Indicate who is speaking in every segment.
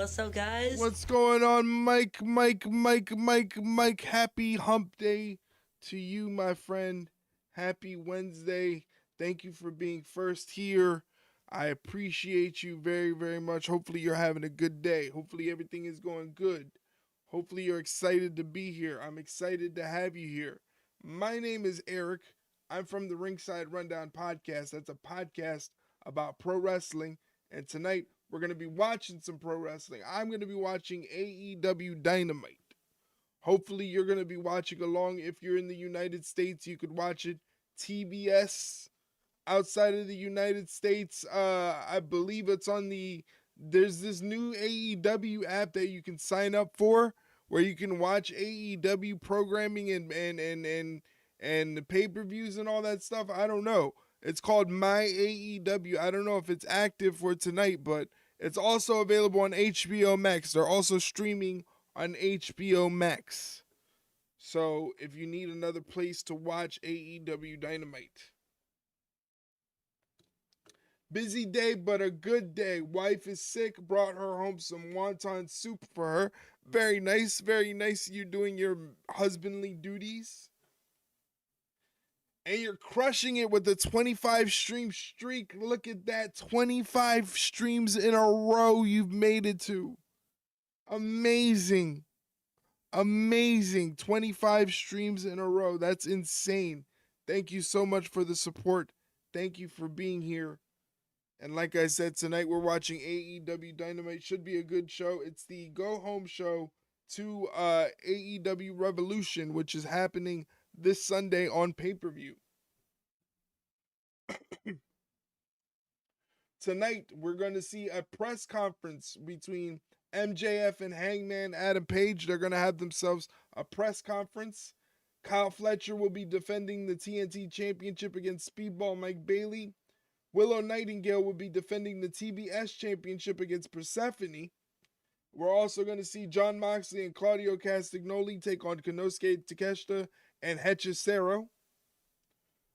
Speaker 1: What's up, guys?
Speaker 2: What's going on, Mike? Happy hump day to you, my friend. Happy Wednesday. Thank you for being first here. I appreciate you very, very much. Hopefully, you're having a good day. Hopefully, everything is going good. Hopefully, you're excited to be here. I'm excited to have you here. My name is Eric. I'm from the Ringside Rundown podcast. That's a podcast about pro wrestling. And tonight, we're going to be watching some pro wrestling. I'm going to be watching AEW Dynamite. Hopefully, you're going to be watching along. If you're in the United States, you could watch it. TBS. Outside of the United States, I believe it's on there's this new AEW app that you can sign up for where you can watch AEW programming and the pay-per-views and all that stuff. I don't know. It's called My AEW. I don't know if it's active for tonight, but it's also available on HBO Max. They're also streaming on HBO Max. So if you need another place to watch AEW Dynamite. Busy day, but a good day. Wife is sick, brought her home some wonton soup for her. Very nice, very nice. You're doing your husbandly duties. And you're crushing it with a 25 stream streak. Look at that. 25 streams in a row you've made it to. Amazing. Amazing. 25 streams in a row. That's insane. Thank you so much for the support. Thank you for being here. And like I said, tonight we're watching AEW Dynamite. Should be a good show. It's the go-home show to AEW Revolution, which is happening this Sunday on pay-per-view. Tonight, we're going to see a press conference between MJF and Hangman Adam Page. They're going to have themselves a press conference. Kyle Fletcher will be defending the TNT Championship against Speedball Mike Bailey. Willow Nightingale will be defending the TBS Championship against Persephone. We're also going to see Jon Moxley and Claudio Castagnoli take on Konosuke Takeshita and Hechicero.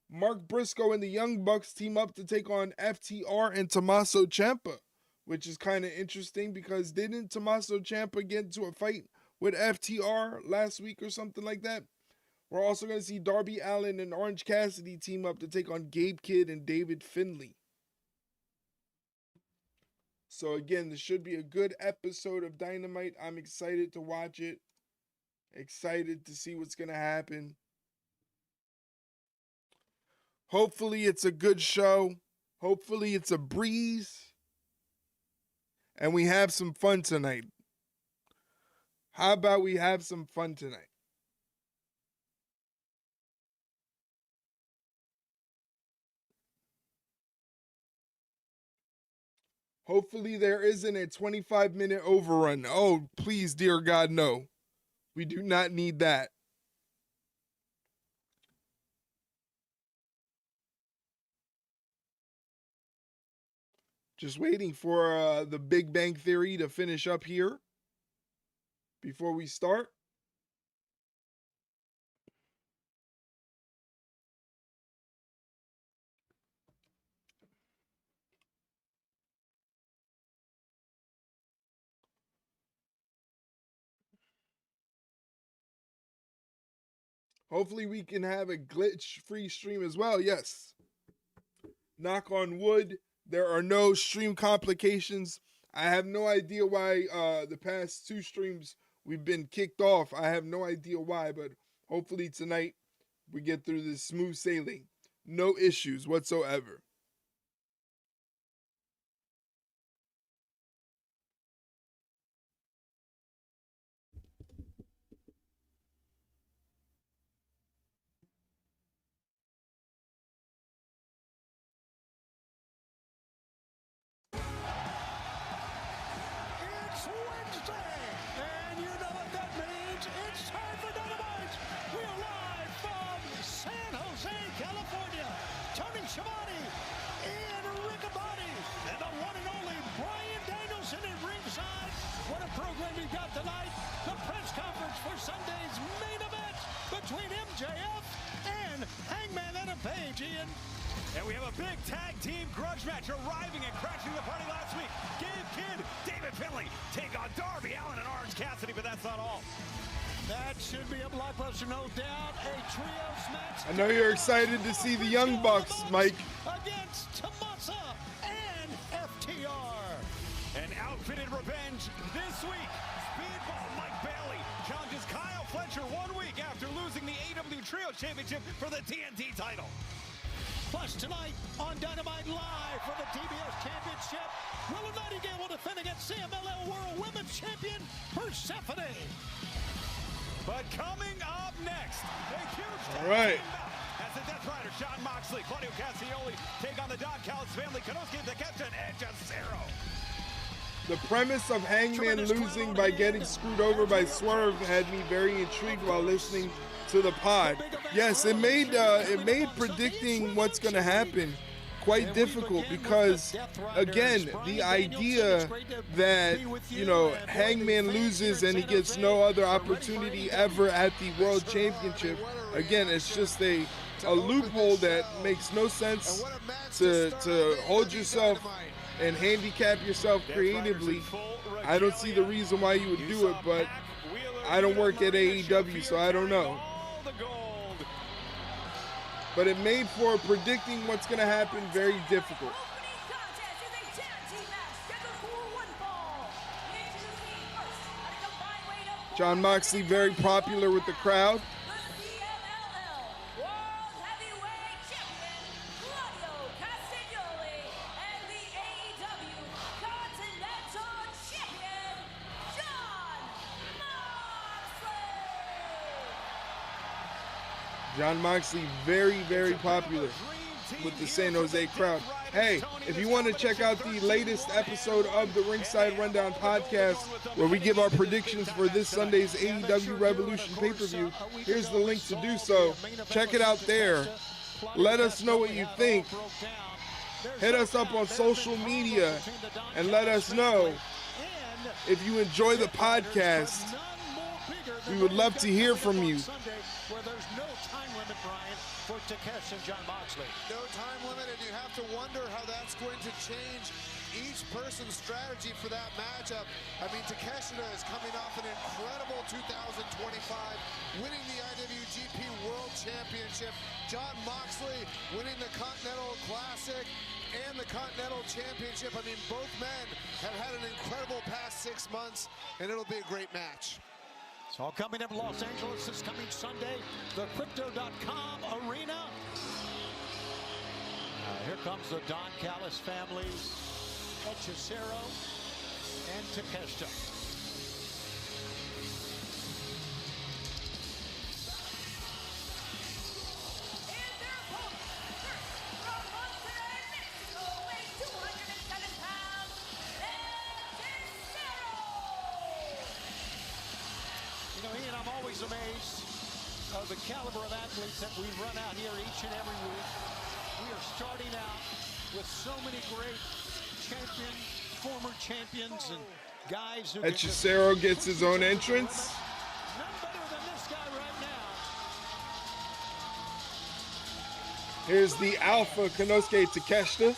Speaker 2: Mark Briscoe and the Young Bucks team up to take on FTR and Tommaso Ciampa, which is kind of interesting because didn't Tommaso Ciampa get into a fight with FTR last week or something like that? We're also going to see Darby Allin and Orange Cassidy team up to take on Gabe Kidd and David Finlay. So again, this should be a good episode of Dynamite. I'm excited to watch it. Excited to see what's going to happen. Hopefully it's a good show. Hopefully it's a breeze. And we have some fun tonight. How about we have some fun tonight? Hopefully there isn't a 25-minute overrun. Oh, please, dear God, no. We do not need that. Just waiting for the Big Bang Theory to finish up here before we start. Hopefully we can have a glitch-free stream as well. Yes. Knock on wood. There are no stream complications. I have no idea why the past two streams we've been kicked off. I have no idea why, but hopefully tonight we get through this smooth sailing. No issues whatsoever.
Speaker 3: It's Wednesday, and you know what that means. It's time for Dynamite. We are live from San Jose, California. Tony Schiavone, Ian Riccaboni, and the one and only Bryan Danielson at ringside. What a program we've got tonight. The press conference for Sunday's main event between MJF and Hangman Adam Page. Ian, And we have a big tag team grudge match arriving and crashing the party last week. Gabe Kidd, David Finlay take on Darby Allin and Orange Cassidy, but that's not all. That should be a blockbuster, no doubt. A trios match.
Speaker 2: I know you're excited to see the Young Bucks, Mike.
Speaker 3: Against Tommaso and FTR. An outfitted revenge this week. Speedball Mike Bailey challenges Kyle Fletcher 1 week after losing the AEW Trio Championship for the TNT title. Plus tonight on Dynamite Live for the TBS Championship, Willow Nightingale will defend against CMLL World Women's Champion Persephone. But coming up next, a huge tag team bout as the Death Rider, Jon Moxley, Claudio Castagnoli take on the Don Callis family, Konosuke Takeshita and Edge Cesaro.
Speaker 2: The premise of Hangman losing by getting screwed over by Swerve had me very intrigued while listening to the pod. Yes, it made predicting what's going to happen quite difficult because, again, the idea that, you know, Hangman loses and he gets no other opportunity ever at the World Championship, again, it's just a loophole that makes no sense to hold yourself and handicap yourself creatively. I don't see the reason why you would do it, but I don't work at AEW, so I don't know. But it made for predicting what's going to happen very difficult. Jon Moxley very popular with the crowd. Jon Moxley very, very popular with the San Jose crowd. Hey, if you want to check out the latest episode of the Ringside Rundown podcast, where we give our predictions for this Sunday's AEW Revolution pay-per-view, here's the link to do so. Check it out there. Let us know what you think. Hit us up on social media and let us know if you enjoy the podcast. We would love to hear from you.
Speaker 3: Where there's no time limit, Brian, for Takeshita and Jon Moxley.
Speaker 1: No time limit, and you have to wonder how that's going to change each person's strategy for that matchup. I mean, Takeshita is coming off an incredible 2025, winning the IWGP World Championship. Jon Moxley winning the Continental Classic and the Continental Championship. I mean, both men have had an incredible past 6 months, and it'll be a great match.
Speaker 3: It's all coming up in Los Angeles this coming Sunday, the Crypto.com Arena. Here comes the Don Callis families, Cesaro and Takeshita. You know, Ian, I'm always amazed of the caliber of athletes that we run out here each and every week. We are starting out with so many great champions, former champions, and guys who
Speaker 2: Cesaro gets his own entrance.
Speaker 3: None better than this guy right now.
Speaker 2: Here's the Alpha Konosuke Takeshita.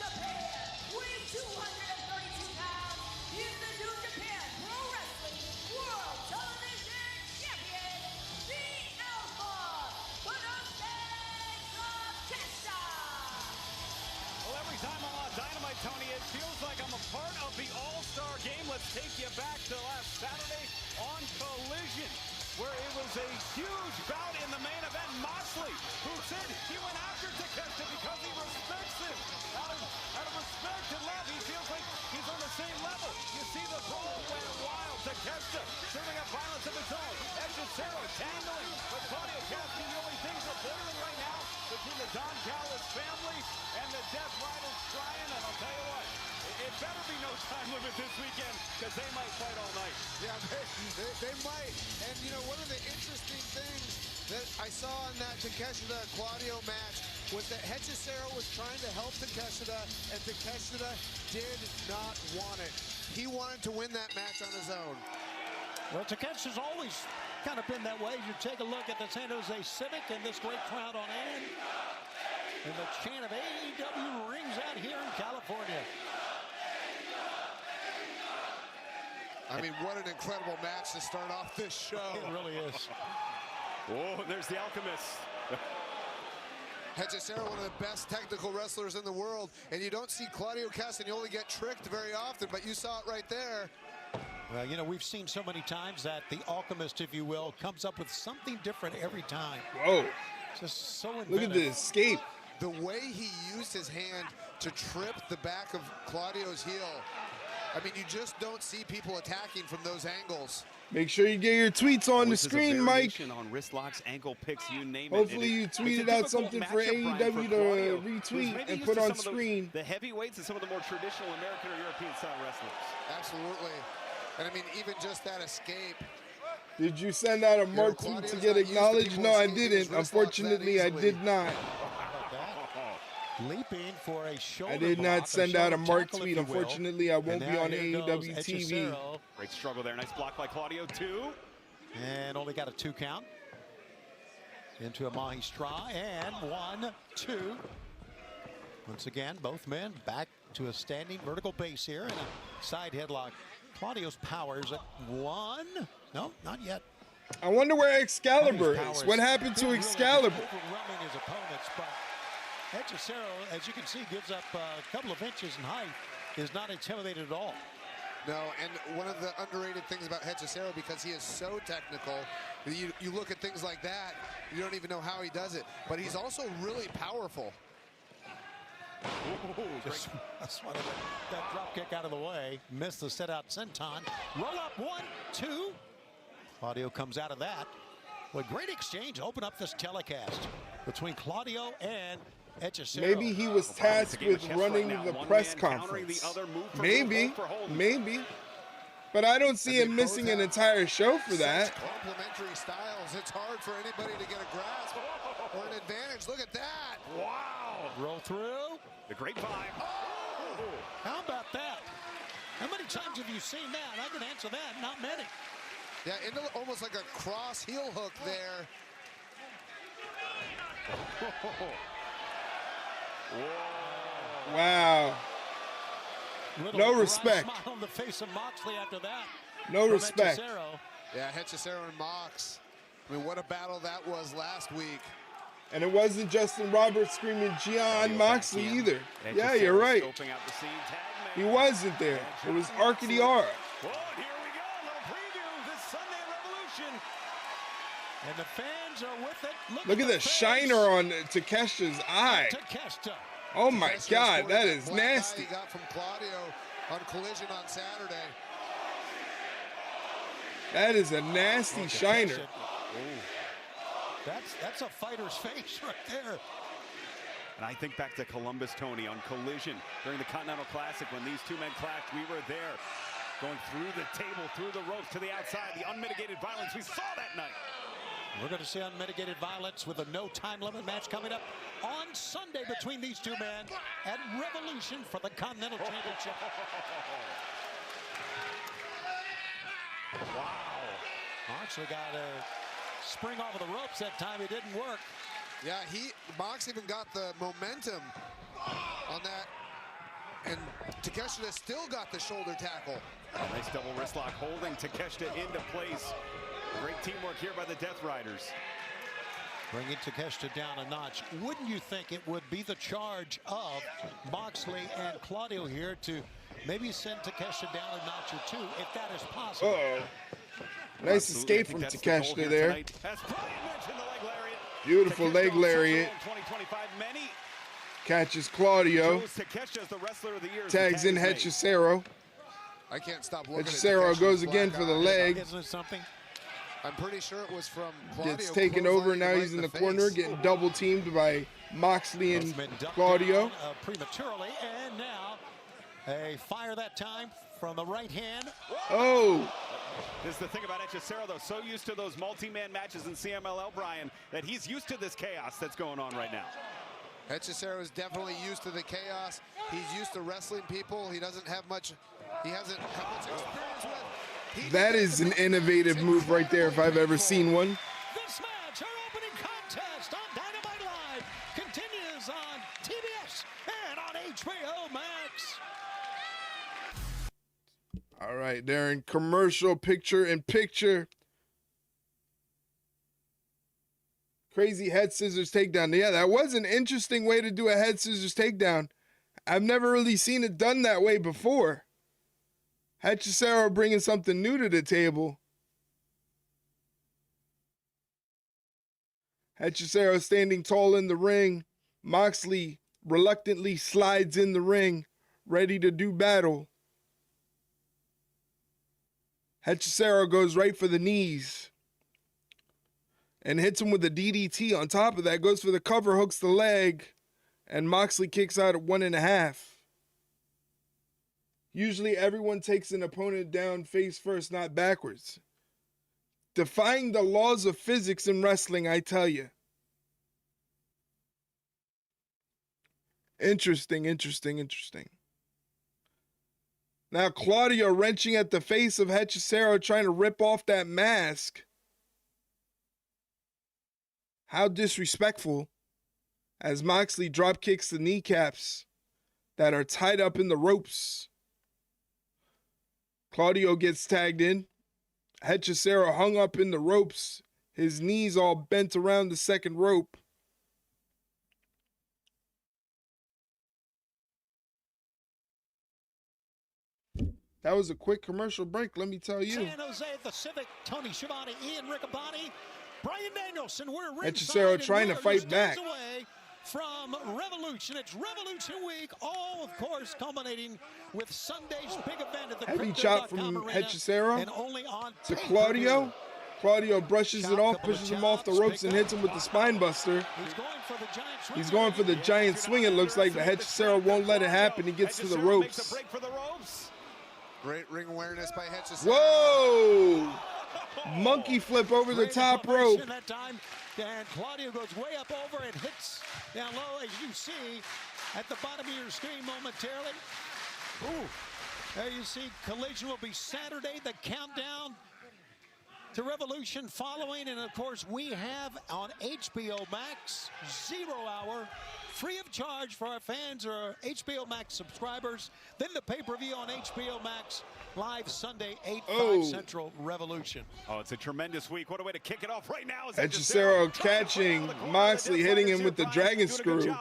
Speaker 3: Tony, it feels like I'm a part of the All-Star game. Let's take you back to last Saturday on Collision, where it was a huge bout in the main event. Moxley, who said he went after Takeshita because he respects him. Out of respect and love, he feels like he's on the same level. You see the brawl went wild. Takeshita serving up violence of his own. Cesaro tangling with Claudio Castagnoli. Things are boiling right now between the Don Callis family and the Death Riders trying, and I'll tell you what, it better be no time limit this weekend, because they might fight all night.
Speaker 1: Yeah, they might. And, you know, one of the interesting things that I saw in that Takeshita-Claudio match was that Cesaro was trying to help Takeshita, and Takeshita did not want it. He wanted to win that match on his own.
Speaker 3: Well, Takeshita's always kind of been that way. You take a look at the San Jose Civic and this great crowd on hand. And the chant of AEW rings out here in California.
Speaker 1: I mean, what an incredible match to start off this show.
Speaker 3: It really is.
Speaker 4: Oh, there's the Alchemist.
Speaker 1: Hechicero, one of the best technical wrestlers in the world, and you don't see Claudio Castagnoli get tricked very often, but you saw it right there.
Speaker 3: Well, you know, we've seen so many times that the Alchemist, if you will, comes up with something different every time.
Speaker 2: Whoa.
Speaker 3: Just so inventive.
Speaker 2: Look at the escape.
Speaker 1: The way he used his hand to trip the back of Claudio's heel. I mean, you just don't see people attacking from those angles.
Speaker 2: Make sure you get your tweets on the
Speaker 4: This is a
Speaker 2: screen, Mike.
Speaker 4: variation on wrist locks, ankle picks, you name it.
Speaker 2: Hopefully you
Speaker 4: It's a
Speaker 2: tweeted out
Speaker 4: difficult
Speaker 2: something for
Speaker 4: matchup, Brian,
Speaker 2: AEW to
Speaker 4: Claudio, who's
Speaker 2: retweet
Speaker 4: maybe
Speaker 2: and
Speaker 4: used
Speaker 2: put
Speaker 4: to
Speaker 2: on
Speaker 4: some of
Speaker 2: screen.
Speaker 4: the heavyweights and some of the more traditional American or European style wrestlers.
Speaker 1: Absolutely. And I mean, even just that escape.
Speaker 2: Did you send out a mark tweet
Speaker 1: Claudio's
Speaker 2: to
Speaker 1: not
Speaker 2: get
Speaker 1: used to
Speaker 2: acknowledged?
Speaker 1: people
Speaker 2: No, I
Speaker 1: escaping his
Speaker 2: didn't.
Speaker 1: wrist locks that
Speaker 2: Unfortunately, I
Speaker 1: easily.
Speaker 2: did not.
Speaker 3: Leaping for a shoulder
Speaker 2: I did
Speaker 3: block,
Speaker 2: not send out a
Speaker 3: shoulder
Speaker 2: mark
Speaker 3: tackle,
Speaker 2: tweet.
Speaker 3: if you will.
Speaker 2: Unfortunately, I won't
Speaker 3: And
Speaker 2: be
Speaker 3: now
Speaker 2: on
Speaker 3: here goes
Speaker 2: AEW TV.
Speaker 3: Hechicero,
Speaker 4: Great struggle there. Nice block by Claudio, too.
Speaker 3: and only got a 2 count. Into a Mahi Straw, and 1, 2. Once again, both men back to a standing vertical base here, and a side headlock. Claudio's powers at 1. No, not yet.
Speaker 2: I wonder where Excalibur
Speaker 3: Claudio's
Speaker 2: is.
Speaker 3: powers
Speaker 2: What happened to
Speaker 3: really
Speaker 2: Excalibur?
Speaker 3: just overwhelming his opponents, but Hechicero, as you can see, gives up a couple of inches in height, is not intimidated at all.
Speaker 1: No, and one of the underrated things about Hechicero, because he is so technical, you look at things like that, you don't even know how he does it. But he's also really powerful.
Speaker 3: Just wanted that drop kick out of the way. Missed the set out senton. Roll up 1, 2. Claudio comes out of that. What great exchange. Open up this telecast between Claudio and Hechicero.
Speaker 2: Maybe he was tasked with running the press conference. Maybe, maybe. But I don't see him missing an entire show for that.
Speaker 1: Complementary styles. It's hard for anybody to get a grasp or an advantage. Look at that.
Speaker 4: Wow.
Speaker 3: Roll through.
Speaker 4: The grapevine. Oh.
Speaker 3: How about that? How many times have you seen that? I can answer that. Not many.
Speaker 1: Yeah, into almost like a cross heel hook there.
Speaker 2: Wow. No respect.
Speaker 3: Smile on the face of Moxley after that.
Speaker 2: No
Speaker 3: from
Speaker 2: respect.
Speaker 3: Hechicero.
Speaker 1: Yeah, Hechicero and Mox. I mean, what a battle that was last week.
Speaker 2: And it wasn't Justin Roberts screaming Gian Moxley either.
Speaker 4: And
Speaker 2: Yeah,
Speaker 4: Hechicero
Speaker 2: you're right.
Speaker 4: scoping out the scene. Tag
Speaker 2: He
Speaker 4: man.
Speaker 2: wasn't there. It was Arcady R.
Speaker 4: Oh, here we go. A little preview this Sunday Revolution.
Speaker 3: And the fans are with it.
Speaker 2: Look at the shiner on Takeshita's eye.
Speaker 3: Takeshita.
Speaker 2: Oh my
Speaker 1: Takeshita
Speaker 2: God,
Speaker 1: scored
Speaker 2: that
Speaker 1: the
Speaker 2: is
Speaker 1: black eye
Speaker 2: nasty.
Speaker 1: He got from Claudio on Collision on Saturday.
Speaker 2: That is a nasty shiner.
Speaker 3: That's a fighter's face right there.
Speaker 4: And I think back to Columbus, Tony, on Collision during the Continental Classic when these two men clashed. We were there, going through the table, through the ropes to the outside. The unmitigated violence we saw that night.
Speaker 3: We're going to see unmitigated violence with a no time limit match coming up on Sunday between these two men at Revolution for the Continental Championship.
Speaker 4: Wow.
Speaker 3: Moxley got a spring off of the ropes that time. It didn't work.
Speaker 1: Yeah, Mox even got the momentum on that. And Takeshita still got the shoulder tackle.
Speaker 4: Nice double wrist lock holding Takeshita into place. Great teamwork here by the Death Riders.
Speaker 3: Bringing Takeshita down a notch. Wouldn't you think it would be the charge of Moxley and Claudio here to maybe send Takeshita down a notch or two, if that is possible?
Speaker 2: Uh-oh. Nice
Speaker 4: Absolutely.
Speaker 2: escape
Speaker 4: I
Speaker 2: from
Speaker 4: think that's the goal
Speaker 2: Takeshita
Speaker 4: here
Speaker 2: there.
Speaker 4: tonight. As Brian mentioned, the leg lariat.
Speaker 2: Beautiful
Speaker 4: Takeshita
Speaker 2: leg
Speaker 4: on
Speaker 2: lariat.
Speaker 4: Central in 2025. Many
Speaker 2: Catches Claudio.
Speaker 4: chose Takeshita as the wrestler of the year. as
Speaker 2: Tags
Speaker 4: the
Speaker 2: in
Speaker 4: tag is made.
Speaker 2: Hechicero.
Speaker 1: I can't stop looking at
Speaker 2: Hechicero
Speaker 1: Takeshita's
Speaker 2: goes
Speaker 1: black
Speaker 2: again for the
Speaker 1: eye.
Speaker 2: leg.
Speaker 3: Isn't it something?
Speaker 1: I'm pretty sure it was from Claudio.
Speaker 2: Gets taken over. Now he's in the corner,
Speaker 1: face.
Speaker 2: getting double teamed by Moxley and
Speaker 3: Both men ducked
Speaker 2: Claudio.
Speaker 3: down, prematurely, and now a fire that time from the right hand.
Speaker 2: Oh,
Speaker 4: This is the thing about Hechicero, though. So used to those multi-man matches in CMLL, Brian, that he's used to this chaos that's going on right now.
Speaker 1: Hechicero is definitely used to the chaos. He's used to wrestling people. He doesn't have much. He hasn't had much experience with.
Speaker 2: that is an innovative move right there if I've ever seen one.
Speaker 3: This match, our opening contest on Dynamite Live, continues is on TBS and on HBO Max.
Speaker 2: All right, they're in commercial picture-in-picture. Crazy head scissors takedown. Yeah, that was an interesting way to do a head scissors takedown. I've never really seen it done that way before. Hechicero bringing something new to the table. Hechicero standing tall in the ring. Moxley reluctantly slides in the ring, ready to do battle. Hechicero goes right for the knees and hits him with a DDT. On top of that, goes for the cover, hooks the leg, and Moxley kicks out at 1.5. Usually everyone takes an opponent down face first, not backwards. Defying the laws of physics in wrestling, I tell you. Interesting. Now Claudio wrenching at the face of Hechicero, trying to rip off that mask. How disrespectful, as Moxley drop kicks the kneecaps that are tied up in the ropes. Claudio gets tagged in. Hechicero hung up in the ropes, his knees all bent around the second rope. That was a quick commercial break, let me tell you.
Speaker 3: San Jose at the Civic, Tony Schiavone, Ian Riccaboni, Brian Danielson. We're
Speaker 2: Hechicero trying to fight back.
Speaker 3: Away from Revolution. It's Revolution Week, all of course culminating with Sunday's big event at the
Speaker 2: Heavy chop from Hechicero
Speaker 3: and only on
Speaker 2: to Claudio. Claudio brushes it off, pushes him off the ropes, and hits him with the spine buster. He's going for the giant swing, it looks like, but Hechicero won't let it happen. He gets to the ropes.
Speaker 1: Great ring awareness by Hechicero.
Speaker 2: Whoa! Monkey flip over the top rope.
Speaker 3: That time, and Claudio goes way up over and hits down low, as you see at the bottom of your screen momentarily. Ooh, there you see Collision will be Saturday, the countdown to Revolution following, and of course we have on HBO Max 0 hour free of charge for our fans or our HBO Max subscribers. Then the pay-per-view on HBO Max live Sunday 8/5 Central Revolution.
Speaker 4: Oh, it's a tremendous week. What a way to kick it off right now.
Speaker 2: Hechicero catching Moxley, hitting him with the dragon screw.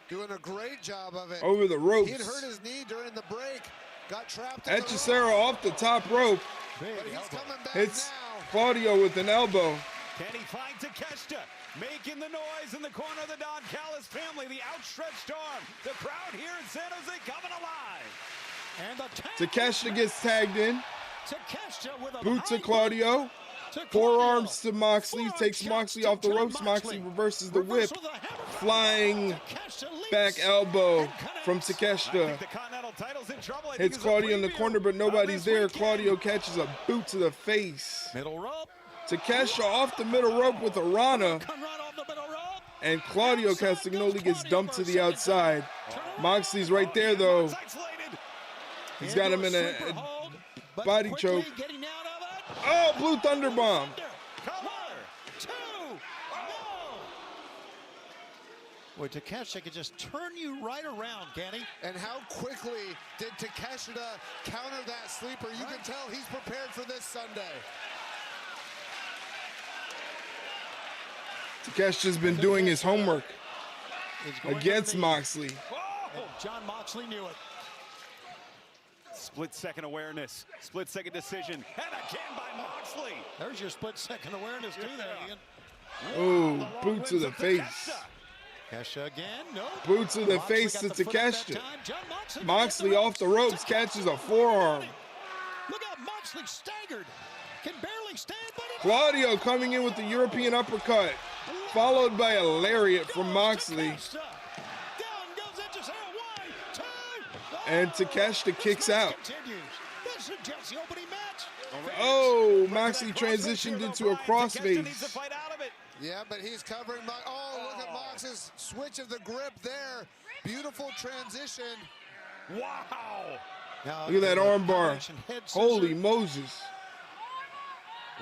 Speaker 1: Doing a great job of it.
Speaker 2: Over the ropes.
Speaker 1: He had hurt his knee during the break. Got trapped.
Speaker 2: Hechicero off the top rope.
Speaker 1: But he's coming back
Speaker 2: hits
Speaker 1: now.
Speaker 2: Claudio with an elbow.
Speaker 4: Can he find Takeshita? Making the noise in the corner of the Don Callis family. The outstretched arm. The crowd here in San Jose coming alive.
Speaker 3: And the
Speaker 2: Takeshita gets tagged in.
Speaker 3: Takeshita with a
Speaker 2: boot to Claudio. Forearms to Moxley. Takes Moxley off the ropes. Moxley reverses the whip. Flying back elbow from Takeshita. Hits Claudio in the corner, but nobody's there. Claudio catches a boot to the face.
Speaker 3: Middle rope.
Speaker 2: Takeshita off the middle rope with a Rana. And Claudio Castagnoli gets dumped to the outside. Moxley's right there, though. He's got him in a body choke. Oh, Blue Thunder Bomb.
Speaker 3: Boy, Takeshita can just turn you right around, can he?
Speaker 1: And how quickly did Takeshita counter that sleeper? You can tell he's prepared for this Sunday.
Speaker 2: Takeshita's been doing his homework against Moxley.
Speaker 3: John Moxley knew it.
Speaker 4: Split-second awareness, split-second decision, and again by Moxley.
Speaker 3: There's your split-second awareness, too, there, Ian.
Speaker 2: Oh, boot to the face.
Speaker 3: Takeshita again, no.
Speaker 2: Boot to the face to Takeshita. Moxley off the ropes, catches a forearm.
Speaker 3: Look out, Moxley staggered. Can barely stand, but
Speaker 2: Claudio coming in with the European uppercut, followed by a lariat from Moxley. And Takeshita kicks out. Oh, Moxley transitioned into a crossface.
Speaker 1: Yeah, but he's covering. Oh, look at Mox's switch of the grip there. Beautiful transition.
Speaker 4: Wow.
Speaker 2: Look at that armbar. Holy Moses.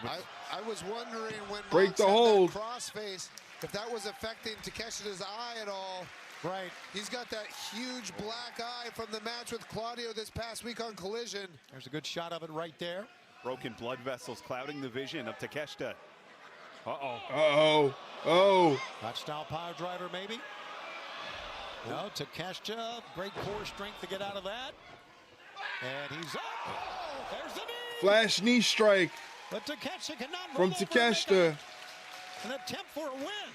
Speaker 1: I was wondering when
Speaker 2: break
Speaker 1: Mox
Speaker 2: the hold
Speaker 1: crossface if that was affecting Takeshita's eye at all.
Speaker 3: Right.
Speaker 1: He's got that huge black eye from the match with Claudio this past week on Collision.
Speaker 3: There's a good shot of it right there.
Speaker 4: Broken blood vessels clouding the vision of Takeshita. Uh-oh.
Speaker 2: Uh-oh. Oh.
Speaker 3: Hot style power driver, maybe. No, Takeshita, great core strength to get out of that. And he's up. There's the knee.
Speaker 2: Flash knee strike
Speaker 3: But Takeshita cannot
Speaker 2: from
Speaker 3: roll over
Speaker 2: Takeshita.
Speaker 3: an attempt for a win.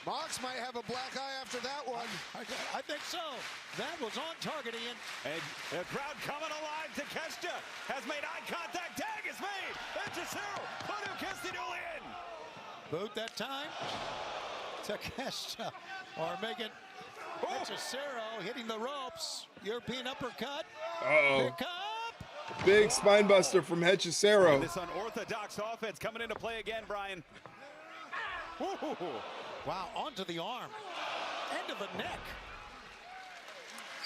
Speaker 1: Mox might have a black eye after that one.
Speaker 3: I think so. That was on target, Ian.
Speaker 4: And the crowd coming alive. Takeshita has made eye contact. Tag is made. Hechicero. Claudio Castagnoli in.
Speaker 3: Boot that time. Takeshita or Megan Hechicero hitting the ropes. European uppercut.
Speaker 2: Uh-oh.
Speaker 3: Pick up.
Speaker 2: Big spine buster from Hechicero.
Speaker 4: This unorthodox offense coming into play again, Brian. Ooh.
Speaker 3: Wow, onto the arm. End of the neck.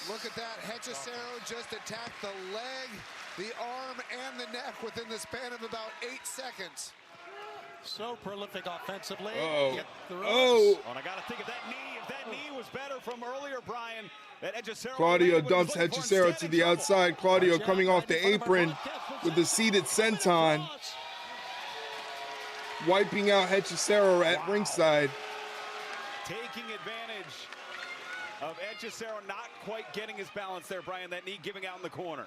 Speaker 1: Look at that. Hechicero just attacked the leg, the arm, and the neck within the span of about 8 seconds.
Speaker 3: So prolific offensively.
Speaker 2: Uh-oh.
Speaker 3: Get the ropes.
Speaker 2: Oh.
Speaker 4: And I got to think if that knee was better from earlier, Brian, that Hechicero
Speaker 2: Claudio
Speaker 4: was
Speaker 2: dumps
Speaker 4: looking for
Speaker 2: Hechicero
Speaker 4: instead
Speaker 2: to
Speaker 4: in
Speaker 2: the
Speaker 4: trouble.
Speaker 2: outside. Claudio
Speaker 3: Watch out,
Speaker 2: coming off
Speaker 3: right
Speaker 2: the
Speaker 3: in front of our
Speaker 2: apron
Speaker 3: broadcast.
Speaker 2: with the seated senton, wiping out Hechicero at ringside.
Speaker 4: Taking advantage of Hechicero not quite getting his balance there, Brian. That knee giving out in the corner.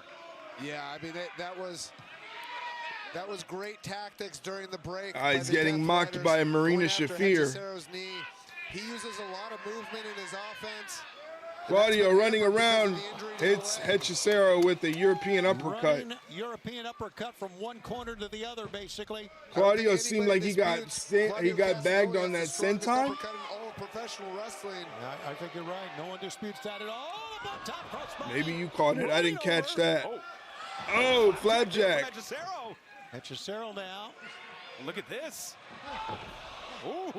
Speaker 1: Yeah, I mean, that was great tactics during the break.
Speaker 2: He's
Speaker 1: by the
Speaker 2: getting
Speaker 1: Death
Speaker 2: mocked
Speaker 1: Riders
Speaker 2: by Marina
Speaker 1: going after
Speaker 2: Shafir.
Speaker 1: Hechicero's knee. He uses a lot of movement in his offense.
Speaker 2: Claudio running around, hits Hechicero with a European uppercut.
Speaker 3: Running European uppercut from one corner to the other, basically.
Speaker 2: Claudio seemed like he got bagged on that senton.
Speaker 1: All of professional wrestling.
Speaker 3: I think you're right. No one disputes that at all. About top crossbody.
Speaker 2: Maybe you caught it. I didn't catch that. Oh, flapjack.
Speaker 4: Hechicero.
Speaker 3: Hechicero now.
Speaker 4: Look at this. Ooh.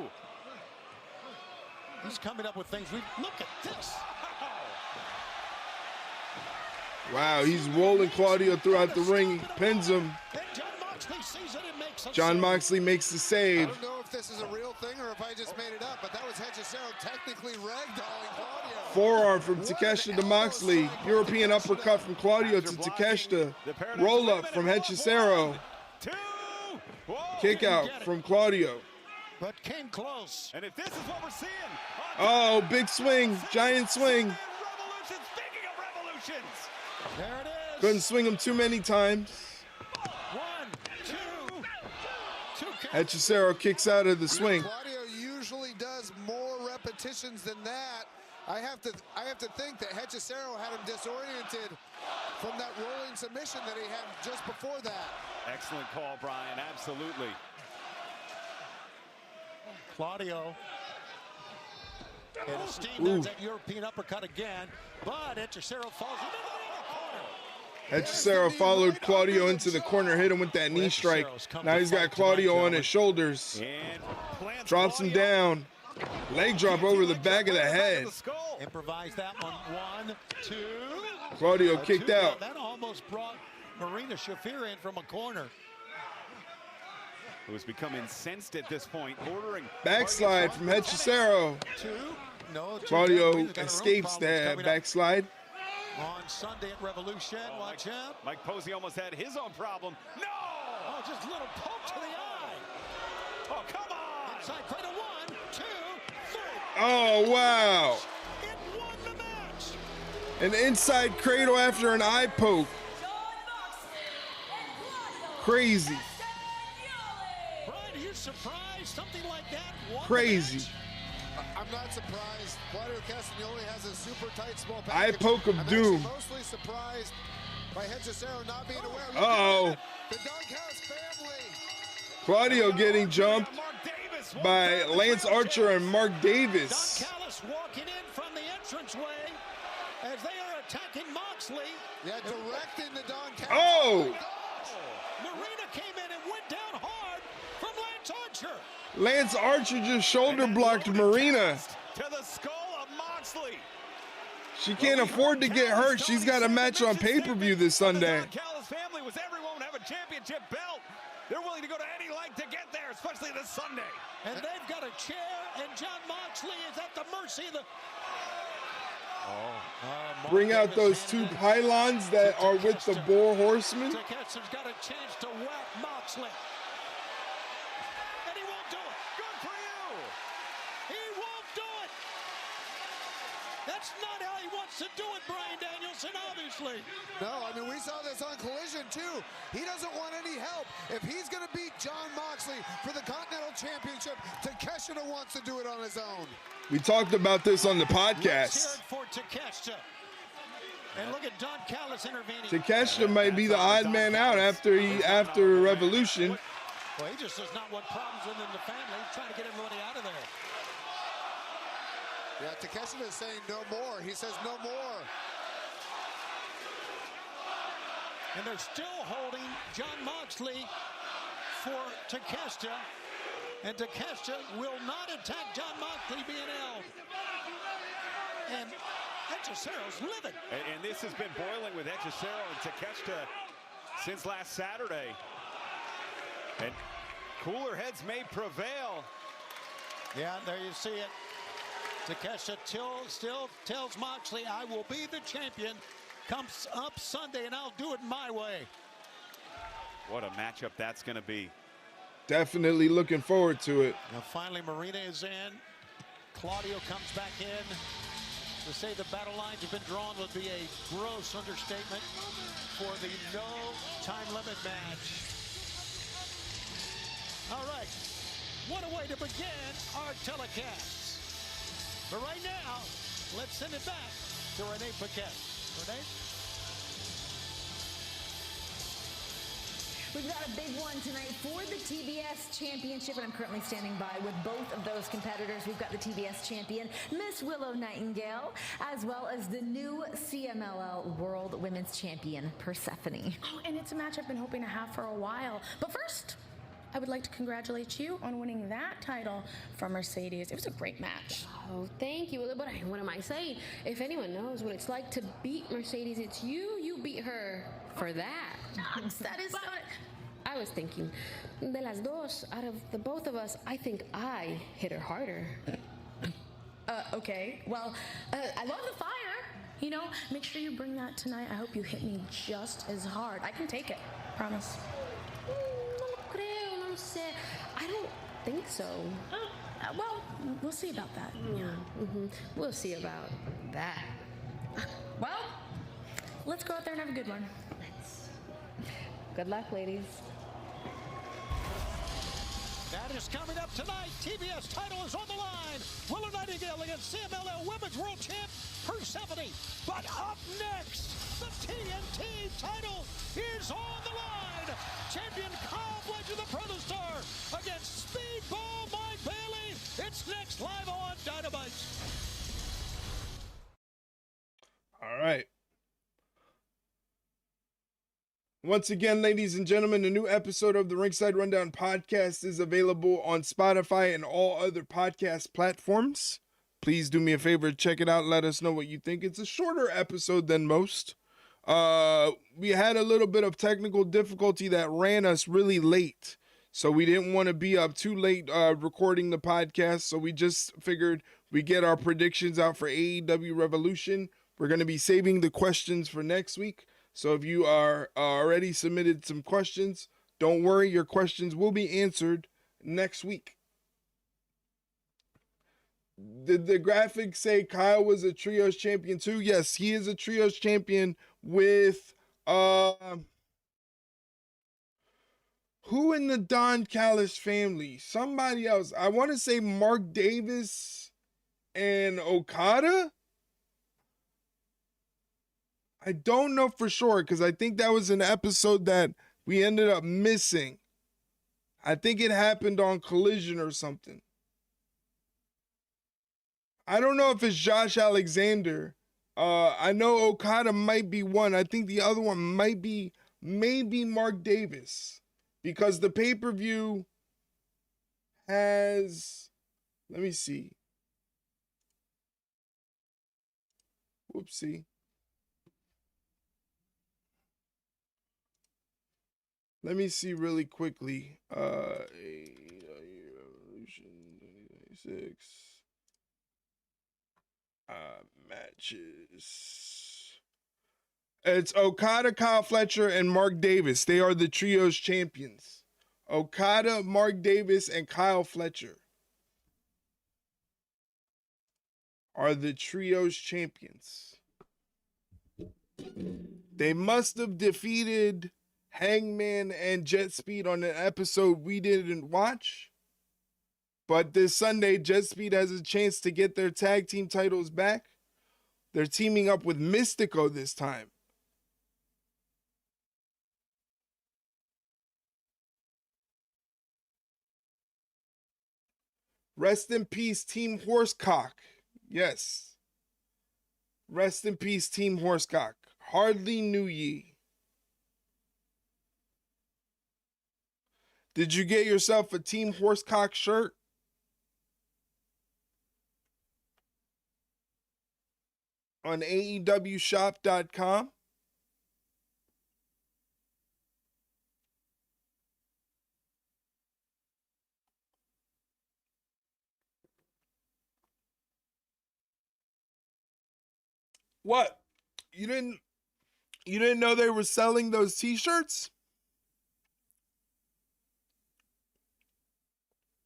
Speaker 3: He's coming up with things. Look at this.
Speaker 2: Wow, he's rolling Claudio throughout the ring. He pins him.
Speaker 3: And John Moxley sees it and makes it.
Speaker 2: John Moxley makes the
Speaker 1: I
Speaker 2: save.
Speaker 1: don't know if this is a real thing or if I just made it up, but that was Hechicero technically ragdolling Claudio.
Speaker 2: Forearm from Takeshita to Moxley. European uppercut from Claudio to Takeshita. Roll up from Hechicero. Kick out from Claudio.
Speaker 3: But came close.
Speaker 4: And if this is what we're seeing.
Speaker 2: Oh, big swing. Giant swing.
Speaker 4: Revolution. Speaking of revolutions.
Speaker 3: There it is.
Speaker 2: Couldn't swing him too many times.
Speaker 3: 1, 2 count.
Speaker 2: Hechicero kicks out of the swing.
Speaker 1: Claudio usually does more repetitions than that. I have to think that Hechicero had him disoriented from that rolling submission that he had just before that.
Speaker 4: Excellent call, Brian. Absolutely.
Speaker 3: Claudio. And Steve does that European uppercut again, but Hechicero falls into the corner.
Speaker 2: Hechicero followed Claudio into the corner, hit him with that knee strike. Now he's got Claudio on his shoulders.
Speaker 4: And plants
Speaker 2: Drops him
Speaker 4: Claudio.
Speaker 2: down. Leg drop over the back of the head.
Speaker 3: Improvise that one. 1, 2.
Speaker 2: Claudio kicked out.
Speaker 3: That almost brought Marina Shafir in from a corner.
Speaker 4: Who has become incensed at this point, ordering
Speaker 2: Backslide from Hechicero.
Speaker 3: 2. No.
Speaker 2: Claudio
Speaker 3: He's got a room
Speaker 2: escapes
Speaker 3: problem
Speaker 2: that
Speaker 3: coming up
Speaker 2: backslide.
Speaker 3: on Sunday at Revolution. Watch out.
Speaker 4: Mike Posey almost had his own problem. No!
Speaker 3: Oh, just a little poke to the eye.
Speaker 4: Oh, come on!
Speaker 3: Inside cradle. 1, 2, 3.
Speaker 2: Oh, wow.
Speaker 3: It won the match.
Speaker 2: An inside cradle after an eye poke. Crazy.
Speaker 3: Brian, are you surprised something like that won the
Speaker 2: Crazy.
Speaker 3: match?
Speaker 1: I'm not surprised. Claudio Castagnoli has a super tight small
Speaker 2: Eye
Speaker 1: package.
Speaker 2: poke of
Speaker 1: I'm
Speaker 2: doom.
Speaker 1: actually mostly surprised by Hechicero not being aware. Look
Speaker 2: Uh-oh.
Speaker 1: at the Doghouse family.
Speaker 2: Claudio getting jumped
Speaker 4: Mark Davis.
Speaker 2: by Lance Archer and Mark Davis.
Speaker 3: Don Callis walking in from the entranceway as they are attacking Moxley.
Speaker 1: Yeah, directing the Don Callis.
Speaker 2: Oh!
Speaker 3: Marina came in and went down hard from Lance Archer.
Speaker 2: Lance Archer just shoulder blocked Marina.
Speaker 4: To the skull of Moxley.
Speaker 2: She can't afford to get hurt. She's got a match on pay-per-view this Sunday.
Speaker 4: The Callis family was everyone would have a championship belt. They're willing to go to any length to get there, especially this Sunday.
Speaker 3: And they've got a chair, and John Moxley is at the mercy of the
Speaker 2: Bring out those two pylons that are with the Boar Horsemen.
Speaker 3: Takesta's got a chance to whack Moxley. And he won't do it.
Speaker 4: Good for you.
Speaker 3: He won't do it. That's not how he wants to do it, Bryan Danielson, obviously.
Speaker 1: No, I mean, we saw this on Collision, too. He doesn't want any help. If he's going to beat Jon Moxley for the Continental Championship, Takeshita wants to do it on his own.
Speaker 2: We talked about this on the
Speaker 3: Let's hear
Speaker 2: podcast.
Speaker 3: it for Takeshita. And look at Don Callis intervening.
Speaker 2: Takeshita might be the odd man out after Revolution.
Speaker 3: Well, he just does not want problems within the family. He's trying to get everybody out of there.
Speaker 1: Yeah, Takeshita is saying no more. He says no more.
Speaker 3: And they're still holding Jon Moxley for Takeshita. And Takeshita will not attack Jon Moxley being held. And Hechisero's livid.
Speaker 4: And this has been boiling with Hechicero and Takeshita since last Saturday. And cooler heads may prevail.
Speaker 3: Yeah, there you see it. Takeshita still tells Moxley, I will be the champion. Comes up Sunday, and I'll do it my way.
Speaker 4: What a matchup that's going to be.
Speaker 2: Definitely looking forward to it.
Speaker 3: Now finally, Marina is in. Claudio comes back in. To say the battle lines have been drawn would be a gross understatement for the no time limit match. All right, what a way to begin our telecasts. But right now, let's send it back to Renee Paquette. Renee?
Speaker 5: We've got a big one tonight for the TBS Championship, and I'm currently standing by with both of those competitors. We've got the TBS champion, Miss Willow Nightingale, as well as the new CMLL World Women's Champion, Persephone.
Speaker 6: Oh, and it's a match I've been hoping to have for a while. But first, I would like to congratulate you on winning that title from Mercedes. It was a great match.
Speaker 7: Oh, thank you. But what am I saying? If anyone knows what it's like to beat Mercedes, it's you. You beat her for that.
Speaker 6: That is so...
Speaker 7: I was thinking, de las dos, out of the both of us, I think I hit her harder.
Speaker 6: Okay. Well, I love the fire. You know, make sure you bring that tonight. I hope you hit me just as hard. I can take it. Promise.
Speaker 7: No creo, no sé. I don't think so.
Speaker 6: Well, we'll see about that.
Speaker 7: Yeah. We'll see about that.
Speaker 6: Well, let's go out there and have a good one.
Speaker 7: Good luck, ladies.
Speaker 3: That is coming up tonight. TBS title is on the line. Willow Nightingale against CMLL Women's World Champ Persephone. But up next, the TNT title is on the line. Champion Kyle Fletcher, the Protostar, against Speedball Mike Bailey. It's next live on Dynamite.
Speaker 2: All right. Once again, ladies and gentlemen, a new episode of the Ringside Rundown podcast is available on Spotify and all other podcast platforms. Please do me a favor, check it out. Let us know what you think. It's a shorter episode than most. We had a little bit of technical difficulty that ran us really late. So we didn't want to be up too late recording the podcast. So we just figured we get our predictions out for AEW Revolution. We're going to be saving the questions for next week. So if you are already submitted some questions, don't worry, your questions will be answered next week. Did the graphics say Kyle was a trios champion too? Yes, he is a trios champion with who in the Don Callis family? Somebody else. I want to say Mark Davis and Okada. I don't know for sure because I think that was an episode that we ended up missing. I think it happened on Collision or something. I don't know if it's Josh Alexander. I know Okada might be one. I think the other one might be maybe Mark Davis because the pay-per-view has, let me see. Whoopsie. Let me see really quickly. AEW Revolution 2026. Match matches. It's Okada, Kyle Fletcher, and Mark Davis. They are the trios champions. Okada, Mark Davis, and Kyle Fletcher are the trios champions. They must have defeated Hangman and Jet Speed on an episode we didn't watch. But this Sunday, Jet Speed has a chance to get their tag team titles back. They're teaming up with Mystico this time. Rest in peace, Team Horsecock. Yes. Rest in peace, Team Horsecock. Hardly knew ye. Did you get yourself a Team Horsecock shirt? On AEWshop.com? What? You didn't know they were selling those t-shirts?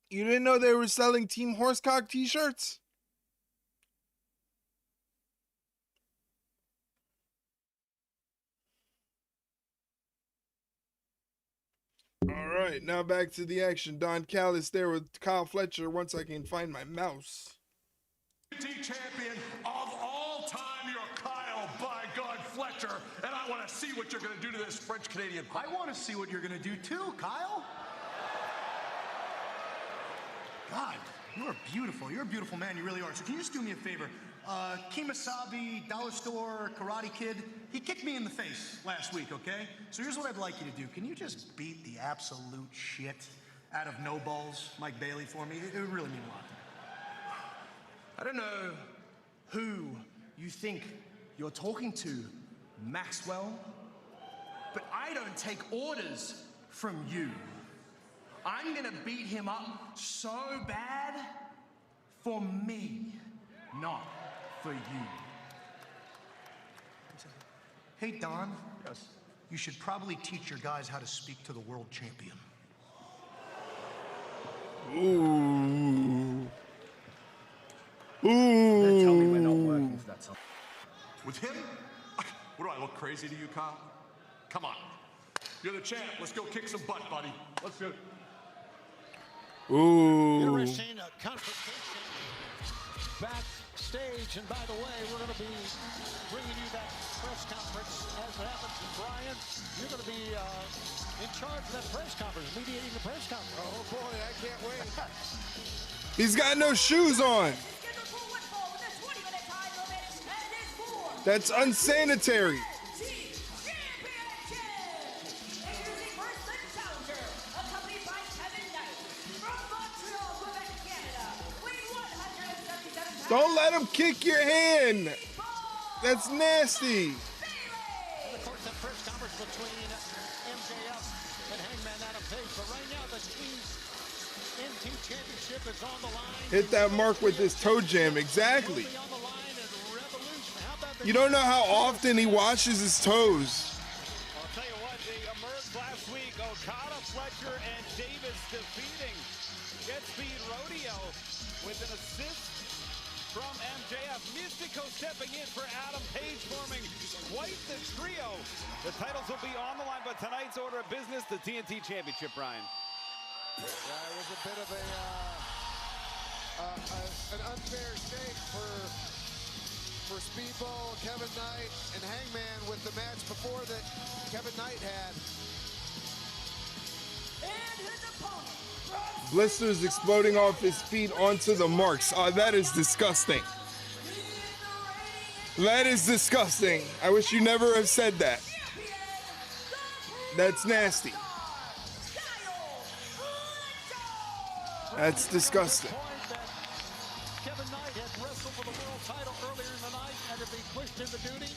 Speaker 2: You didn't know they were selling Team Horsecock t-shirts? All right, now back to the action. Don Callis there with Kyle Fletcher once I can find my mouse.
Speaker 8: TNT champion of all time, you're Kyle, by God, Fletcher, and I want to see what you're going to do to this French-Canadian.
Speaker 3: I want to see what you're going to do too, Kyle. God, you are beautiful. You're a beautiful man. You really are. So can you just do me a favor? Kemosabe, Dollar Store, Karate Kid, he kicked me in the face last week, okay? So here's what I'd like you to do. Can you just beat the absolute shit out of No Balls, Mike Bailey, for me? It would really mean a lot to me. I don't know who you think you're talking to, Maxwell, but I don't take orders from you. I'm gonna beat him up so bad for me, not for you. Hey, Don. Yes. You should probably teach your guys how to speak to the world champion.
Speaker 2: Ooh.
Speaker 9: Then tell me we're not working if that's all.
Speaker 8: With him? What do I look crazy to you, Kyle? Come on. You're the champ. Let's go kick some butt, buddy. Let's do it.
Speaker 2: Ooh.
Speaker 3: Interesting confrontation backstage, and by the way, we're going to be bringing you that press conference as it happens. And Brian, you're going to be in charge of that press conference, mediating the press conference.
Speaker 1: Oh boy, I can't wait.
Speaker 2: He's got no shoes on. That's unsanitary. Don't let him kick your hand. That's nasty.
Speaker 3: And of course, that press conference between MJF and Hangman Adam Page. But right now, the TNT Championship is on the line.
Speaker 2: Hit that mark with his toe jam. Exactly.
Speaker 3: On the line at Revolution. How about
Speaker 2: You don't know how often he washes his toes.
Speaker 4: I'll tell you what, they emerged last week. Okada, Fletcher, and Davis defeating Jet Speed Rodeo with an assist from MJF. Mystico stepping in for Adam Page, forming quite the trio. The titles will be on the line, but tonight's order of business, the TNT Championship, Brian.
Speaker 1: Yeah, it was a bit of an unfair shake for Speedball, Kevin Knight, and Hangman with the match before that Kevin Knight had.
Speaker 3: And his opponent.
Speaker 2: Blisters exploding off his feet onto the marks. Oh, that is disgusting. That is disgusting. I wish you never have said that. That's nasty. That's disgusting.
Speaker 3: Kevin Knight had wrestled for the world title earlier in the night and had been pushed into duty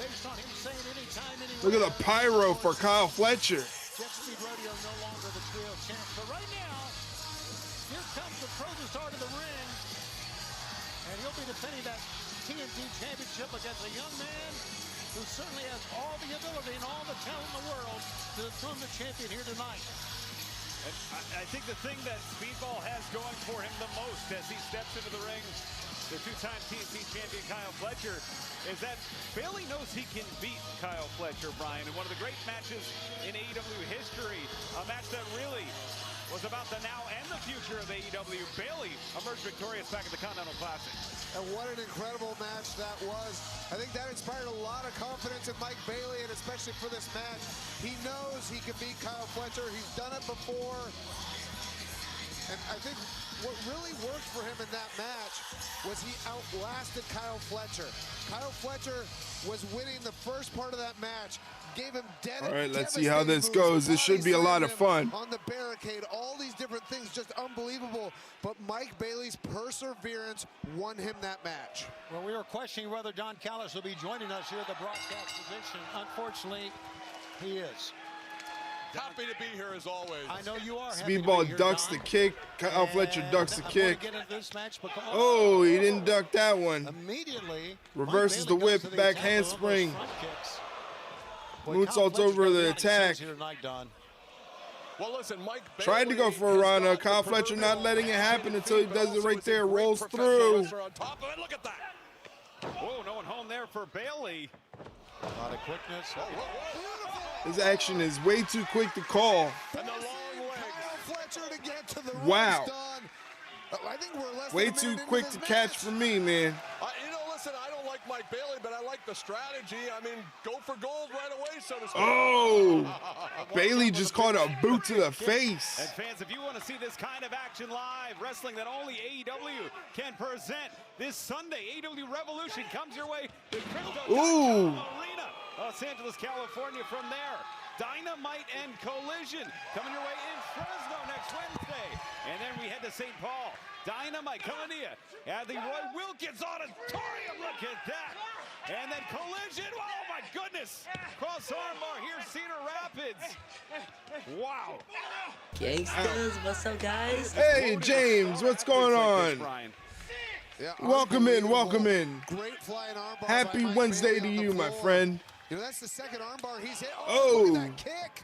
Speaker 3: based on him saying anytime, anywhere.
Speaker 2: Look at the pyro for Kyle Fletcher.
Speaker 3: Jet Speed Rodeo no longer the trio champ. But right now, here comes the Protostar to the ring. And he'll be defending that TNT Championship Championship against a young man who certainly has all the ability and all the talent in the world to become the champion here tonight.
Speaker 4: And I think the thing that Speedball has going for him the most as he steps into the ring, the two-time TNT champion Kyle Fletcher, is that Bailey knows he can beat Kyle Fletcher, Brian, in one of the great matches in AEW history, a match that really was about the now and the future of AEW. Bailey emerged victorious back at the Continental Classic.
Speaker 1: And what an incredible match that was. I think that inspired a lot of confidence in Mike Bailey, and especially for this match. He knows he can beat Kyle Fletcher. He's done it before. And I think what really worked for him in that match was he outlasted Kyle Fletcher. Kyle Fletcher was winning the first part of that match. Gave him
Speaker 2: all right, let's see how this goes. This should be a lot of fun.
Speaker 1: On the barricade, all these different things, just unbelievable. But Mike Bailey's perseverance won him that match.
Speaker 3: Well, we were questioning whether Don Callis will be joining us here at the broadcast position. Unfortunately, he is.
Speaker 10: Happy to be here as always.
Speaker 3: I know you are.
Speaker 2: Speedball ducks the kick. Kyle Fletcher ducks the kick. Oh, he didn't duck that one.
Speaker 3: Immediately
Speaker 2: reverses the whip, back handspring. Moonsaults over the attack.
Speaker 10: Well, listen, Mike Bailey
Speaker 2: tried to go for a run. Kyle Fletcher not letting it happen until he does it right there. Rolls through.
Speaker 10: Look at that.
Speaker 4: Whoa, no one home there for Bailey.
Speaker 3: A lot of quickness.
Speaker 2: His action is way too quick to call.
Speaker 10: And the long legs.
Speaker 1: Kyle Fletcher to get to the
Speaker 2: wow.
Speaker 1: I think we're less
Speaker 2: way
Speaker 1: than a
Speaker 2: too
Speaker 1: minute
Speaker 2: quick
Speaker 1: into
Speaker 2: to
Speaker 1: this
Speaker 2: catch
Speaker 1: match.
Speaker 2: for me, man.
Speaker 10: You know, listen, I don't like Mike Bailey, but I like the strategy. I mean, go for gold right away, so to speak.
Speaker 2: Oh, Bailey just caught a boot to the face.
Speaker 4: And fans, if you want to see this kind of action live, wrestling that only AEW can present this Sunday, AEW Revolution comes your way to Crypto Arena, Los Angeles, California. From there, Dynamite and Collision coming your way in Fresno next Wednesday. And then we head to St. Paul. Dynamite coming to you at the Roy Wilkins Auditorium. Look at that. And then Collision. Oh, my goodness. Cross armbar here, Cedar Rapids. Wow.
Speaker 11: Gangsters, what's up, guys?
Speaker 2: Hey, James, what's going on?
Speaker 1: Yeah,
Speaker 2: welcome in, welcome in.
Speaker 1: Great flying armbar.
Speaker 2: Happy Wednesday to you, my friend.
Speaker 1: You know, that's the second armbar he's hit.
Speaker 2: Oh,
Speaker 1: look at that kick.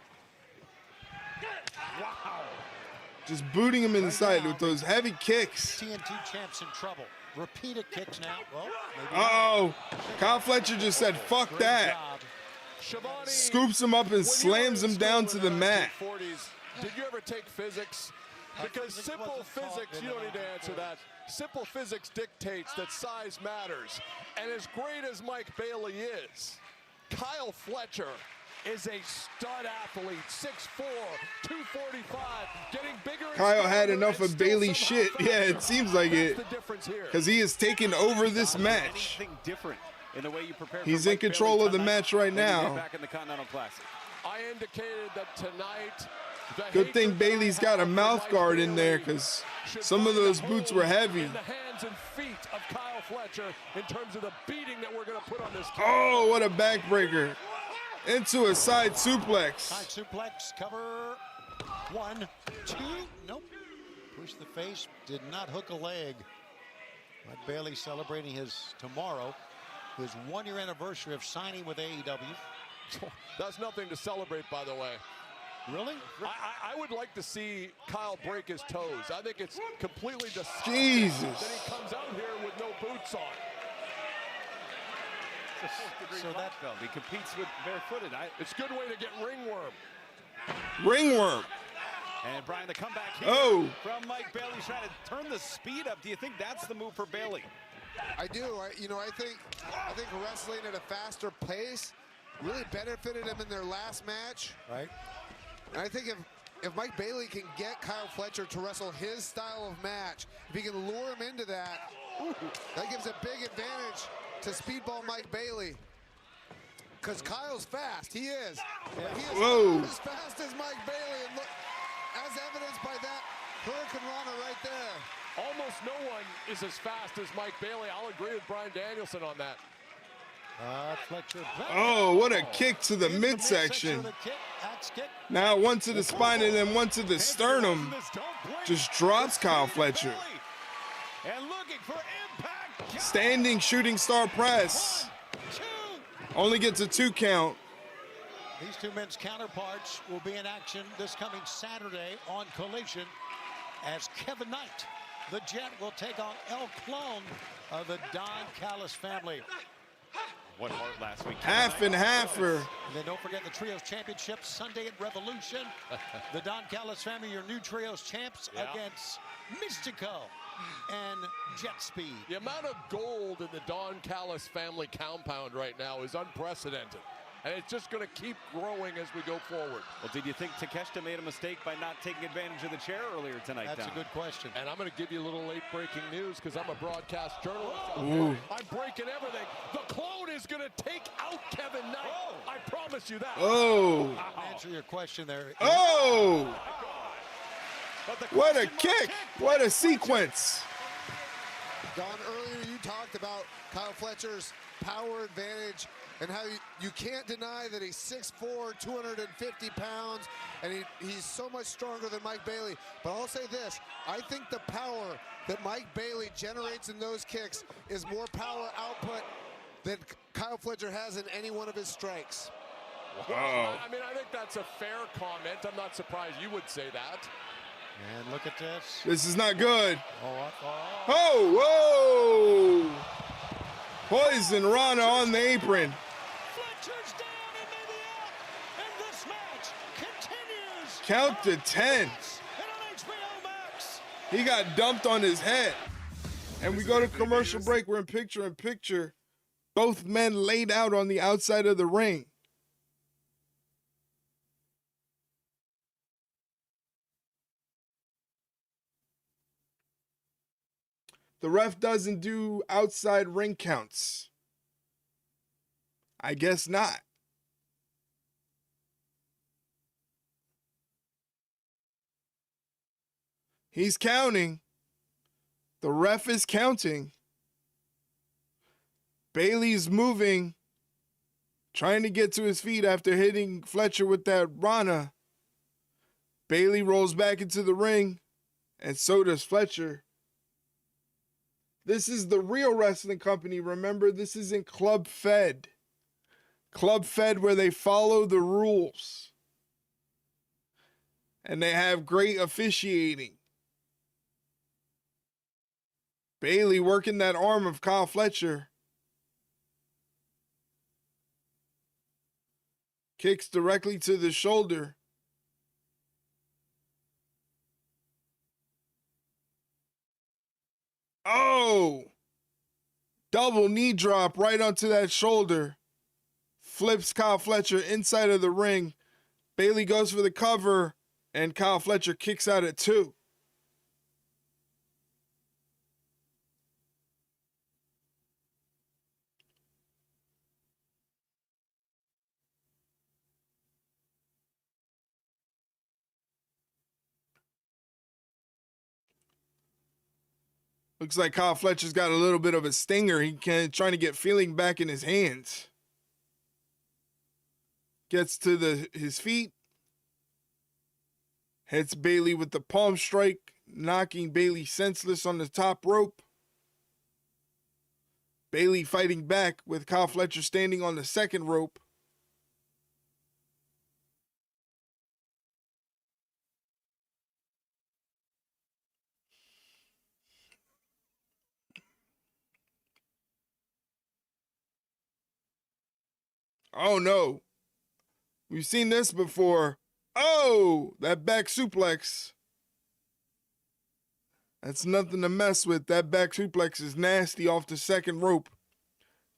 Speaker 4: Wow.
Speaker 2: Just booting him inside with those heavy kicks.
Speaker 3: TNT champ's in trouble. Repeated kicks now. Well,
Speaker 2: uh-oh. Kyle Fletcher just said, fuck that. Scoops him up and slams him down to the mat.
Speaker 10: Did you ever take physics? Because simple physics, you don't need to answer that. Simple physics dictates that size matters. And as great as Mike Bailey is, Kyle Fletcher is a stud athlete, 6'4", 245, getting bigger.
Speaker 2: Kyle had enough of Bailey's shit. Yeah, it seems like it. Because he is taking over this match.
Speaker 4: Different in the way you prepare.
Speaker 2: He's in control of the match right now.
Speaker 4: Back in the Continental Classic.
Speaker 10: I indicated that tonight.
Speaker 2: Good thing Bailey's got a mouth guard in there, because some of those boots were heavy.
Speaker 10: In the hands and feet of Kyle Fletcher in terms of the beating that we're going to put on this.
Speaker 2: Oh, what a backbreaker. Into a side suplex.
Speaker 3: Side suplex, cover. 1, 2. Nope. Push the face. Did not hook a leg. Mike Bailey celebrating his tomorrow, his 1-year anniversary of signing with AEW.
Speaker 10: That's nothing to celebrate, by the way.
Speaker 3: Really?
Speaker 10: I would like to see Kyle break his toes. I think it's completely disgusting
Speaker 2: Jesus.
Speaker 10: that he comes out here with no boots on.
Speaker 4: So that he competes with barefooted.
Speaker 10: It's a good way to get ringworm.
Speaker 2: Ringworm.
Speaker 4: And Brian, the comeback here from Mike Bailey, trying to turn the speed up. Do you think that's the move for Bailey?
Speaker 1: I do. I think wrestling at a faster pace really benefited him in their last match.
Speaker 3: Right.
Speaker 1: And I think if Mike Bailey can get Kyle Fletcher to wrestle his style of match, if he can lure him into that, that gives a big advantage to Speedball Mike Bailey. Because Kyle's fast. He is. Yeah. He is not as fast as Mike Bailey. And look, as evidenced by that Hurricane Rana right there.
Speaker 10: Almost no one is as fast as Mike Bailey. I'll agree with Brian Danielson on that.
Speaker 3: Fletcher.
Speaker 2: Oh, what a kick to the midsection. Now one to the spine and then one to the sternum. Just drops Kyle Fletcher.
Speaker 4: And looking for impact.
Speaker 2: Standing shooting star press.
Speaker 3: 1, 2.
Speaker 2: Only gets a 2 count.
Speaker 3: These two men's counterparts will be in action this coming Saturday on Collision as Kevin Knight, the Jet, will take on El Clone of the Don Callis family.
Speaker 4: What heart last week.
Speaker 2: Half and halfer.
Speaker 3: And then don't forget the Trios Championship Sunday at Revolution. The Don Callis family, your new Trios champs, against Mystico and Jet Speed.
Speaker 10: The amount of gold in the Don Callis family compound right now is unprecedented. And it's just going to keep growing as we go forward.
Speaker 4: Well, did you think Takeshita made a mistake by not taking advantage of the chair earlier tonight?
Speaker 3: That's a good question.
Speaker 10: And I'm going to give you a little late breaking news because I'm a broadcast journalist.
Speaker 2: Ooh.
Speaker 10: I'm breaking everything. The Clone is going to take out Kevin Knight. I promise you that.
Speaker 2: Oh.
Speaker 3: Answer your question there.
Speaker 2: Oh. What a kick. What a sequence.
Speaker 1: Don, earlier you talked about Kyle Fletcher's power advantage and how you can't deny that he's 6'4", 250 pounds, and he's so much stronger than Mike Bailey. But I'll say this, I think the power that Mike Bailey generates in those kicks is more power output than Kyle Fletcher has in any one of his strikes.
Speaker 10: Wow. I mean, I think that's a fair comment. I'm not surprised you would say that.
Speaker 3: And look at this.
Speaker 2: This is not good.
Speaker 3: Oh,
Speaker 2: whoa. Poison Rana on the apron.
Speaker 3: Fletcher's down and maybe out. And this match continues.
Speaker 2: Count to 10.
Speaker 3: And on HBO Max.
Speaker 2: He got dumped on his head. And we go to commercial break. We're in picture-in-picture. Both men laid out on the outside of the ring. The ref doesn't do outside ring counts. I guess not. He's counting. The ref is counting. Bailey's moving, trying to get to his feet after hitting Fletcher with that Rana. Bailey rolls back into the ring, and so does Fletcher. This is the real wrestling company. Remember, this isn't Club Fed. Club Fed where they follow the rules. And they have great officiating. Bailey working that arm of Kyle Fletcher. Kicks directly to the shoulder. Oh! Double knee drop right onto that shoulder. Flips Kyle Fletcher inside of the ring. Bailey goes for the cover, and Kyle Fletcher kicks out at 2. Looks like Kyle Fletcher's got a little bit of a stinger. Trying to get feeling back in his hands. Gets to his feet. Hits Bailey with the palm strike, knocking Bailey senseless on the top rope. Bailey fighting back with Kyle Fletcher standing on the second rope. Oh no. We've seen this before. Oh, that back suplex. That's nothing to mess with. That back suplex is nasty off the second rope.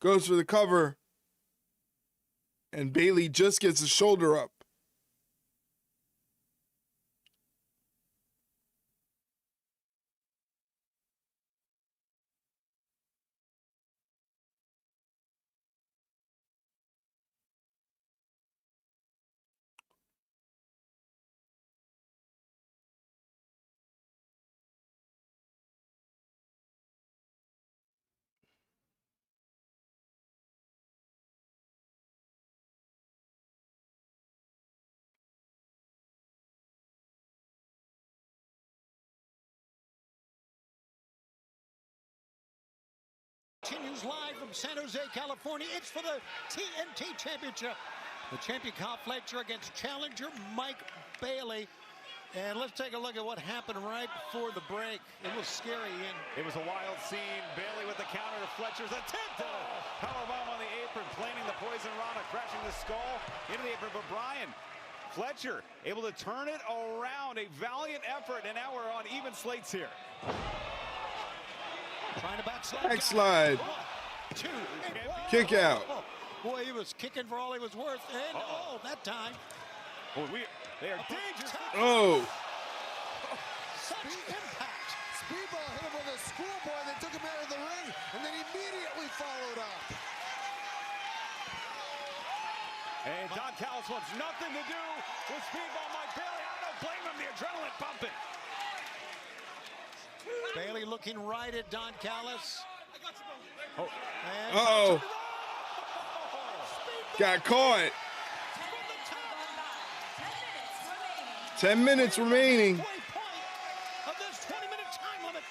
Speaker 2: Goes for the cover. And Bailey just gets his shoulder up.
Speaker 3: continues live from San Jose, California. It's for the TNT Championship. The champion Kyle Fletcher against challenger Mike Bailey. And let's take a look at what happened right before the break. It was scary, Ian.
Speaker 4: It was a wild scene. Bailey with the counter to Fletcher's attempt. Powerbomb on the apron, planting the poison rana, crashing the skull into the apron. But Brian, Fletcher able to turn it around. A valiant effort, and now we're on even slates here.
Speaker 3: Trying to backslide.
Speaker 2: Backslide.
Speaker 3: 1, 2, and
Speaker 2: Kick out.
Speaker 3: Oh, boy, he was kicking for all he was worth. And that time.
Speaker 4: Oh, they are dangerous.
Speaker 2: Oh.
Speaker 3: Such impact.
Speaker 1: Speedball hit him with a schoolboy that took him out of the ring, and then immediately followed up.
Speaker 4: And Don Callis wants nothing to do with Speedball Mike Bailey. I don't blame him. The adrenaline pumping.
Speaker 3: Bailey looking right at Don Callis. And
Speaker 2: Uh-oh. Got caught. 10 minutes remaining.
Speaker 3: Of this 20-minute time limit.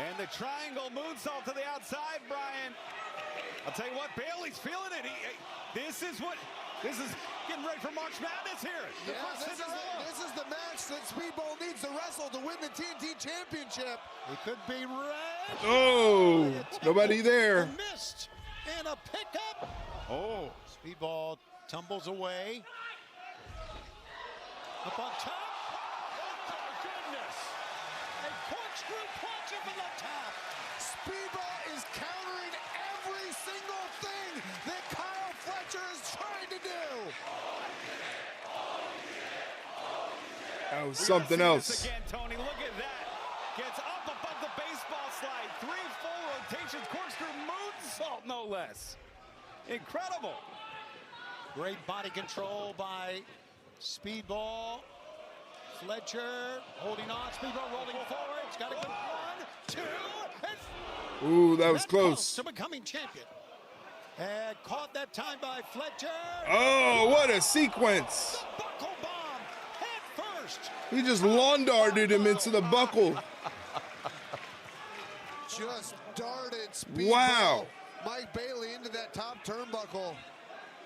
Speaker 4: And the triangle moonsault to the outside, Brian. I'll tell you what, Bailey's feeling it. This is getting ready for March Madness here.
Speaker 1: This is the match that Speedball needs to wrestle to win the TNT Championship.
Speaker 3: He could be red.
Speaker 2: Oh, nobody there.
Speaker 3: Missed. And a pickup.
Speaker 4: Oh.
Speaker 3: Speedball tumbles away. Up on top. Oh, my goodness. A corkscrew plunge from the top.
Speaker 1: Speedball is countering every single thing that Kyle Fletcher is trying to do.
Speaker 2: That was something else.
Speaker 4: This again, Tony, look at that. Gets up above the baseball slide. 3 full rotations. Corkscrew moonsault, no less. Incredible.
Speaker 3: Great body control by Speedball. Fletcher holding on. Speedball rolling forward. It's got a good 1, 2. And
Speaker 2: Ooh, that was close.
Speaker 3: To becoming champion. And caught that time by Fletcher.
Speaker 2: Oh, what a sequence.
Speaker 3: The buckle bomb head first.
Speaker 2: He just lawn darted him into the buckle.
Speaker 1: Just darted Speedball.
Speaker 2: Wow.
Speaker 1: Mike Bailey into that top turnbuckle.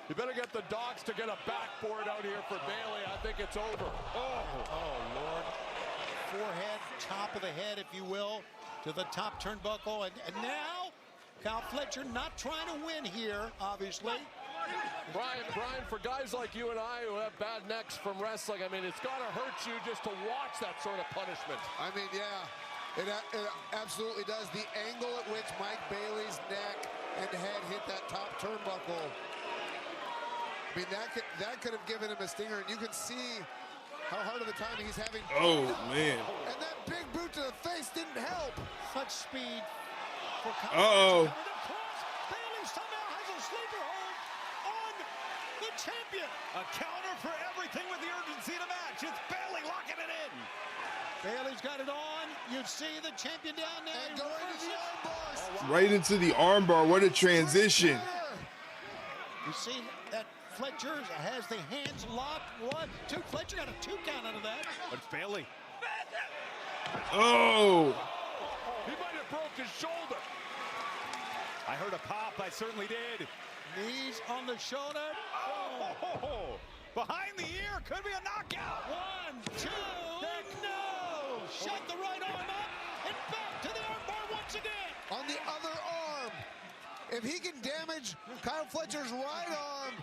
Speaker 10: You better get the docs to get a backboard out here for Bailey. I think it's over.
Speaker 3: Oh, Lord. Forehead, top of the head, if you will, to the top turnbuckle. And now, Kyle Fletcher not trying to win here, obviously.
Speaker 10: Brian, for guys like you and I who have bad necks from wrestling, I mean, it's got to hurt you just to watch that sort of punishment.
Speaker 1: I mean, yeah, it absolutely does. The angle at which Mike Bailey's neck and head hit that top turnbuckle. I mean, that could have given him a stinger, and you can see how hard of a time he's having.
Speaker 2: Oh, man.
Speaker 1: And that big boot to the face didn't help.
Speaker 3: Such speed for Kyle.
Speaker 2: Uh-oh.
Speaker 3: Bailey somehow has a sleeper hold on the champion.
Speaker 4: A counter for everything with the urgency to match. It's Bailey locking it in.
Speaker 3: Bailey's got it on. You see the champion down there.
Speaker 1: And going to the arm bars.
Speaker 2: Right into the armbar. What a transition.
Speaker 3: You see that Fletcher has the hands locked. 1, 2. Fletcher got a 2 count out of that.
Speaker 4: But it's Bailey.
Speaker 2: Oh.
Speaker 10: He might have broke his shoulder.
Speaker 4: I heard a pop. I certainly did.
Speaker 3: Knees on the shoulder.
Speaker 4: Oh. Behind the ear. Could be a knockout.
Speaker 3: 1, 2. No. Shut the right arm up and back to the armbar once again.
Speaker 1: On the other arm. If he can damage Kyle Fletcher's right arm,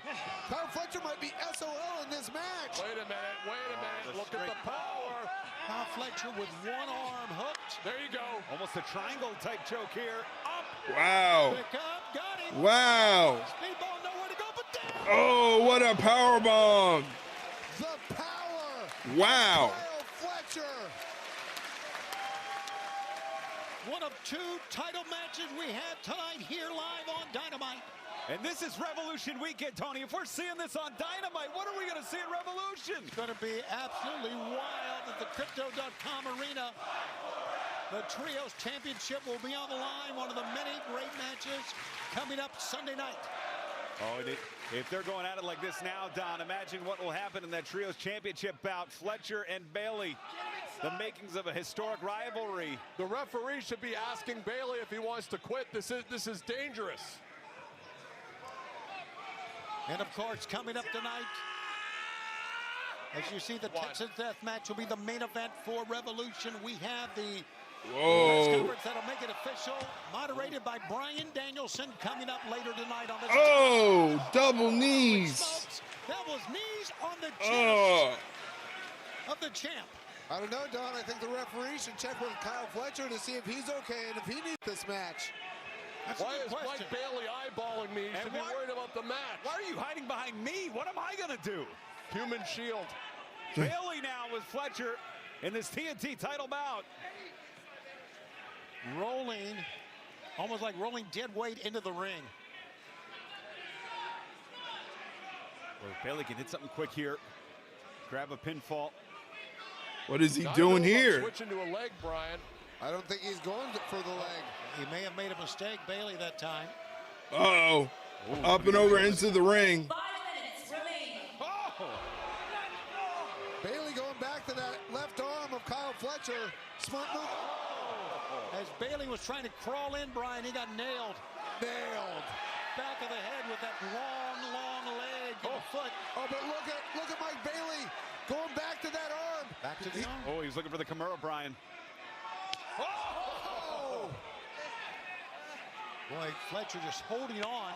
Speaker 1: Kyle Fletcher might be SOL in this match.
Speaker 10: Wait a minute. Look at the power.
Speaker 3: Kyle Fletcher with 1 arm hooked.
Speaker 10: There you go.
Speaker 4: Almost a triangle type choke here. Up.
Speaker 2: Wow.
Speaker 3: Pick up. Got him.
Speaker 2: Wow.
Speaker 3: Speedball nowhere to go but down.
Speaker 2: Oh, what a power bomb.
Speaker 1: The power.
Speaker 2: Wow.
Speaker 1: Kyle Fletcher.
Speaker 3: One of 2 title matches we have tonight here live on Dynamite.
Speaker 4: And this is Revolution Weekend, Tony. If we're seeing this on Dynamite, what are we going to see in Revolution?
Speaker 3: It's going to be absolutely wild at the Crypto.com arena. The Trios Championship will be on the line. One of the many great matches coming up Sunday night.
Speaker 4: Oh, and if they're going at it like this now, Don, imagine what will happen in that Trios Championship bout. Fletcher and Bailey, the makings of a historic rivalry.
Speaker 10: The referee should be asking Bailey if he wants to quit. This is dangerous.
Speaker 3: And of course, coming up tonight, as you see, the Texas Death Match will be the main event for Revolution. We have the press conference that'll make it official, moderated by Brian Danielson, coming up later tonight on the
Speaker 2: double knees.
Speaker 3: That was knees on the chest of the champ.
Speaker 1: I don't know, Don. I think the referee should check with Kyle Fletcher to see if he's okay and if he needs this match.
Speaker 10: Why is Mike Bailey eyeballing me? He should be worried about the match.
Speaker 4: Why are you hiding behind me? What am I going to do?
Speaker 10: Human shield.
Speaker 4: Bailey now with Fletcher in this TNT title bout.
Speaker 3: Rolling, almost like rolling dead weight into the ring.
Speaker 4: Well, Bailey can hit something quick here. Grab a pinfall.
Speaker 2: What is he doing here?
Speaker 10: Switching to a leg, Brian.
Speaker 1: I don't think he's going for the leg.
Speaker 3: He may have made a mistake, Bailey, that time.
Speaker 2: Uh-oh. Up and over into the ring.
Speaker 5: 5 minutes remaining.
Speaker 1: Bailey going back to that left arm of Kyle Fletcher. Smart move.
Speaker 3: As Bailey was trying to crawl in, Brian, he got nailed. Back of the head with that long leg and foot.
Speaker 1: Oh, but look at Mike Bailey going back to that arm.
Speaker 3: Back to the arm.
Speaker 4: Oh, he's looking for the Kimura, Brian.
Speaker 3: Boy, Fletcher just holding on.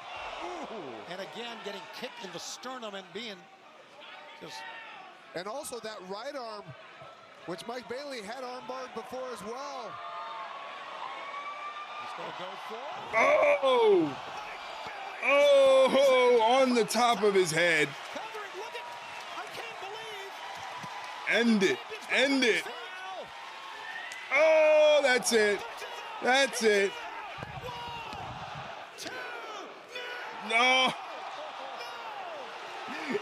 Speaker 3: And again, getting kicked in the sternum and being just...
Speaker 1: And also that right arm, which Mike Bailey had armbarred before as well.
Speaker 3: He's going to go for...
Speaker 2: On the top of his head.
Speaker 3: Covering, look at... I can't believe...
Speaker 2: End it. Oh, that's it. That's it. No.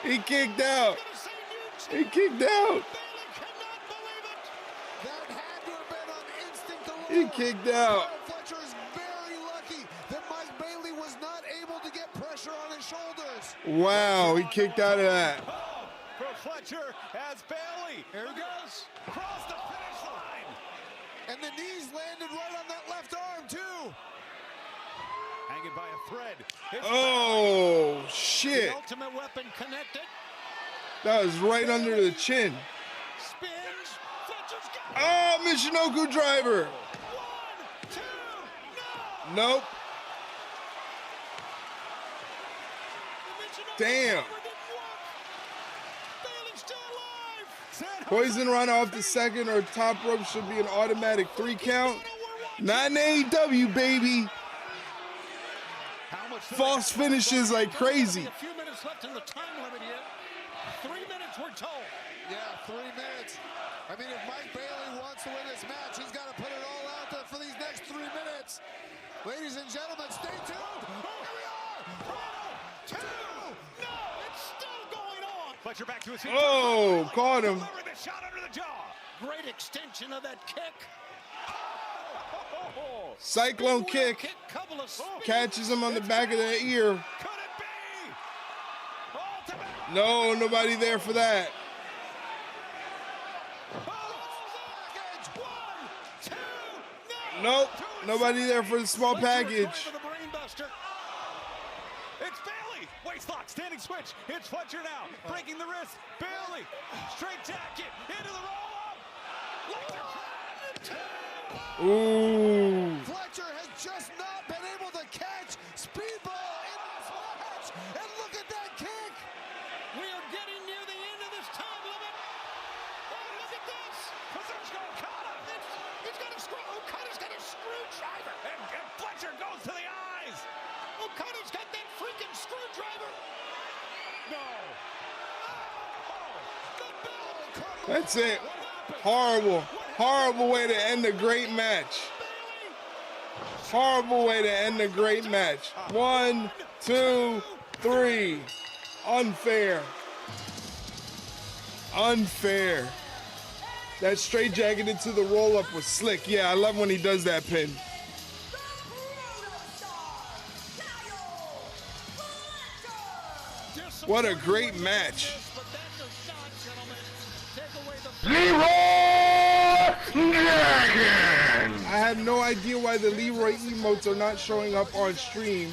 Speaker 2: He kicked out. He kicked out.
Speaker 1: That had to have been on instinct alone.
Speaker 2: He kicked out.
Speaker 1: Fletcher is very lucky that Mike Bailey was not able to get pressure on his shoulders.
Speaker 2: Wow, he kicked out of that.
Speaker 4: For Fletcher as Bailey.
Speaker 3: Here he goes.
Speaker 4: Across the finish line.
Speaker 1: And the knees landed right on that left arm, too.
Speaker 4: Hanging by a thread.
Speaker 2: Oh, shit.
Speaker 3: The ultimate weapon connected.
Speaker 2: That was right under the chin.
Speaker 3: Spins. Fletcher's got it.
Speaker 2: Oh, Michinoku driver.
Speaker 3: 1, 2, no.
Speaker 2: Nope. Damn.
Speaker 3: Bailey's still alive.
Speaker 2: Poison run off the second or top rope should be an automatic 3 count. Not in AEW, baby. False finishes like crazy.
Speaker 3: A few minutes left in the time limit here. 3 minutes, we're told.
Speaker 1: Yeah, 3 minutes. I mean, if Mike Bailey wants to win this match, he's got to put it all out there for these next 3 minutes. Ladies and gentlemen, stay tuned. Here we are. 1, 2.
Speaker 3: No, it's still going on.
Speaker 4: Fletcher back to his feet.
Speaker 2: Oh, caught him.
Speaker 4: Delivering the shot under the jaw.
Speaker 3: Great extension of that kick.
Speaker 2: Cyclone kick.
Speaker 3: Couple of spins.
Speaker 2: Catches him on the back of the ear.
Speaker 4: Could it be? Ultimate.
Speaker 2: No, nobody there for that.
Speaker 3: 1, 2, no.
Speaker 2: Nope, nobody there for the small package.
Speaker 3: For the brain buster.
Speaker 4: It's Bailey. Waistlock, standing switch. It's Fletcher now. Breaking the wrist. Bailey. Straight jacket. Into the roll-up.
Speaker 2: Ooh.
Speaker 1: Fletcher has just not been able to catch Speedball in this match. And look at that kick.
Speaker 3: We are getting near the end of this time limit. Oh, look at this.
Speaker 4: Position Okada.
Speaker 3: He's got a screw. Okada's got a screwdriver.
Speaker 4: And Fletcher goes to the eyes.
Speaker 3: Okada's got that freaking screwdriver.
Speaker 4: No.
Speaker 2: That's it. Horrible. Horrible way to end a great match. Horrible way to end a great match. 1, 2, 3. Unfair. Unfair. That straight jacket into the roll-up was slick. Yeah, I love when he does that pin. What a great match.
Speaker 3: But that does not, gentlemen, take away the
Speaker 2: I have no idea why the Leroy emotes are not showing up on stream.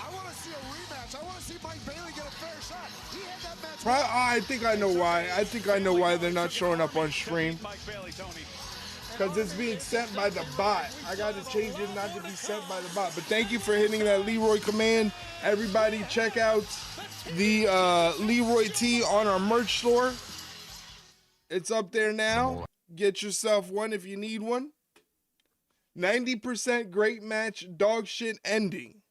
Speaker 1: I want to see a rematch. I want to see Mike Bailey get a fair shot. He had that match.
Speaker 2: I think I know why. I think I know why they're not showing up on stream. Because it's being sent by the bot. I got to change it not to be sent by the bot. But thank you for hitting that Leroy command. Everybody check out the Leroy tee on our merch store. It's up there now. Get yourself one if you need one. 90% great match, dog shit ending.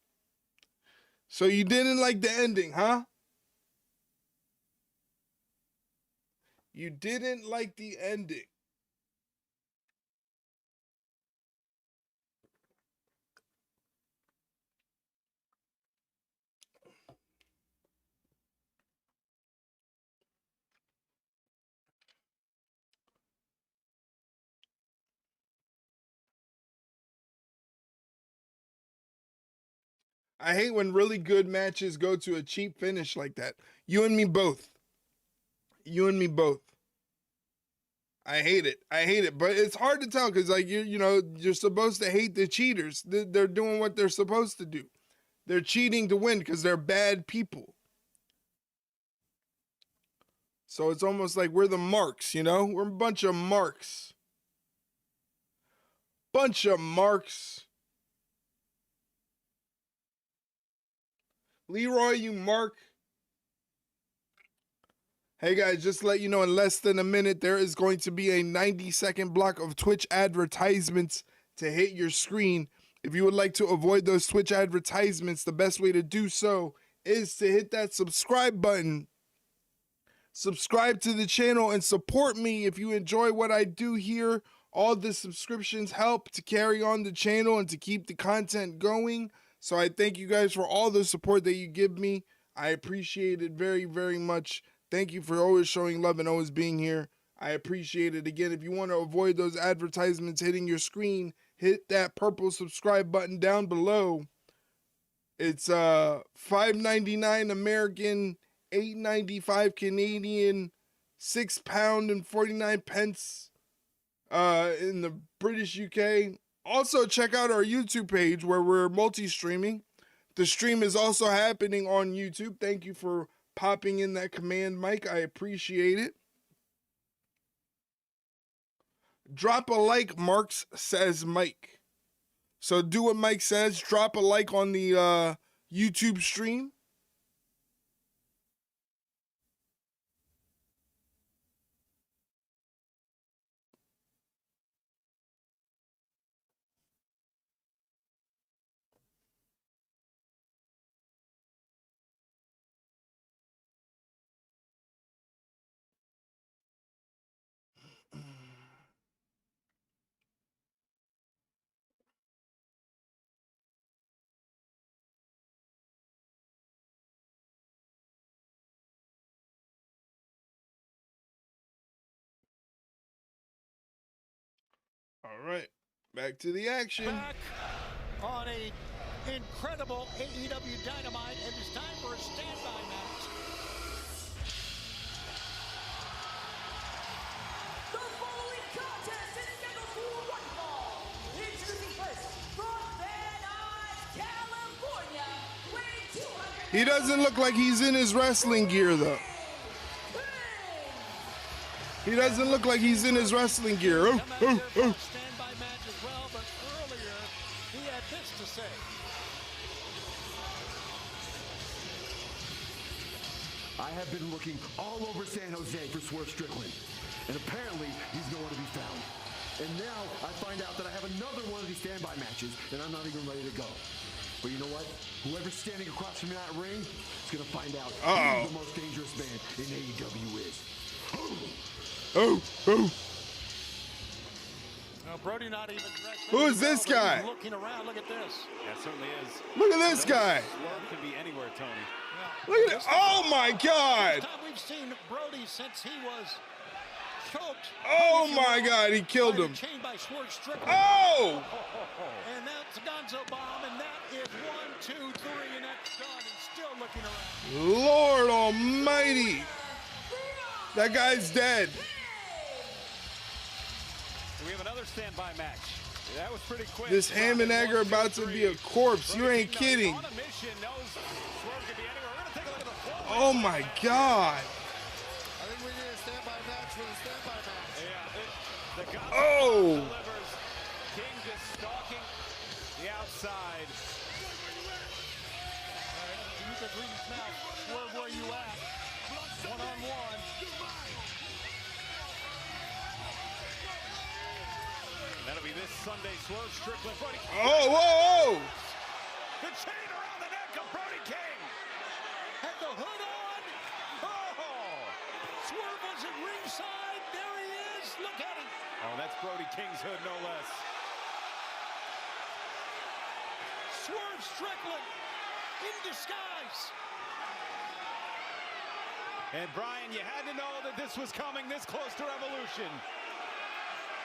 Speaker 2: So you didn't like the ending, huh? You didn't like the ending. I hate when really good matches go to a cheap finish like that. You and me both. You and me both. I hate it. I hate it. But it's hard to tell because, like, you know, you're supposed to hate the cheaters. They're doing what they're supposed to do. They're cheating to win because they're bad people. So it's almost like we're the marks, you know? We're a bunch of marks. Bunch of marks. Leroy, you mark. Hey guys, just to let you know, in less than a minute, there is going to be a 90-second block of Twitch advertisements to hit your screen. If you would like to avoid those Twitch advertisements, the best way to do so is to hit that subscribe button. Subscribe to the channel and support me if you enjoy what I do here. All the subscriptions help to carry on the channel and to keep the content going. So I thank you guys for all the support that you give me. I appreciate it very, very much. Thank you for always showing love and always being here. I appreciate it. Again, if you want to avoid those advertisements hitting your screen, hit that purple subscribe button down below. It's $5.99 American, $8.95 Canadian, £6 and 49 pence in the British UK. Also, check out our YouTube page where we're multi-streaming. The stream is also happening on YouTube. Thank you for popping in that command, Mike. I appreciate it. Drop a like, Marks, says Mike. So do what Mike says. Drop a like on the YouTube stream. All right, back to the action.
Speaker 3: Back on a incredible AEW Dynamite, and it's time for a standby match.
Speaker 12: The following contest is scheduled for one fall. Introducing first, from Van Nuys, California, weighing 200.
Speaker 2: He doesn't look like he's in his wrestling gear, though. He doesn't look like he's in his wrestling gear. Oh, oh, oh.
Speaker 3: Standby match as well, but earlier he had this to say.
Speaker 13: I have been looking all over San Jose for Swerve Strickland, and apparently he's nowhere to be found. And now I find out that I have another one of these standby matches, and I'm not even ready to go. But you know what? Whoever's standing across from that ring is going to find out who the most dangerous man in AEW is.
Speaker 2: Oh, oh.
Speaker 3: Now, Brody not even dressed.
Speaker 2: Who is this guy?
Speaker 3: Looking around, look at this.
Speaker 4: Yeah, it certainly is.
Speaker 2: Look at this guy.
Speaker 4: Swerve can be anywhere, Tony.
Speaker 3: Yeah.
Speaker 2: Look at it. Oh, my God.
Speaker 3: First time we've seen Brody since he was choked.
Speaker 2: Oh, my God. He killed him.
Speaker 3: Chained by Swerve Strickland.
Speaker 2: Oh.
Speaker 3: And that's a Gonzo bomb, and that is 1, 2, 3, and that's done. He's still looking around.
Speaker 2: Lord almighty. That guy's dead.
Speaker 4: We have another standby match. That was pretty quick.
Speaker 2: This ham and egg are about to be a corpse. You ain't kidding. Oh my God.
Speaker 1: I think we need a standby match for the standby match.
Speaker 4: Yeah,
Speaker 2: Oh.
Speaker 4: King just stalking the outside.
Speaker 3: Use the green mouth. Swerve where you at. One-on-one.
Speaker 4: That'll be this Sunday. Swerve Strickland. Brody.
Speaker 2: Oh, whoa, whoa.
Speaker 4: The chain around the neck of Brody King.
Speaker 3: Had the hood on.
Speaker 4: Oh.
Speaker 3: Swerve was at ringside. There he is. Look at him.
Speaker 4: Oh, that's Brody King's hood, no less.
Speaker 3: Swerve Strickland in disguise.
Speaker 4: And Brian, you had to know that this was coming this close to Revolution.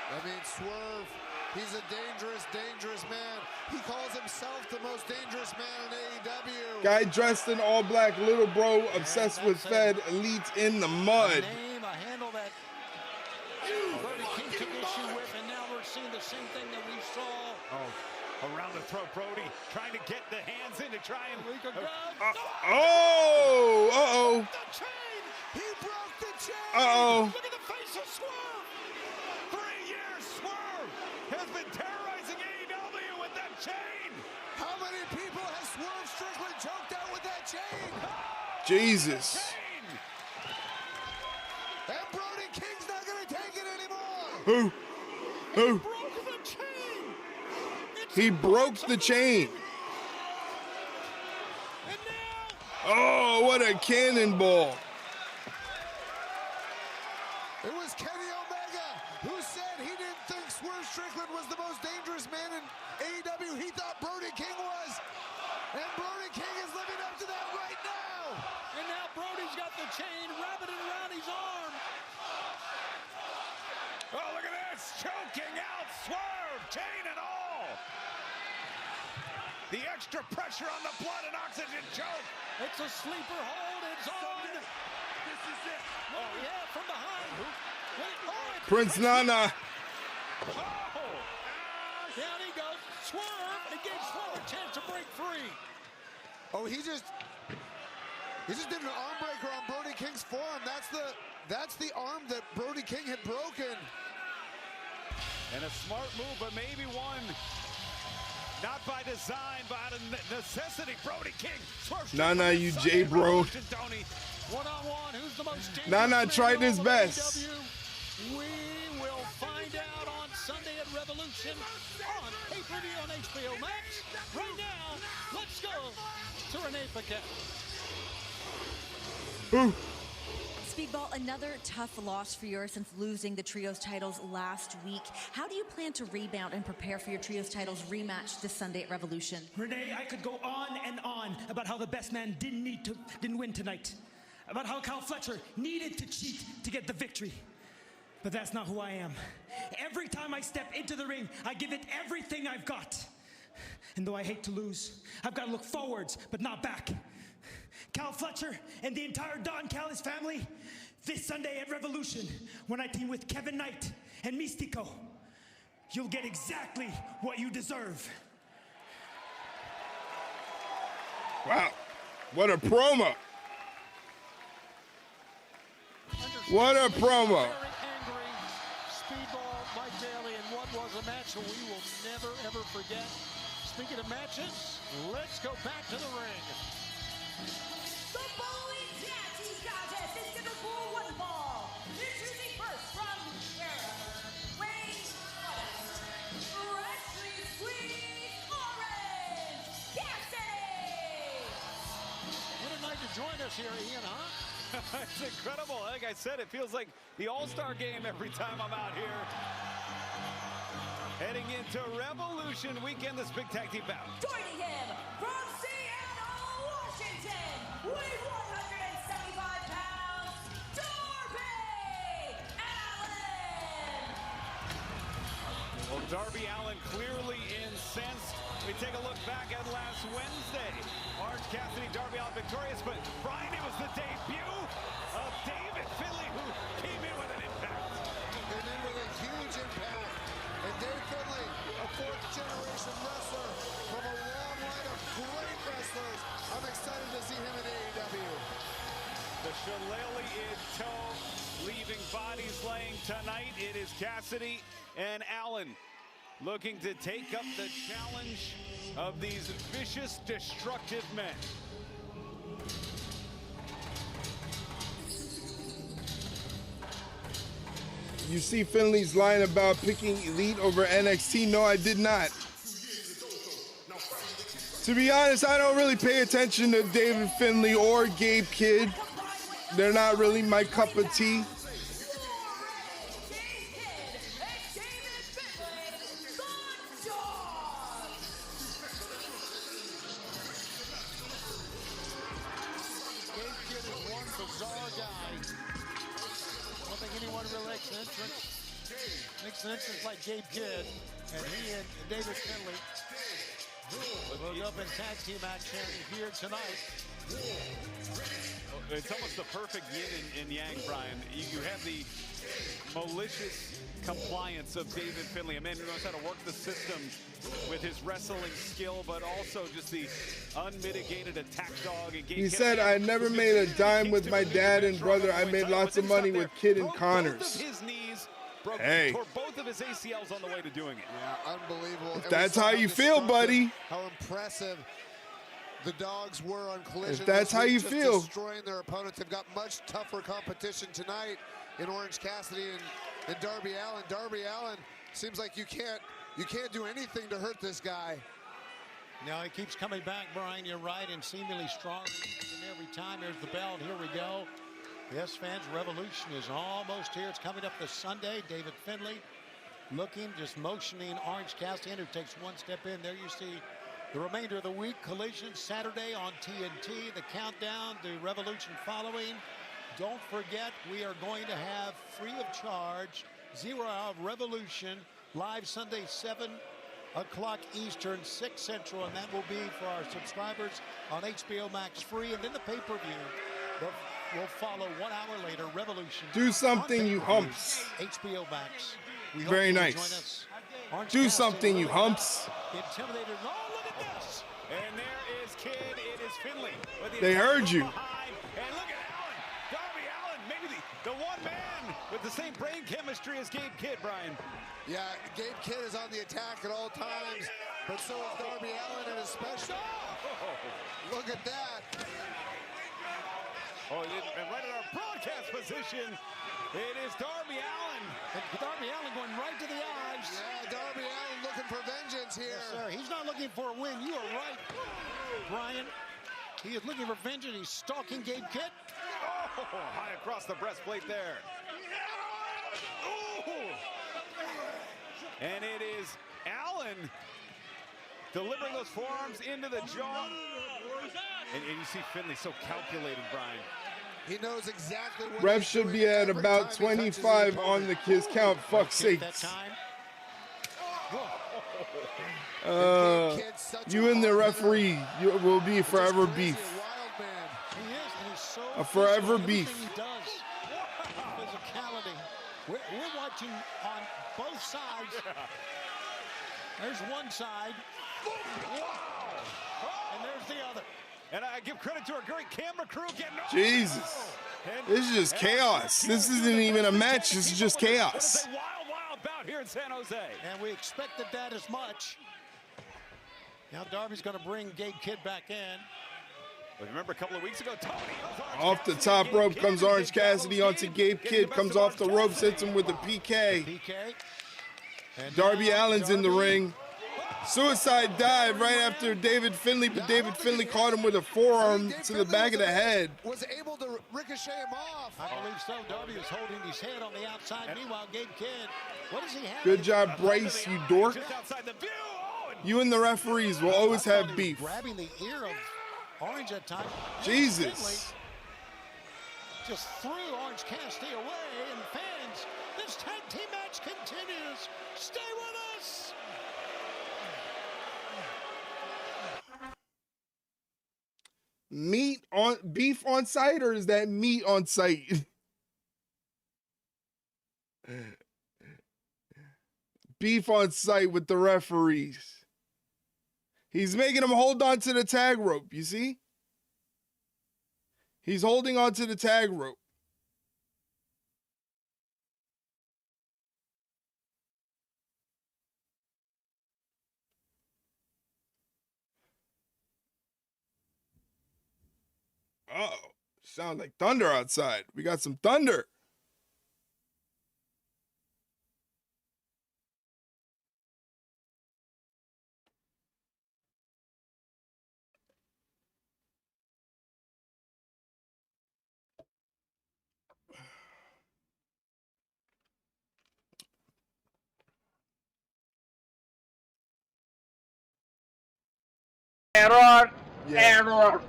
Speaker 1: I mean, Swerve, he's a dangerous, dangerous man. He calls himself the most dangerous man in AEW.
Speaker 2: Guy dressed in all black, little bro, obsessed with Fed, elite in the mud.
Speaker 3: Name, a handle that Brody King took issue with, and now we're seeing the same thing that we saw.
Speaker 4: Oh, around the throat, Brody, trying to get the hands in to try and...
Speaker 2: Oh,
Speaker 3: The chain! He broke the chain!
Speaker 2: Uh-oh.
Speaker 3: Look at the face of Swerve!
Speaker 4: 3 years, Swerve has been terrorizing AEW with that chain!
Speaker 1: How many people has Swerve Strickland choked out with that chain?
Speaker 2: Jesus.
Speaker 1: And Brody King's not going to take it anymore.
Speaker 2: Who? Who?
Speaker 3: Broke the chain!
Speaker 2: He broke the chain.
Speaker 3: And now...
Speaker 2: Oh, what a cannonball.
Speaker 1: It was Kenny Omega who said he didn't think Swerve Strickland was the most dangerous man in AEW. He thought Brody King was. And Brody King is living up to that right now.
Speaker 3: And now Brody's got the chain wrapping it around his arm.
Speaker 4: Oh, look at this! Choking out Swerve, chain and all! The extra pressure on the blood and oxygen choke!
Speaker 3: It's a sleeper hold, it's on!
Speaker 8: This is it.
Speaker 3: Oh, yeah, from behind. It's
Speaker 2: Prince Nana.
Speaker 3: Oh! Down he goes. Swerve, and gave Swerve a chance to break free.
Speaker 1: Oh, he just did an arm breaker on Brody King's forearm. That's the arm that Brody King had broken.
Speaker 4: And a smart move, but maybe one not by design, but out of necessity. Brody King.
Speaker 2: Nana, you J bro.
Speaker 3: One-on-one, who's the most dangerous
Speaker 2: Nana tried his best.
Speaker 3: We will find out on Sunday at Revolution on pay-per-view on HBO Max. Right now, let's go to Renee Paquette.
Speaker 14: Speedball, another tough loss for yours since losing the Trios titles last week. How do you plan to rebound and prepare for your Trios titles rematch this Sunday at Revolution?
Speaker 15: Renee, I could go on and on about how the best man didn't win tonight. About how Kyle Fletcher needed to cheat to get the victory. But that's not who I am. Every time I step into the ring, I give it everything I've got. And though I hate to lose, I've got to look forwards, but not back. Kyle Fletcher and the entire Don Callis family, this Sunday at Revolution, when I team with Kevin Knight and Mystico, you'll get exactly what you deserve.
Speaker 2: Wow, what a promo. What a promo.
Speaker 3: Very angry Speedball, Mike Bailey, and what was a match that we will never, ever forget. Speaking of matches, let's go back to the ring.
Speaker 12: The following tag team contest is scheduled for one fall. Introducing first from Wrestling Squeeze Orange, Cassidy.
Speaker 3: What a night to join us here, Ian, huh?
Speaker 4: It's incredible. Like I said, it feels like the All-Star game every time I'm out here. Heading into Revolution weekend, this big tag team bout.
Speaker 12: Joining him from Seattle, Washington, weighing 175 pounds, Darby Allin.
Speaker 4: Well, Darby Allin clearly incensed. We take a look back at last Wednesday. Orange Cassidy, Darby Allin victorious, but Brian, it was the debut tonight. It is Cassidy and Allen looking to take up the challenge of these vicious, destructive men.
Speaker 2: You see Finley's line about picking Elite over NXT? No, I did not. To be honest, I don't really pay attention to David Finley or Gabe Kidd. They're not really my cup of tea.
Speaker 3: Makes an entrance like Gabe Kidd, and he and David Finley will go up in tag team action here tonight.
Speaker 4: It's almost the perfect yin and yang, Brian. You have the malicious compliance of David Finley, a man who knows how to work the system with his wrestling skill, but also just the unmitigated attack dog. And
Speaker 2: he said, I never made a dime with my dad and brother. I made lots of money with Kidd and Connors. Hey.
Speaker 4: Tore both of his ACLs on the way to doing it.
Speaker 1: Yeah, unbelievable.
Speaker 2: If that's how you feel, buddy.
Speaker 1: How impressive the dogs were on Collision.
Speaker 2: If that's how you feel.
Speaker 1: Destroying their opponents. They've got much tougher competition tonight in Orange Cassidy and Darby Allin. Darby Allin seems like you can't do anything to hurt this guy.
Speaker 3: Now he keeps coming back, Brian. You're right, and seemingly strong every time. There's the bell, and here we go. Yes, fans, Revolution is almost here. It's coming up this Sunday. David Finley looking, just motioning Orange Cassidy, who takes one step in. There you see the remainder of the week. Collision Saturday on TNT. The countdown to Revolution following. Don't forget, we are going to have free of charge 0 Hour Revolution live Sunday 7 o'clock Eastern, 6 Central, and that will be for our subscribers on HBO Max free. And then the pay-per-view will follow 1 hour later. Revolution.
Speaker 2: Do something, you humps.
Speaker 3: HBO Max.
Speaker 2: Very nice. Do something, you humps.
Speaker 3: Intimidated. Oh, look at this.
Speaker 4: And there is Kidd. It is Finley.
Speaker 2: They heard you.
Speaker 4: And look at Allen. Darby Allin, maybe the one man with the same brain chemistry as Gabe Kidd, Brian.
Speaker 1: Yeah, Gabe Kidd is on the attack at all times, but so is Darby Allin, and especially. Look at that.
Speaker 4: Oh, and right at our broadcast position, it is Darby Allin.
Speaker 3: And Darby Allin going right to the eyes.
Speaker 1: Yeah, Darby Allin looking for vengeance here.
Speaker 3: Yes, sir. He's not looking for a win. You are right, Brian. He is looking for vengeance. He's stalking Gabe Kidd.
Speaker 4: Oh, high across the breastplate there. Ooh. And it is Allin delivering those forearms into the jaw. And you see Finley so calculated, Brian.
Speaker 1: He knows exactly what
Speaker 2: Ref should be at about 25 on the kiss count. Fuck sakes. You and the referee will be forever beef. A forever beef.
Speaker 3: Physicality. We're watching on both sides. There's one side. And there's the other.
Speaker 4: And I give credit to our great camera crew getting
Speaker 2: Jesus. This is just chaos. This isn't even a match. This is just chaos.
Speaker 4: It's a wild bout here in San Jose.
Speaker 3: And we expected that as much. Now Darby's going to bring Gabe Kidd back in.
Speaker 4: But remember a couple of weeks ago, Tony.
Speaker 2: Off the top rope comes Orange Cassidy onto Gabe Kidd. Comes off the ropes, hits him with a PK. Darby Allin's in the ring. Suicide dive right after David Finley, but David Finley caught him with a forearm to the back of the head.
Speaker 1: Was able to ricochet him off.
Speaker 3: I believe so. Darby is holding his head on the outside. Meanwhile, Gabe Kidd, what does he have?
Speaker 2: Good job, Bryce, you dork. You and the referees will always have beef.
Speaker 3: Grabbing the ear of Orange at times.
Speaker 2: Jesus.
Speaker 3: Just threw Orange Cassidy away, and fans, this tag team match continues. Stay with us.
Speaker 2: Beef on site, or is that meat on site? Beef on site with the referees. He's making him hold on to the tag rope, you see? He's holding on to the tag rope. Oh, sounds like thunder outside. We got some thunder.
Speaker 3: Error.
Speaker 2: Yeah.
Speaker 3: Error.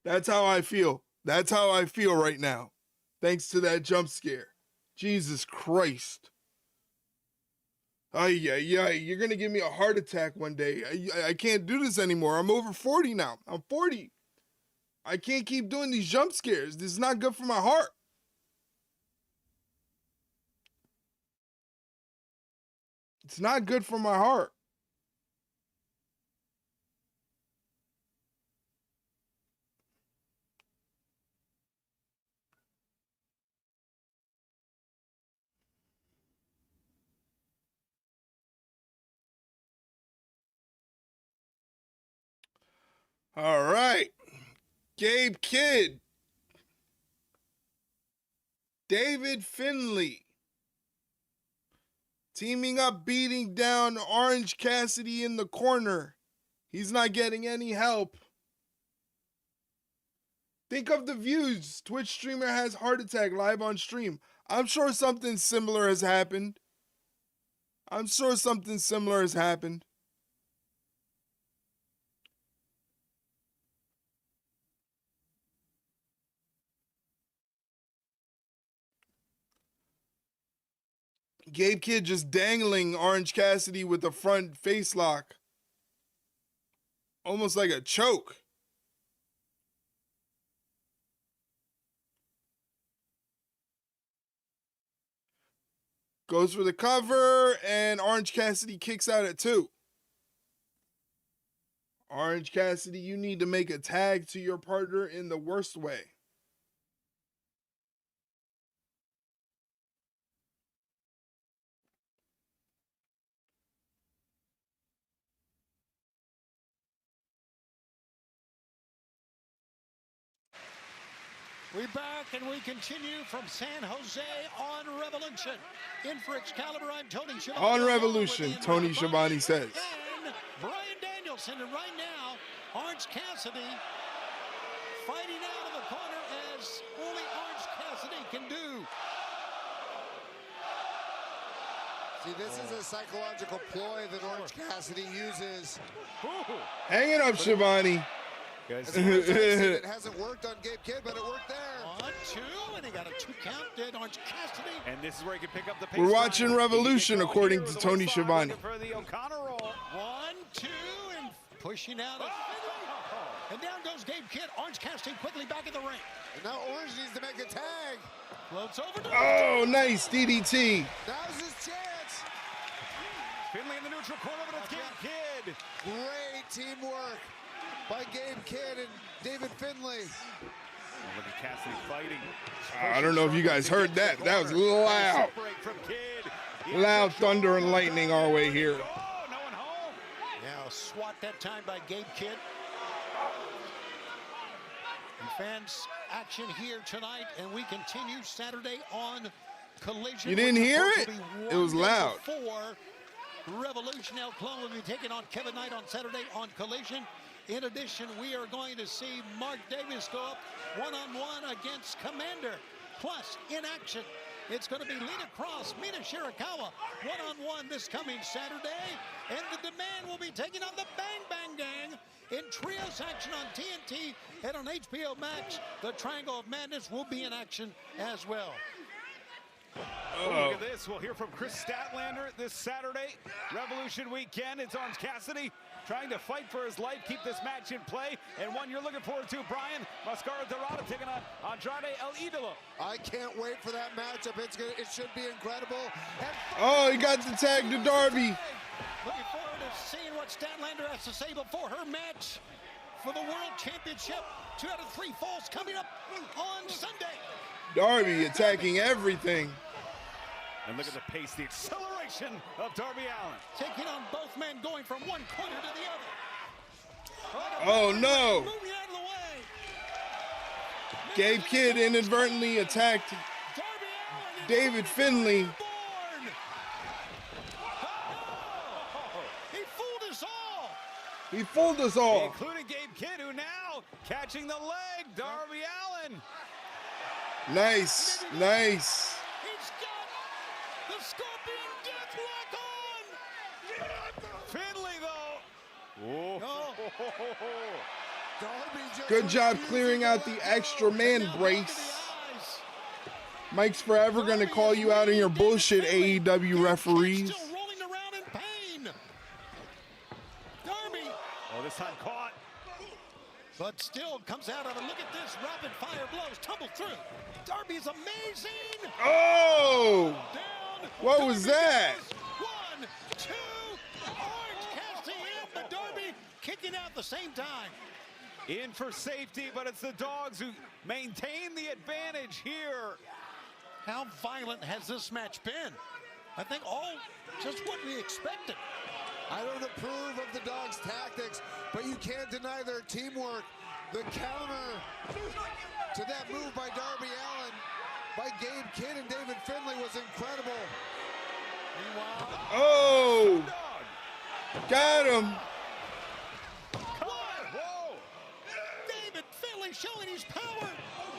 Speaker 2: That's how I feel. That's how I feel right now. Thanks to that jump scare. Jesus Christ. Yeah. You're going to give me a heart attack one day. I can't do this anymore. I'm over 40 now. I'm 40. I can't keep doing these jump scares. This is not good for my heart. It's not good for my heart. All right. Gabe Kidd. David Finlay. Teaming up, beating down Orange Cassidy in the corner. He's not getting any help. Think of the views. Twitch streamer has heart attack live on stream. I'm sure something similar has happened. Gabe Kidd just dangling Orange Cassidy with the front face lock. Almost like a choke. Goes for the cover, and Orange Cassidy kicks out at 2. Orange Cassidy, you need to make a tag to your partner in the worst way.
Speaker 3: We're back and we continue from San Jose on Revolution. In for Excalibur, I'm Tony Schiavone.
Speaker 2: On Revolution, Tony Schiavone says.
Speaker 3: And Brian Danielson. And right now, Orange Cassidy fighting out of the corner as only Orange Cassidy can do.
Speaker 1: See, this is a psychological ploy that Orange Cassidy uses.
Speaker 2: Hang it up, Schiavone.
Speaker 1: It hasn't worked on Gabe Kidd, but it worked there.
Speaker 3: 1, 2, and he got a 2 count. Did Orange Cassidy.
Speaker 4: And this is where he can pick up the pace.
Speaker 2: We're watching Revolution, according to Tony Schiavone.
Speaker 4: For the O'Connor roll.
Speaker 3: 1, 2, and pushing out. And down goes Gabe Kidd. Orange Cassidy quickly back in the ring.
Speaker 1: And now Orange needs to make a tag.
Speaker 3: Floats over to
Speaker 2: Oh, nice DDT.
Speaker 1: Now's his chance.
Speaker 4: Finlay in the neutral corner, but it's Gabe Kidd.
Speaker 1: Great teamwork by Gabe Kidd and David Finlay.
Speaker 4: Look at Cassidy fighting.
Speaker 2: I don't know if you guys heard that. That was loud. Loud thunder and lightning our way here.
Speaker 3: Now swat that time by Gabe Kidd. And fans action here tonight, and we continue Saturday on Collision.
Speaker 2: You didn't hear it? It was loud.
Speaker 3: Revolution El Clone will be taking on Kevin Knight on Saturday on Collision. In addition, we are going to see Mark Davis go up one-on-one against Commander. Plus, in action, it's going to be Lita Cross, Mina Shirakawa, one-on-one this coming Saturday. And the Demand will be taking on the Bang Bang Gang in trios action on TNT. And on HBO Max, the Triangle of Madness will be in action as well.
Speaker 4: Oh, look at this. We'll hear from Chris Statlander this Saturday. Revolution weekend. It's Orange Cassidy trying to fight for his life, keep this match in play. And one you're looking forward to, Brian. Mascara Dorada taking on Andrade El Idolo.
Speaker 1: I can't wait for that matchup. It should be incredible.
Speaker 2: Oh, he got the tag to Darby.
Speaker 3: Looking forward to seeing what Statlander has to say before her match for the World Championship. 2 out of 3 falls coming up on Sunday.
Speaker 2: Darby attacking everything.
Speaker 4: And look at the pace, the acceleration of Darby Allin.
Speaker 3: Taking on both men, going from one corner to the other.
Speaker 2: Oh, no.
Speaker 3: Moving out of the way.
Speaker 2: Gabe Kidd inadvertently attacked David Finlay.
Speaker 3: He fooled us all.
Speaker 2: He fooled us all.
Speaker 4: Including Gabe Kidd, who now catching the leg. Darby Allin.
Speaker 2: Nice, nice.
Speaker 3: He's got the Scorpion Deathlock on.
Speaker 4: Finlay, though. Oh.
Speaker 2: Good job clearing out the extra man brace. Mike's forever going to call you out on your bullshit, AEW referees.
Speaker 3: Rolling around in pain. Darby.
Speaker 4: Oh, this time caught.
Speaker 3: But still comes out of it. Look at this. Rapid fire blows. Tumble through. Darby's amazing.
Speaker 2: Oh!
Speaker 3: Down.
Speaker 2: What
Speaker 3: Darby
Speaker 2: was that?
Speaker 3: Goes. 1, 2. Orange Cassidy in, but Darby kicking out at the same time.
Speaker 4: In for safety, but it's the Dogs who maintain the advantage here.
Speaker 3: How violent has this match been? I think all just what we expected.
Speaker 1: I don't approve of the Dogs' tactics, but you can't deny their teamwork. The counter to that move by Darby Allin, by Gabe Kidd and David Finlay was incredible.
Speaker 3: Meanwhile,
Speaker 2: oh! Got him.
Speaker 3: whoa! David Finlay showing his power,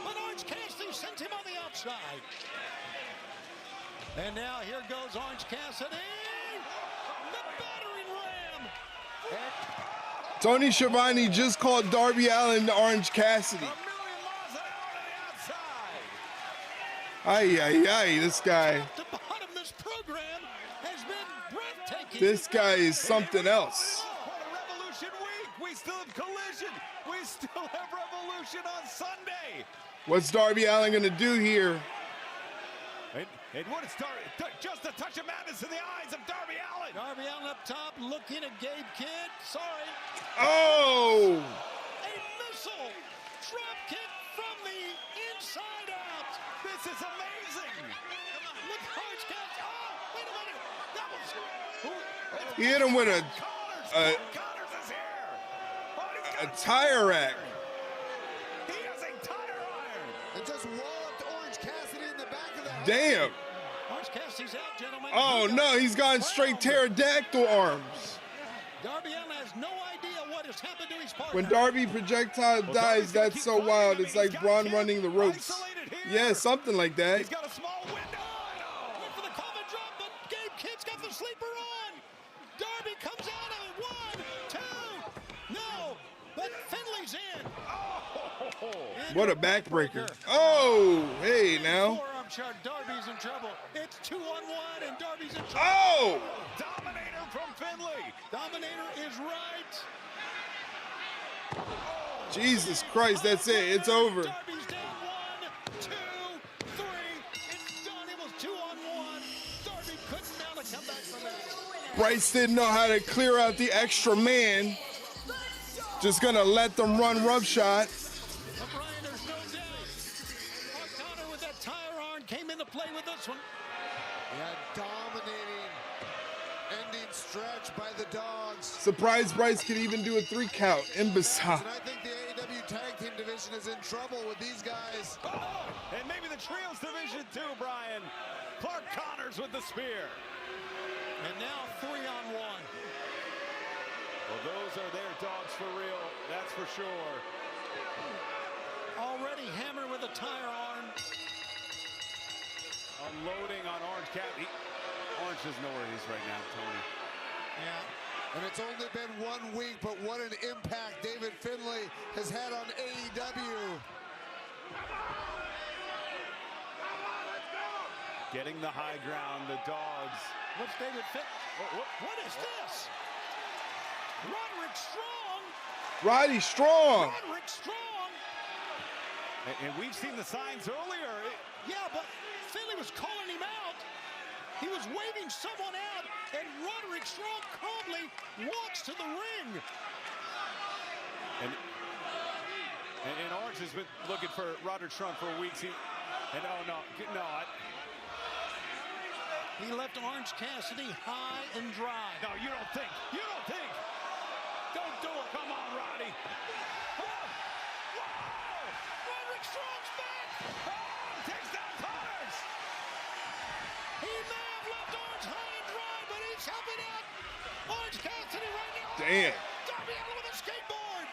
Speaker 3: but Orange Cassidy sent him on the outside. And now here goes Orange Cassidy. The battering ram.
Speaker 2: Tony Schiavone just called Darby Allin Orange Cassidy. Ay, ay, ay, this guy.
Speaker 3: The bottom of this program has been breathtaking.
Speaker 2: This guy is something else.
Speaker 4: What a Revolution week. We still have Collision. We still have Revolution on Sunday.
Speaker 2: What's Darby Allin going to do here?
Speaker 4: And what is Darby? Just a touch of madness in the eyes of Darby Allin.
Speaker 3: Darby Allin up top looking at Gabe Kidd. Sorry.
Speaker 2: Oh!
Speaker 3: A missile drop kick from the inside out.
Speaker 4: This is amazing.
Speaker 3: Look, Orange Cassidy. Oh, wait a minute. That was.
Speaker 2: He hit him with
Speaker 4: Connors is here. Oh,
Speaker 2: a tire rack.
Speaker 4: He has a tire iron.
Speaker 1: And just walloped Orange Cassidy in the back of the head.
Speaker 2: Damn.
Speaker 3: Orange Cassidy's out, gentlemen.
Speaker 2: Oh, no, he's gone straight pterodactyl arms.
Speaker 3: Darby Allin has no idea what has happened to his partner.
Speaker 2: When Darby projectile dies, that's so wild. It's like Braun running the ropes. Yeah, something like that.
Speaker 4: He's got a small window.
Speaker 3: Went for the coffin drop, but Gabe Kidd's got the sleeper on. Darby comes out of it. 1, 2. No, but Finlay's in.
Speaker 2: What a backbreaker. Oh, hey, now.
Speaker 3: Forearm chart. Darby's in trouble. It's 2-on-1, and Darby's in trouble.
Speaker 2: Oh!
Speaker 4: Dominator from Finlay.
Speaker 3: Dominator is right.
Speaker 2: Jesus Christ, that's it. It's over.
Speaker 3: Darby's down. 1, 2, 3. It's done. It was 2-on-1. Darby couldn't mount a comeback from that.
Speaker 2: Bryce didn't know how to clear out the extra man. Just gonna let them run roughshot.
Speaker 3: But Brian, there's no doubt. O'Connor with that tire iron came into play with this one.
Speaker 1: Yeah, dominating ending stretch by the Dogs.
Speaker 2: Surprise Bryce could even do a 3 count. Imbecile.
Speaker 1: And I think the AEW Tag Team division is in trouble with these guys.
Speaker 4: Oh, and maybe the Trios division too, Brian. Clark Connors with the spear.
Speaker 3: And now 3-on-1.
Speaker 4: Well, those are their Dogs for real, that's for sure.
Speaker 3: Already hammered with a tire iron.
Speaker 4: Unloading on Orange Cassidy. Orange doesn't know where he is right now, Tony.
Speaker 1: Yeah. And it's only been 1 week, but what an impact David Finlay has had on AEW.
Speaker 4: Getting the high ground, the Dogs.
Speaker 3: What's David Finlay? What is this? Roderick Strong.
Speaker 2: Roddy Strong.
Speaker 3: Roderick Strong.
Speaker 4: And we've seen the signs earlier.
Speaker 3: Yeah, but Finlay was calling him out. He was waving someone out, and Roderick Strong calmly walks to the ring.
Speaker 4: And Orange has been looking for Roderick Strong for weeks. He
Speaker 3: left Orange Cassidy high and dry.
Speaker 4: No, you don't think. You don't think. Don't do it. Come on, Roddy.
Speaker 3: Roderick Strong's
Speaker 2: Damn.
Speaker 3: Darby Allin with a skateboard.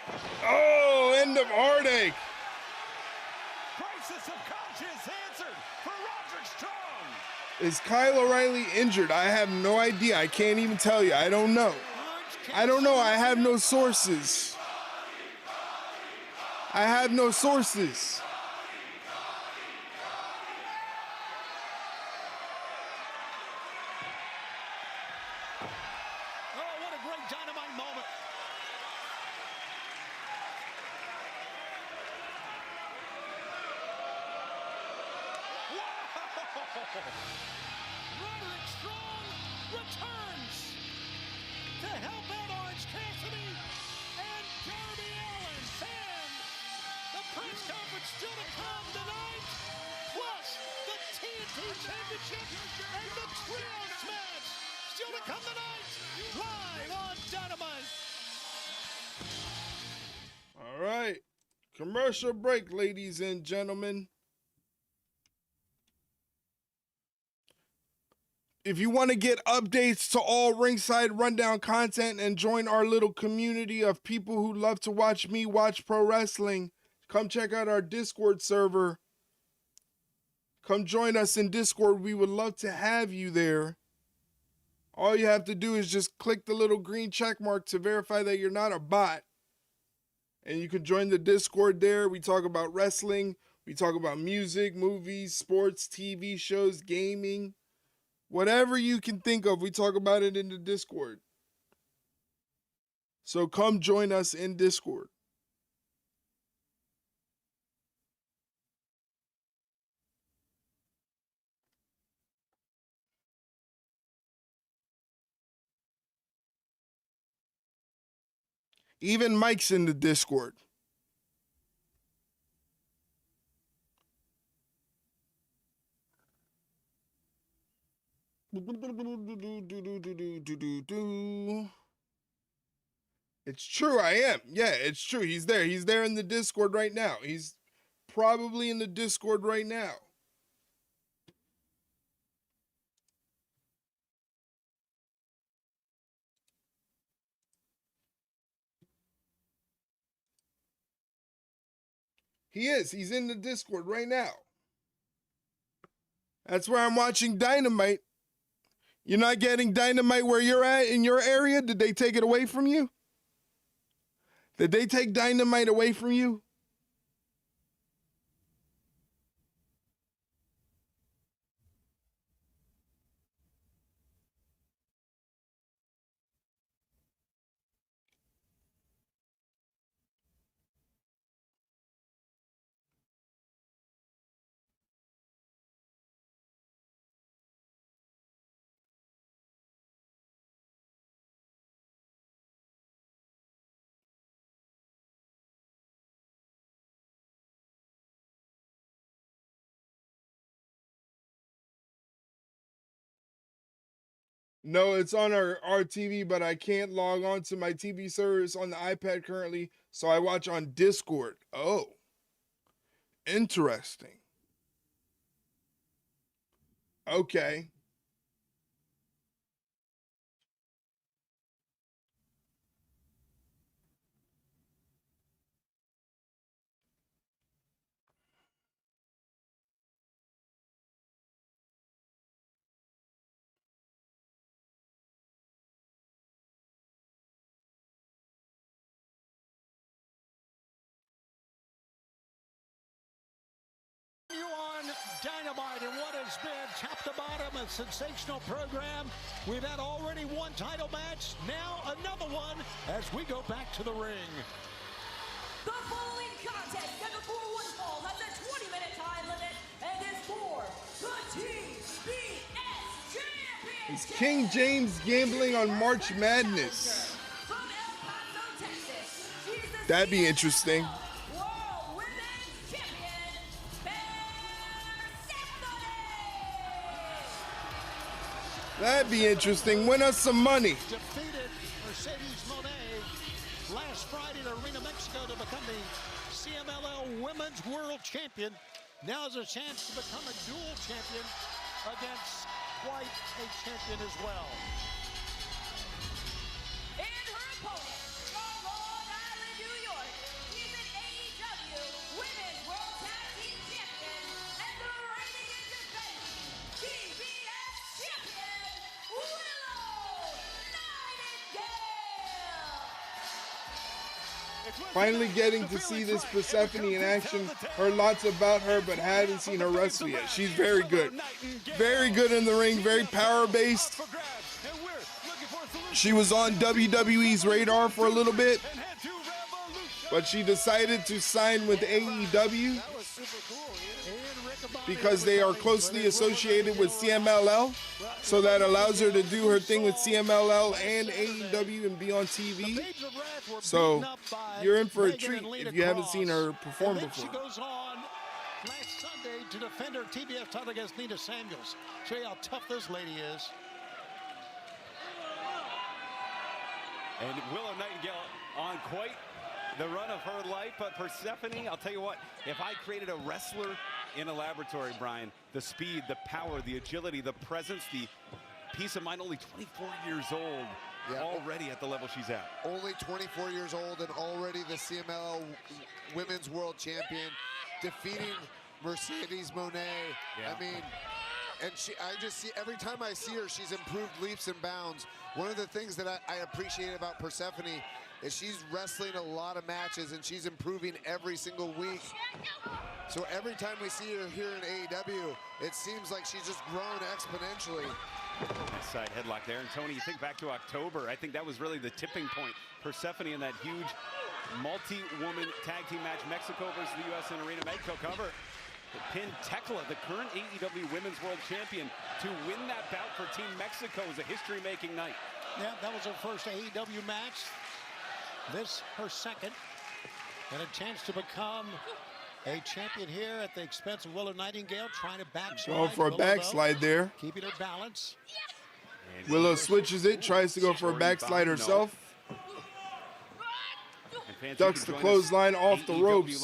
Speaker 2: Oh, end of Heartache.
Speaker 4: Crisis of conscience answered for Roderick Strong.
Speaker 2: Is Kyle O'Reilly injured? I have no idea. I can't even tell you. I don't know. I don't know. I have no sources. I have no sources.
Speaker 3: Oh, what a great Dynamite moment. Roderick Strong returns to help out Orange Cassidy and Darby Allin. And the press conference still to come tonight, plus the TNT Championship and the Trios match still to come tonight, live on Dynamite.
Speaker 2: All right. Commercial break, ladies and gentlemen. If you want to get updates to all Ringside Rundown content and join our little community of people who love to watch me watch pro wrestling, come check out our Discord server. Come join us in Discord. We would love to have you there. All you have to do is just click the little green check mark to verify that you're not a bot. And you can join the Discord there. We talk about wrestling. We talk about music, movies, sports, TV shows, gaming. Whatever you can think of, we talk about it in the Discord. So come join us in Discord. Even Mike's in the Discord. It's true, I am. Yeah, it's true. He's there. He's there in the Discord right now. He's probably in the Discord right now. He is. He's in the Discord right now. That's where I'm watching Dynamite. You're not getting Dynamite where you're at in your area? Did they take it away from you? Did they take Dynamite away from you? No, it's on our TV, but I can't log on to my TV service on the iPad currently, so I watch on Discord. Oh, interesting. Okay.
Speaker 3: You on Dynamite and what has been top to bottom a sensational program. We've had already one title match, now another one as we go back to the ring.
Speaker 12: The following contest scheduled for one fall has a 20-minute time limit and is for the TBS Championship.
Speaker 2: Is King James gambling on March Madness?
Speaker 12: From El Paso, Texas, she's the
Speaker 2: That'd be interesting.
Speaker 12: World Women's Champion, Persephone.
Speaker 2: That'd be interesting. Win us some money.
Speaker 3: Defeated Mercedes Monet last Friday at Arena, Mexico to become the CMLL Women's World Champion. Now has a chance to become a dual champion against quite a champion as well.
Speaker 12: And her opponent
Speaker 2: Finally getting to see this Persephone in action. Heard lots about her, but hadn't seen her wrestle yet. She's very good. Very good in the ring, very power-based. She was on WWE's radar for a little bit, but she decided to sign with AEW because they are closely associated with CMLL, so that allows her to do her thing with CMLL and AEW and be on TV. So you're in for a treat if you haven't seen her perform before.
Speaker 3: She goes on last Sunday to defend her TBS title against Nina Samuels. Show you how tough this lady is.
Speaker 4: And Willow Nightingale on quite the run of her life, but Persephone, I'll tell you what, if I created a wrestler in a laboratory, Brian, the speed, the power, the agility, the presence, the peace of mind, only 24 years old, already at the level she's at.
Speaker 1: Only 24 years old and already the CMLL Women's World Champion, defeating Mercedes Moné. I mean, and I just see, every time I see her, she's improved leaps and bounds. One of the things that I appreciate about Persephone is she's wrestling a lot of matches and she's improving every single week. So every time we see her here in AEW, it seems like she's just grown exponentially.
Speaker 4: Nice side headlock there. And Tony, you think back to October, I think that was really the tipping point. Persephone in that huge multi-woman tag team match, Mexico versus the US in Arena Mexico cover. Pinned Tekla, the current AEW Women's World Champion, to win that bout for Team Mexico. Was a history-making night.
Speaker 3: Yeah, that was her first AEW match. This, her second. And a chance to become a champion here at the expense of Willow Nightingale, trying to backslide.
Speaker 2: Going for a backslide there.
Speaker 3: Keeping her balance.
Speaker 2: Willow switches it, tries to go for a backslide herself. Ducks the clothesline off the ropes.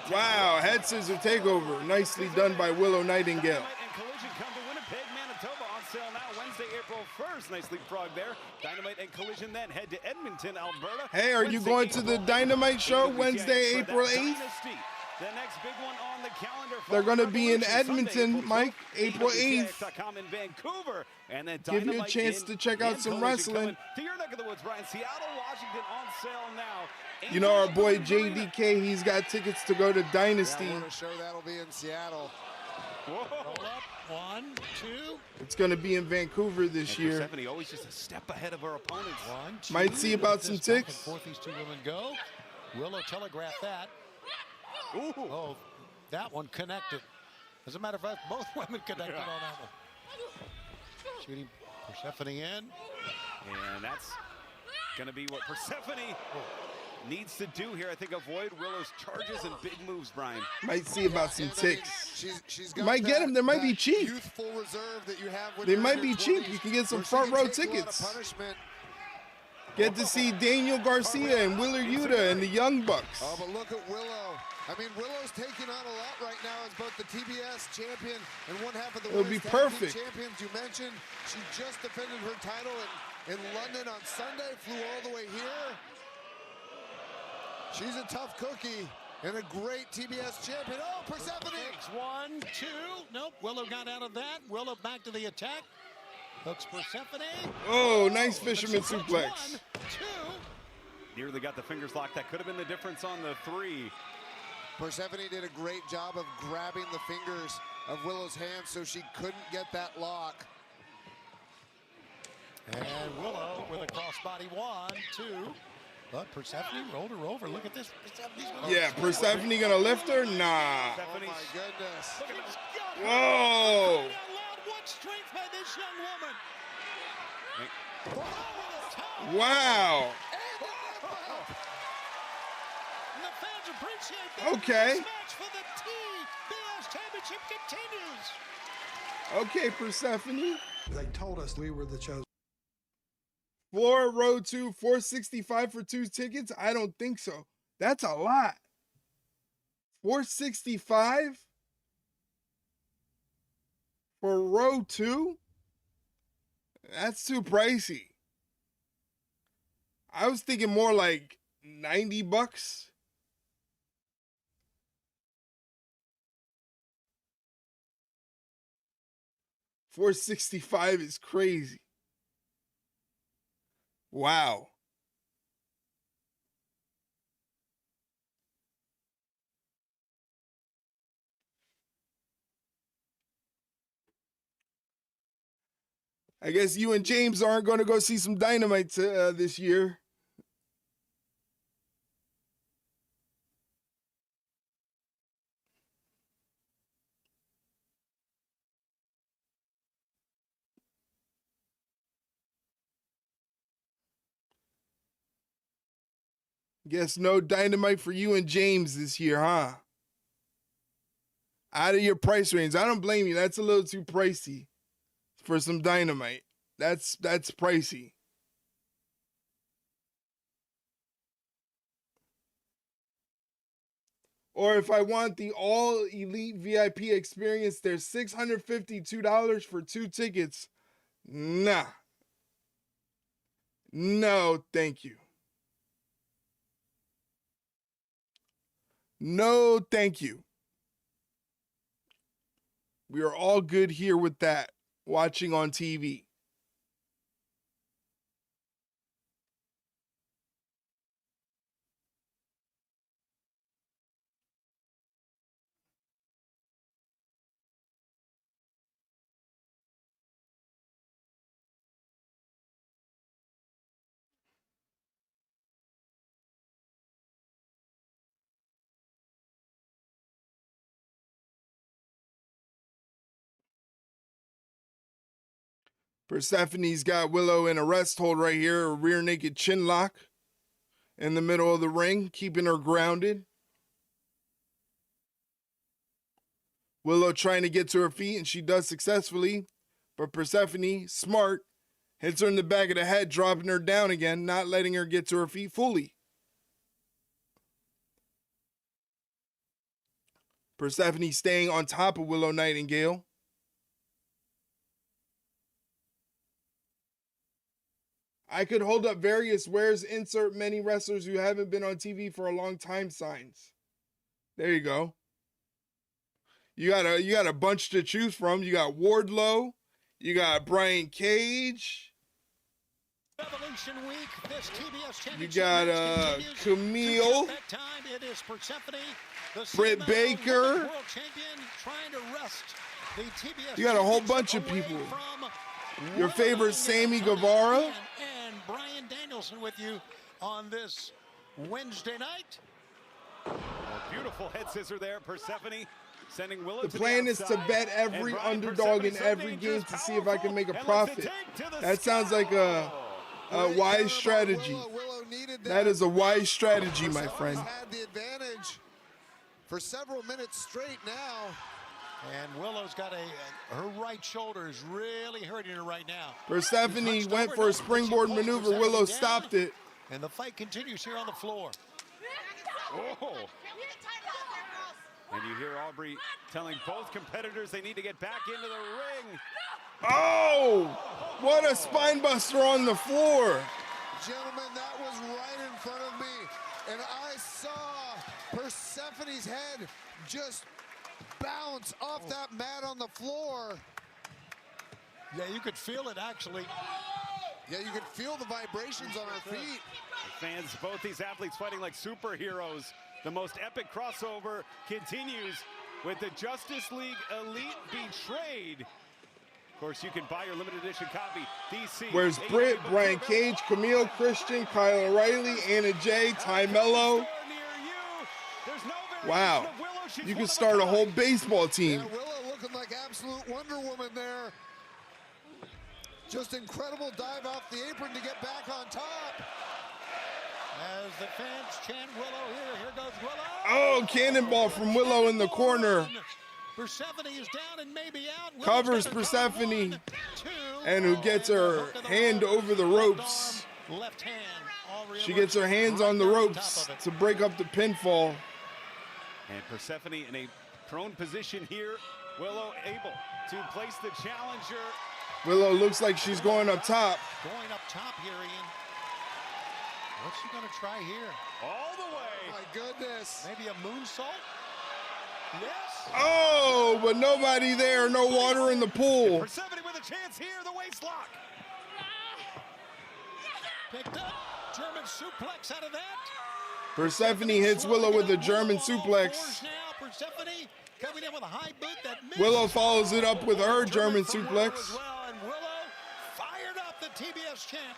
Speaker 2: Wow, head scissor takeover. Nicely done by Willow Nightingale.
Speaker 4: And Collision come to Winnipeg, Manitoba on sale now Wednesday, April 1st. Nice leapfrog there. Dynamite and Collision then head to Edmonton, Alberta.
Speaker 2: Hey, are you going to the Dynamite show Wednesday, April 8th?
Speaker 4: The next big one on the calendar.
Speaker 2: They're going to be in Edmonton, Mike, April 8th.
Speaker 4: In Vancouver. And then
Speaker 2: give you a chance to check out some wrestling.
Speaker 4: To your neck of the woods, Brian. Seattle, Washington on sale now.
Speaker 2: You know our boy JDK, he's got tickets to go to Dynasty.
Speaker 1: Yeah, what a show that'll be in Seattle.
Speaker 3: Roll up, 1, 2.
Speaker 2: It's going to be in Vancouver this year.
Speaker 4: Persephone always just a step ahead of her opponents.
Speaker 3: 1, 2.
Speaker 2: Might see about some ticks.
Speaker 3: Forth these two women go. Willow telegraphed that.
Speaker 4: Ooh.
Speaker 3: Oh, that one connected. As a matter of fact, both women connected on that one. Shooting Persephone in.
Speaker 4: And that's going to be what Persephone needs to do here. I think avoid Willow's charges and big moves, Brian.
Speaker 2: Might see about some ticks.
Speaker 1: She's got
Speaker 2: might get them. They might be cheap.
Speaker 1: Youthful reserve that you have when
Speaker 2: they
Speaker 1: you're
Speaker 2: might
Speaker 1: in
Speaker 2: be
Speaker 1: your
Speaker 2: cheap.
Speaker 1: 20s,
Speaker 2: You can get some
Speaker 1: where she
Speaker 2: front row
Speaker 1: can take a lot of
Speaker 2: tickets.
Speaker 1: punishment.
Speaker 2: Get to see Daniel Garcia and Willer Yuta and the Young Bucks.
Speaker 1: Oh, but look at Willow. I mean, Willow's taking on a lot right now as both the TBS champion and one half of the
Speaker 2: It'll be
Speaker 1: Women's Tag Team
Speaker 2: perfect.
Speaker 1: Champions. You mentioned she just defended her title in London on Sunday, flew all the way here. She's a tough cookie and a great TBS champion. Oh, Persephone!
Speaker 3: 1, 2. Nope, Willow got out of that. Willow back to the attack. Hooks Persephone.
Speaker 2: Oh, nice fisherman suplex.
Speaker 3: 1, 2.
Speaker 4: Nearly got the fingers locked. That could have been the difference on the 3.
Speaker 1: Persephone did a great job of grabbing the fingers of Willow's hands so she couldn't get that lock.
Speaker 3: And Willow with a crossbody 1, 2. But Persephone rolled her over. Look at this.
Speaker 2: Yeah, Persephone gonna lift her? Nah.
Speaker 1: Oh my goodness.
Speaker 3: Look at this.
Speaker 2: Whoa.
Speaker 3: What strength by this young woman.
Speaker 2: Wow.
Speaker 3: And the fans appreciate that.
Speaker 2: Okay.
Speaker 3: This match for the TBS Championship continues.
Speaker 2: Okay, Persephone.
Speaker 16: They told us we were the chosen.
Speaker 2: Floor row 2, 465 for 2 tickets? I don't think so. That's a lot. 465 for row 2? That's too pricey. I was thinking more like $90. $465 is crazy. Wow. I guess you and James aren't going to go see some Dynamite this year. Guess no Dynamite for you and James this year, huh? Out of your price range. I don't blame you. That's a little too pricey for some Dynamite. That's pricey. Or if I want the all elite VIP experience, there's $652 for 2 tickets. Nah. No, thank you. No, thank you. We are all good here with that, watching on TV. Persephone's got Willow in a rest hold right here, a rear naked chin lock in the middle of the ring, keeping her grounded. Willow trying to get to her feet, and she does successfully, but Persephone, smart, hits her in the back of the head, dropping her down again, not letting her get to her feet fully. Persephone staying on top of Willow Nightingale. I could hold up various "where's insert many wrestlers who haven't been on TV for a long time" signs. There you go. You got a bunch to choose from. You got Wardlow, you got Brian Cage.
Speaker 3: Revolution week, this TBS Championship.
Speaker 2: You got Camille.
Speaker 3: That time it is Persephone, the
Speaker 2: Britt Baker.
Speaker 3: World Champion, trying to wrest the TBS.
Speaker 2: You got a whole bunch of people. Your favorite Sammy Guevara.
Speaker 3: And Brian Danielson with you on this Wednesday night.
Speaker 4: A beautiful head scissor there, Persephone sending Willow.
Speaker 2: The plan is to bet every underdog in every game to see if I can make a profit. That sounds like a wise strategy. That is a wise strategy, my friend.
Speaker 1: Had the advantage for several minutes straight now.
Speaker 3: And Willow's got her right shoulder is really hurting her right now.
Speaker 2: Persephone went for a springboard maneuver. Willow stopped it.
Speaker 3: And the fight continues here on the floor.
Speaker 4: Oh. And you hear Aubrey telling both competitors they need to get back into the ring.
Speaker 2: Oh, what a spine buster on the floor.
Speaker 1: Gentlemen, that was right in front of me. And I saw Persephone's head just bounce off that mat on the floor.
Speaker 3: Yeah, you could feel it actually.
Speaker 1: Yeah, you could feel the vibrations on her feet.
Speaker 4: The fans, both these athletes fighting like superheroes. The most epic crossover continues with the Justice League Elite Betrayed. Of course, you can buy your limited edition copy. DC.
Speaker 2: Where's Britt, Brian Cage, Camille, Christian, Kyle O'Reilly, Anna Jay, Ty Mello. Wow. You can start a whole baseball team.
Speaker 1: Yeah, Willow looking like absolute Wonder Woman there. Just incredible dive off the apron to get back on top.
Speaker 3: As the fans chant Willow here goes Willow.
Speaker 2: Oh, cannonball from Willow in the corner.
Speaker 3: Persephone is down and maybe out.
Speaker 2: Covers Persephone, and who gets her hand over the ropes.
Speaker 3: Left hand.
Speaker 2: She gets her hands on the ropes to break up the pinfall.
Speaker 4: And Persephone in a prone position here. Willow able to place the challenger.
Speaker 2: Willow looks like she's going up top.
Speaker 3: Going up top here, Ian. What's she going to try here?
Speaker 4: All the way.
Speaker 1: Oh my goodness.
Speaker 3: Maybe a moonsault? Yes.
Speaker 2: Oh, but nobody there. No water in the pool.
Speaker 4: Persephone with a chance here. The waist lock.
Speaker 3: Picked up. German suplex out of that.
Speaker 2: Persephone hits Willow with a German suplex.
Speaker 3: Now, Persephone coming in with a high boot that
Speaker 2: Willow follows it up with her German suplex.
Speaker 3: And Willow the TBS champ.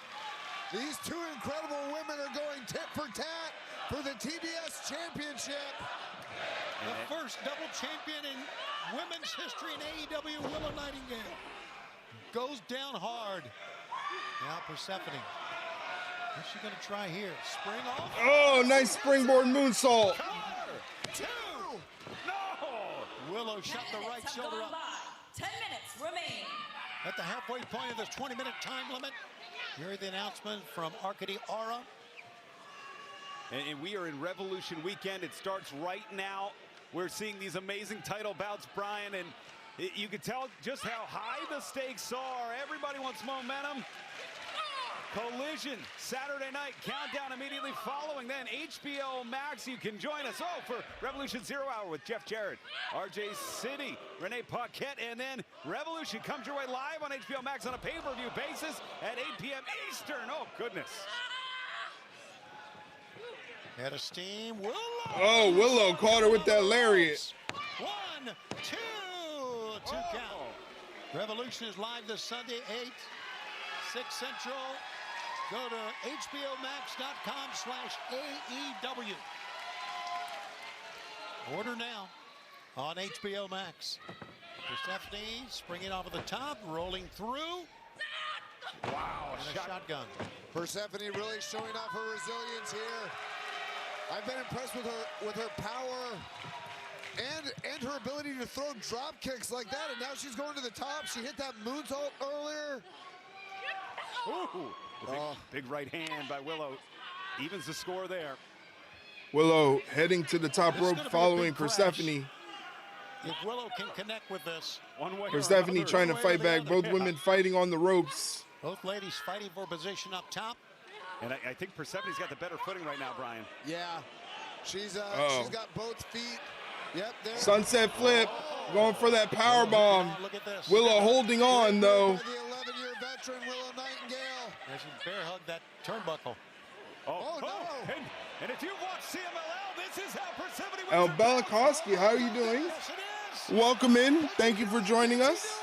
Speaker 1: These two incredible women are going tit for tat for the TBS Championship.
Speaker 3: The first double champion in women's history in AEW, Willow Nightingale. Goes down hard. Now Persephone. What's she going to try here? Spring off?
Speaker 2: Oh, nice springboard moonsault.
Speaker 3: Two. No. Willow shot the right shoulder up.
Speaker 12: 10 minutes remain.
Speaker 3: At the halfway point of this 20-minute time limit, here the announcement from Arcady Aura.
Speaker 4: And we are in Revolution weekend. It starts right now. We're seeing these amazing title bouts, Brian, and you can tell just how high the stakes are. Everybody wants momentum. Collision, Saturday night, countdown immediately following. Then HBO Max, you can join us. Oh, for Revolution 0 Hour with Jeff Jarrett, RJ City, Renee Paquette, and then Revolution comes your way live on HBO Max on a pay-per-view basis at 8 p.m. Eastern. Oh, goodness.
Speaker 3: Head of steam, Willow.
Speaker 2: Oh, Willow caught her with that lariat.
Speaker 3: 1, 2, count. Revolution is live this Sunday, 8, 6 Central. Go to hbomax.com/AEW. Order now on HBO Max. Persephone springing off of the top, rolling through.
Speaker 1: Wow,
Speaker 3: and a shotgun.
Speaker 1: Persephone really showing off her resilience here. I've been impressed with her power and her ability to throw drop kicks like that. And now she's going to the top. She hit that moonsault earlier.
Speaker 4: Ooh, big right hand by Willow. Evens the score there.
Speaker 2: Willow heading to the top rope following Persephone.
Speaker 3: If Willow can connect with this.
Speaker 4: One way
Speaker 2: Persephone trying to fight back. Both women fighting on the ropes.
Speaker 3: Both ladies fighting for position up top.
Speaker 4: And I think Persephone's got the better footing right now, Brian.
Speaker 1: Yeah, she's got both feet. Yep, there.
Speaker 2: Sunset flip, going for that power bomb.
Speaker 3: Look at this.
Speaker 2: Willow holding on though.
Speaker 1: The 11-year veteran Willow Nightingale.
Speaker 3: As she bear hug that turnbuckle.
Speaker 1: Oh no!
Speaker 4: And if you've watched CMLL, this is how Persephone
Speaker 2: El Belikoski, how are you doing?
Speaker 3: Yes, it is.
Speaker 2: Welcome in. Thank you for joining us.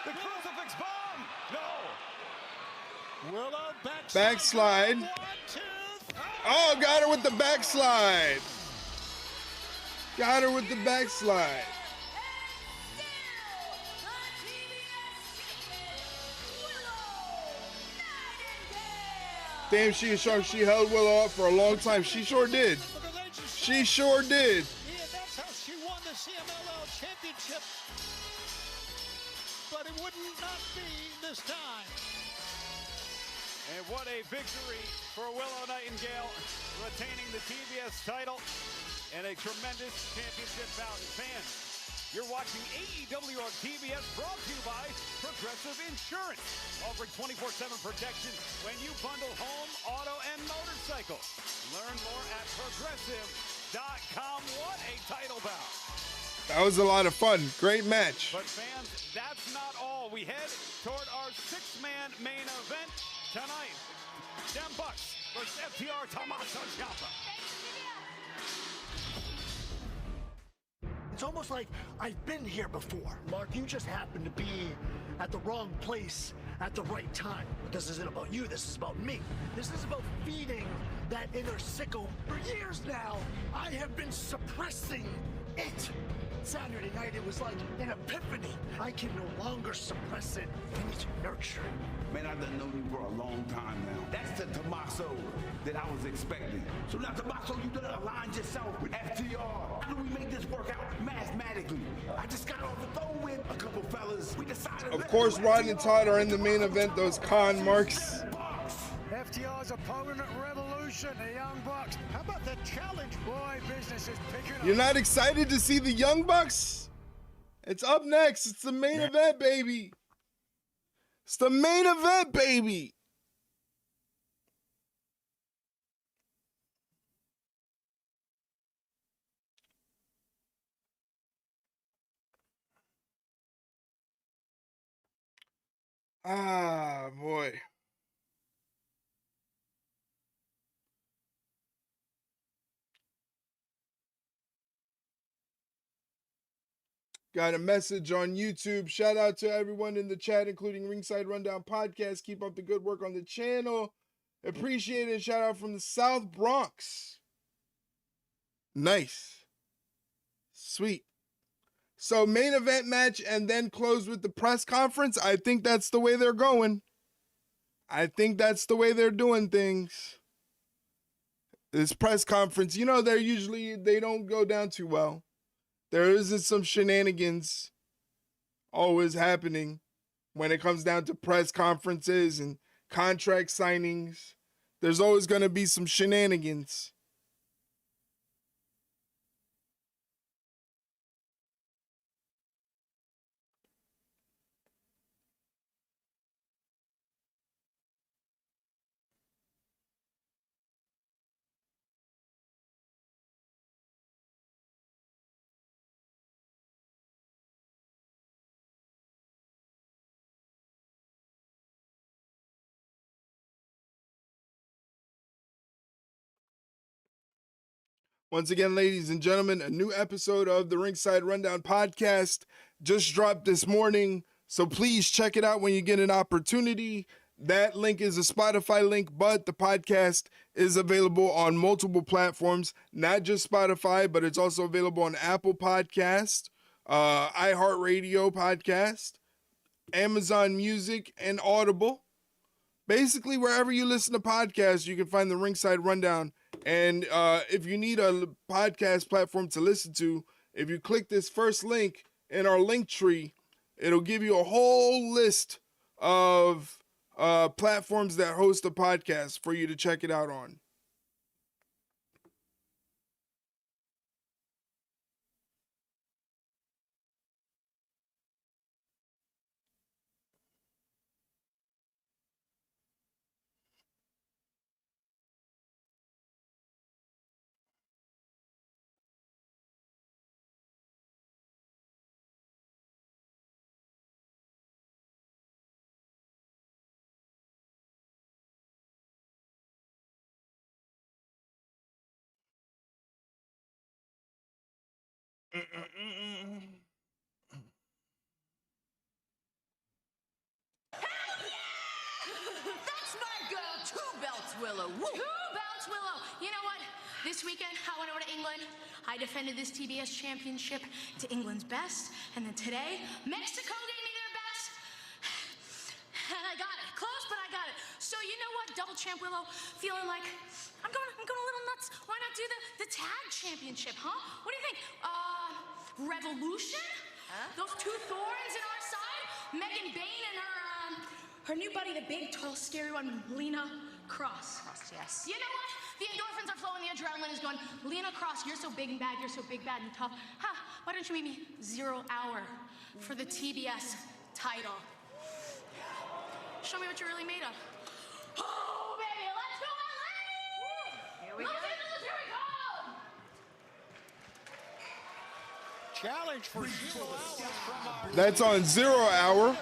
Speaker 4: The crucifix bomb. No.
Speaker 3: Willow
Speaker 2: Backslide.
Speaker 3: 1, 2, 3.
Speaker 2: Oh, got her with the backslide. Got her with the backslide. Damn, she is sharp. She held Willow up for a long time. She sure did. She sure did.
Speaker 3: Yeah, that's how she won the CMLL Championship. But it would not be this time.
Speaker 4: And what a victory for Willow Nightingale, retaining the TBS title and a tremendous championship bout. Fans, you're watching AEW on TBS, brought to you by Progressive Insurance, offering 24/7 protection when you bundle home, auto, and motorcycle. Learn more at progressive.com. What a title bout.
Speaker 2: That was a lot of fun. Great match.
Speaker 4: But fans, that's not all. We head toward our six-man main event tonight. Dem Bucks versus FTR Tommaso Ciampa.
Speaker 17: It's almost like I've been here before. Mark, you just happen to be at the wrong place at the right time. But this isn't about you, this is about me. This is about feeding that inner sickle. For years now, I have been suppressing it. Saturday night, it was like an epiphany. I can no longer suppress it. I need to nurture it.
Speaker 18: Man, I've known you for a long time now. That's the Tommaso that I was expecting. So now, Tommaso, you done aligned yourself with FTR. How do we make this work out mathematically? I just got off the phone with a couple fellas. We decided.
Speaker 2: Of course, Rod and Todd are in the main event. Those con marks.
Speaker 3: FTR's opponent at Revolution, the Young Bucks. How about the challenge? Boy, business is picking up.
Speaker 2: You're not excited to see the Young Bucks? It's up next. It's the main event, baby. It's the main event, baby. Ah, boy. Got a message on YouTube. Shout out to everyone in the chat, including Ringside Rundown Podcast. Keep up the good work on the channel. Appreciate it. Shout out from the South Bronx. Nice. Sweet. So main event match and then close with the press conference. I think that's the way they're going. I think that's the way they're doing things. This press conference, you know, they don't go down too well. There isn't some shenanigans always happening when it comes down to press conferences and contract signings. There's always going to be some shenanigans. Once again, ladies and gentlemen, a new episode of the Ringside Rundown podcast just dropped this morning, so please check it out when you get an opportunity. That link is a Spotify link, but the podcast is available on multiple platforms, not just Spotify, but it's also available on Apple Podcast, iHeartRadio Podcast, Amazon Music, and Audible. Basically, wherever you listen to podcasts, you can find the Ringside Rundown. And if you need a podcast platform to listen to, if you click this first link in our link tree, it'll give you a whole list of platforms that host a podcast for you to check it out on.
Speaker 12: That's my girl, Two Belts Willow. Woo.
Speaker 7: Two Belts Willow. You know what? This weekend, I went over to England. I defended this TBS Championship to England's best. And then today, Mexico gave me their best. And I got it. Close, but I got it. So you know what, Double Champ Willow? Feeling like I'm going a little nuts. Why not do the tag championship, huh? What do you think? Revolution? Huh? Those two thorns in our side? Megan Bain and her new buddy, the big, tall, scary one, Lena Cross.
Speaker 12: Yes.
Speaker 7: You know what? The endorphins are flowing, the adrenaline is going. Lena Cross, you're so big and bad, you're so big, bad, and tough. Huh, why don't you meet me 0 hour for the TBS title? Show me what you're really made of. Oh, baby, let's go, LA!
Speaker 12: Here we
Speaker 7: Los
Speaker 12: go.
Speaker 7: Angeles, here we go!
Speaker 3: Challenge for 0 hours from our...
Speaker 2: That's on 0 hour.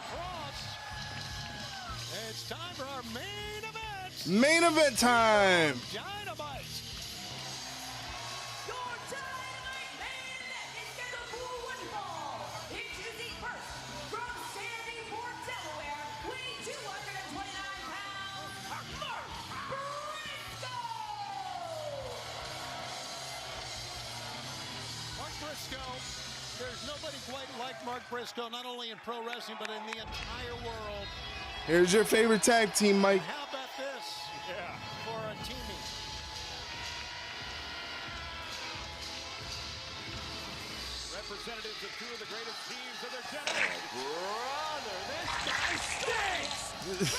Speaker 3: It's time for our main event.
Speaker 2: Main event time.
Speaker 3: Dynamite.
Speaker 12: Your Dynamite main event is scheduled for one fall. Introducing first, from Sandy Fort, Delaware, weighing 229 pounds, Mark Briscoe.
Speaker 3: Mark Briscoe. There's nobody quite like Mark Briscoe, not only in pro wrestling, but in the entire world.
Speaker 2: Here's your favorite tag team, Mike.
Speaker 3: How about this? Yeah. For a teaming.
Speaker 4: Representatives of two of the greatest teams of their generation.
Speaker 12: Brother, this guy stinks.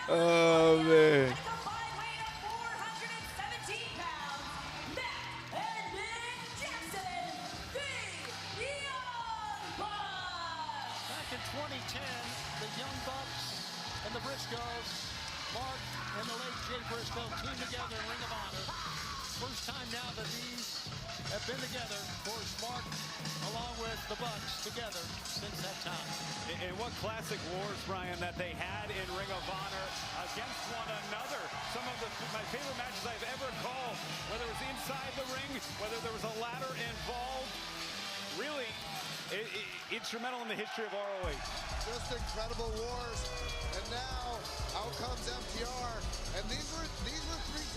Speaker 2: Oh, man.
Speaker 3: Back in 2010, the Young Bucks and the Briscoes, Mark and the late Jay Briscoe teamed together in Ring of Honor. First time now that these have been together. Of course, Mark, along with the Bucks, together since that time.
Speaker 4: And what classic wars, Brian, that they had in Ring of Honor against one another. Some of my favorite matches I've ever called, whether it was inside the ring, whether there was a ladder involved. Instrumental in the history of ROH.
Speaker 1: Just incredible wars. And now, out comes FTR. And these were three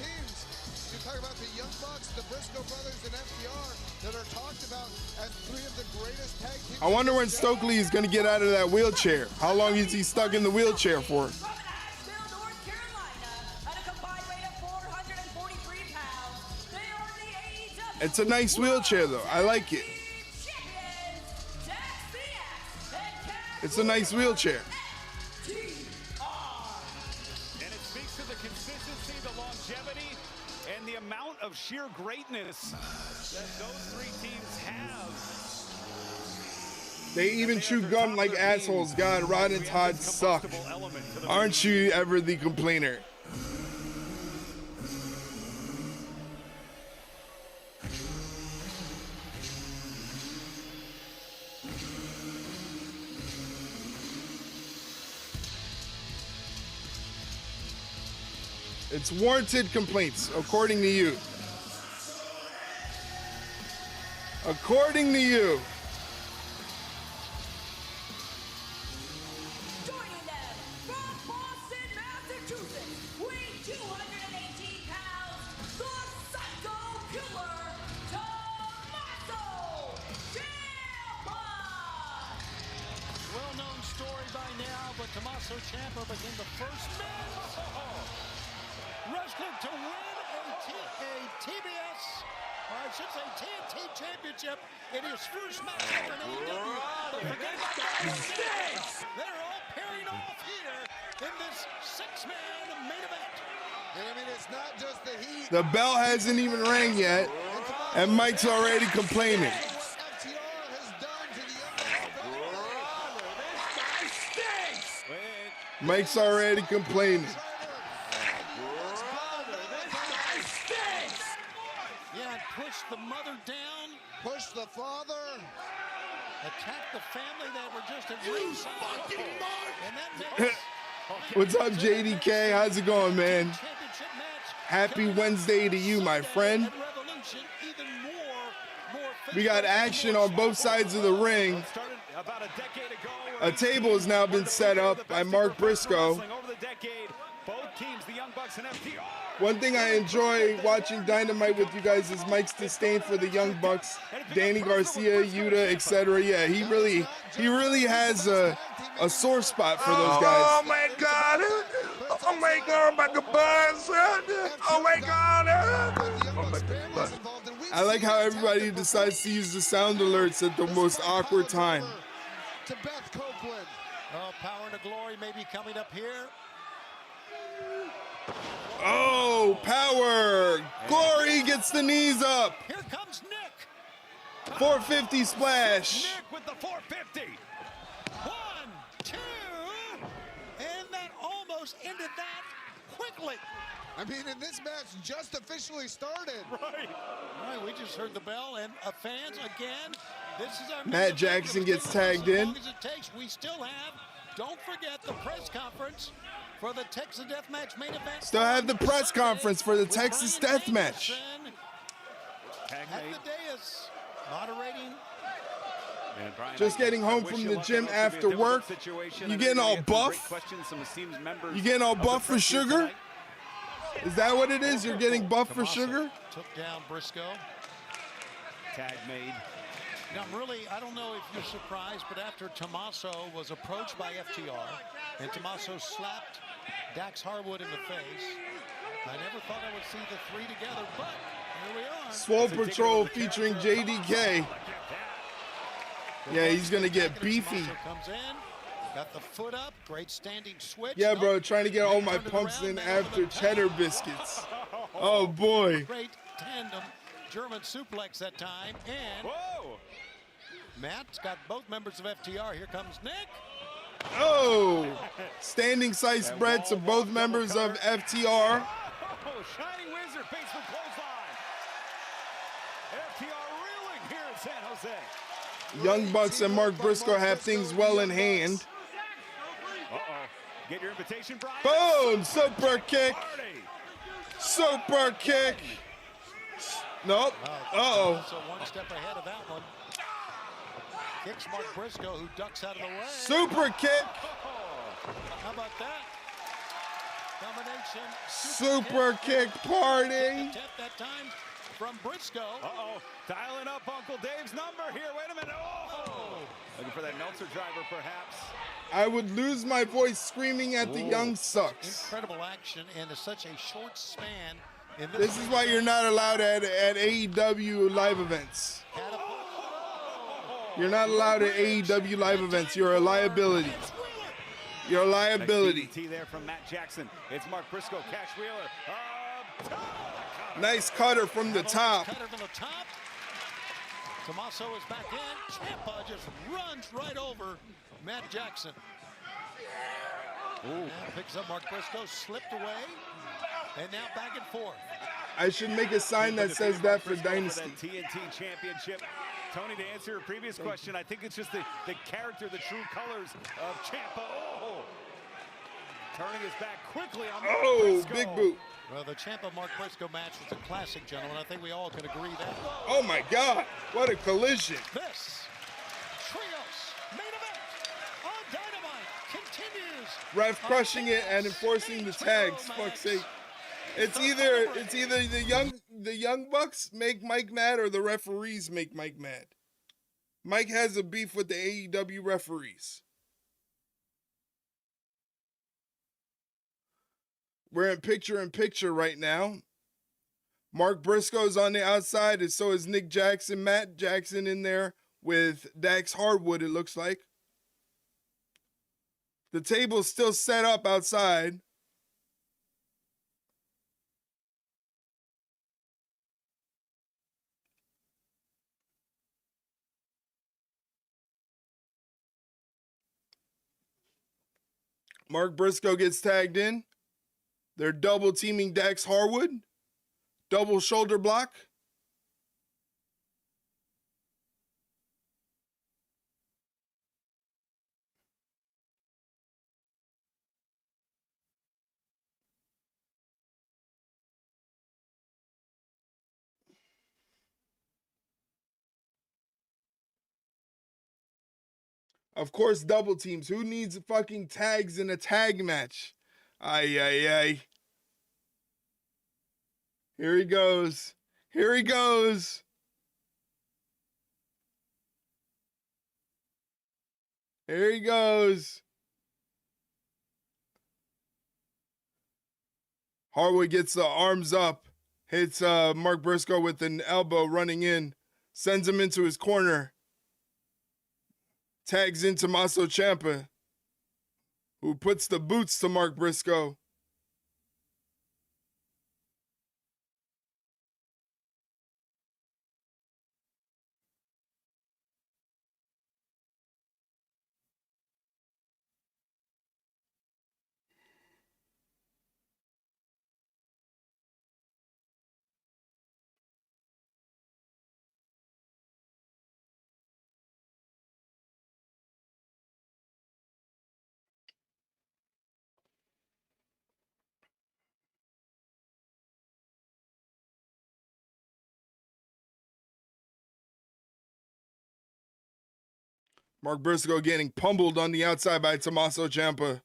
Speaker 1: teams. You talk about the Young Bucks, the Briscoe brothers, and FTR that are talked about as three of the greatest tag teams.
Speaker 2: I wonder when Stokely is going to get out of that wheelchair. How long is he stuck in the wheelchair for? It's a nice wheelchair, though. I like it. It's a nice wheelchair.
Speaker 4: And it speaks to the consistency, the longevity, and the amount of sheer greatness that those three teams have.
Speaker 2: They even chew gum like assholes. God, Rod and Todd suck. Aren't you ever the complainer? It's warranted complaints, according to you. According to you.
Speaker 12: Joining them from Boston, Massachusetts, weighing 218 pounds, the Psycho Killer, Tommaso Ciampa.
Speaker 3: Well-known story by now, but Tommaso Ciampa became the first wrestler to win a TBS, or I should say TNT Championship in his first match ever in AEW. But forget about that. They're all pairing off here in this six-man main event.
Speaker 1: And I mean, it's not just the heat.
Speaker 2: The bell hasn't even rang yet, and Mike's already complaining. Mike's already complaining.
Speaker 3: Yeah, push the mother down.
Speaker 1: Push the father.
Speaker 3: Attack the family that were just at ringside. And that makes
Speaker 2: What's up, JDK? How's it going, man? Happy Wednesday to you, my friend. We got action on both sides of the ring. A table has now been set up by Mark Briscoe. One thing I enjoy watching Dynamite with you guys is Mike's disdain for the Young Bucks, Danny Garcia, Yuta, etc. Yeah, he really has a sore spot for those guys.
Speaker 19: Oh my God! Oh my God! My goodbyes! Oh my God!
Speaker 2: I like how everybody decides to use the sound alerts at the most awkward time.
Speaker 3: To Beth Copeland. Oh, Power to Glory may be coming up here.
Speaker 2: Oh, Power! Glory gets the knees up.
Speaker 3: Here comes Nick.
Speaker 2: 450 splash.
Speaker 3: Nick with the 450. 1, 2, and that almost ended that quickly.
Speaker 1: I mean, and this match just officially started.
Speaker 3: Right. All right, we just heard the bell, and fans, again, this is our
Speaker 2: Matt Jackson gets tagged in.
Speaker 3: As long as it takes, we still have, don't forget, the press conference for the Texas Deathmatch main event.
Speaker 2: Still have the press conference for the Texas Deathmatch.
Speaker 3: At the dais, moderating.
Speaker 2: Just getting home from the gym after work. You getting all buff? You getting all buff for Sugar? Is that what it is? You're getting buff for Sugar?
Speaker 3: Took down Briscoe.
Speaker 4: Tag made.
Speaker 3: Now, really, I don't know if you're surprised, but after Tommaso was approached by FTR and Tommaso slapped Dax Harwood in the face, I never thought I would see the three together, but here we are.
Speaker 2: Swole Patrol featuring JDK. Yeah, he's going to get beefy.
Speaker 3: Comes in, got the foot up, great standing switch.
Speaker 2: Yeah, bro, trying to get all my pumps in after cheddar biscuits. Oh, boy.
Speaker 3: Great tandem German suplex that time, and Matt's got both members of FTR. Here comes Nick.
Speaker 2: Oh, standing side spread to both members of FTR.
Speaker 4: Oh, Shining Wizard, basement clothesline. FTR reeling here in San Jose.
Speaker 2: Young Bucks and Mark Briscoe have things well in hand.
Speaker 4: Get your invitation, Brian.
Speaker 2: Boom, super kick. Super kick. Nope. Uh-oh.
Speaker 3: So one step ahead of that one. Kicks Mark Briscoe, who ducks out of the way.
Speaker 2: Super kick.
Speaker 3: How about that? Combination.
Speaker 2: Super kick party.
Speaker 3: Attempt that time from Briscoe.
Speaker 4: Uh-oh. Dialing up Uncle Dave's number here. Wait a minute. Oh! Looking for that Meltzer driver, perhaps.
Speaker 2: I would lose my voice screaming at the Young Sucks.
Speaker 3: Incredible action in such a short span.
Speaker 2: This is why you're not allowed at AEW live events. You're not allowed at AEW live events. You're a liability. You're a liability.
Speaker 4: Nice DDT there from Matt Jackson. It's Mark Briscoe, Cash Wheeler.
Speaker 2: Nice cutter from the top.
Speaker 3: Cutter from the top. Tommaso is back in. Ciampa just runs right over Matt Jackson. And picks up Mark Briscoe, slipped away, and now back and forth.
Speaker 2: I should make a sign that says that for Dynasty.
Speaker 4: For that TNT Championship. Tony, to answer your previous question, I think it's just the character, the true colors of Ciampa. Oh! Turning his back quickly on Mark Briscoe.
Speaker 2: Big boot.
Speaker 3: Well, the Ciampa Mark Briscoe match was a classic, gentlemen. I think we all can agree that.
Speaker 2: Oh my God! What a collision!
Speaker 3: This Trios main event on Dynamite continues.
Speaker 2: Ref crushing it and enforcing the tags. Fuck's sake! It's either the young Bucks make Mike mad or the referees make Mike mad. Mike has a beef with the AEW referees. We're in picture right now. Mark Briscoe's on the outside, and so is Nick Jackson, Matt Jackson in there with Dax Hardwood, it looks like. The table's still set up outside. Mark Briscoe gets tagged in. They're double teaming Dax Harwood. Double shoulder block. Of course, double teams. Who needs fucking tags in a tag match? Ay, ay, ay. Here he goes. Here he goes. Here he goes. Harwood gets the arms up. Hits Mark Briscoe with an elbow running in. Sends him into his corner. Tags in Tommaso Ciampa, who puts the boots to Mark Briscoe. Mark Briscoe getting pummeled on the outside by Tommaso Ciampa,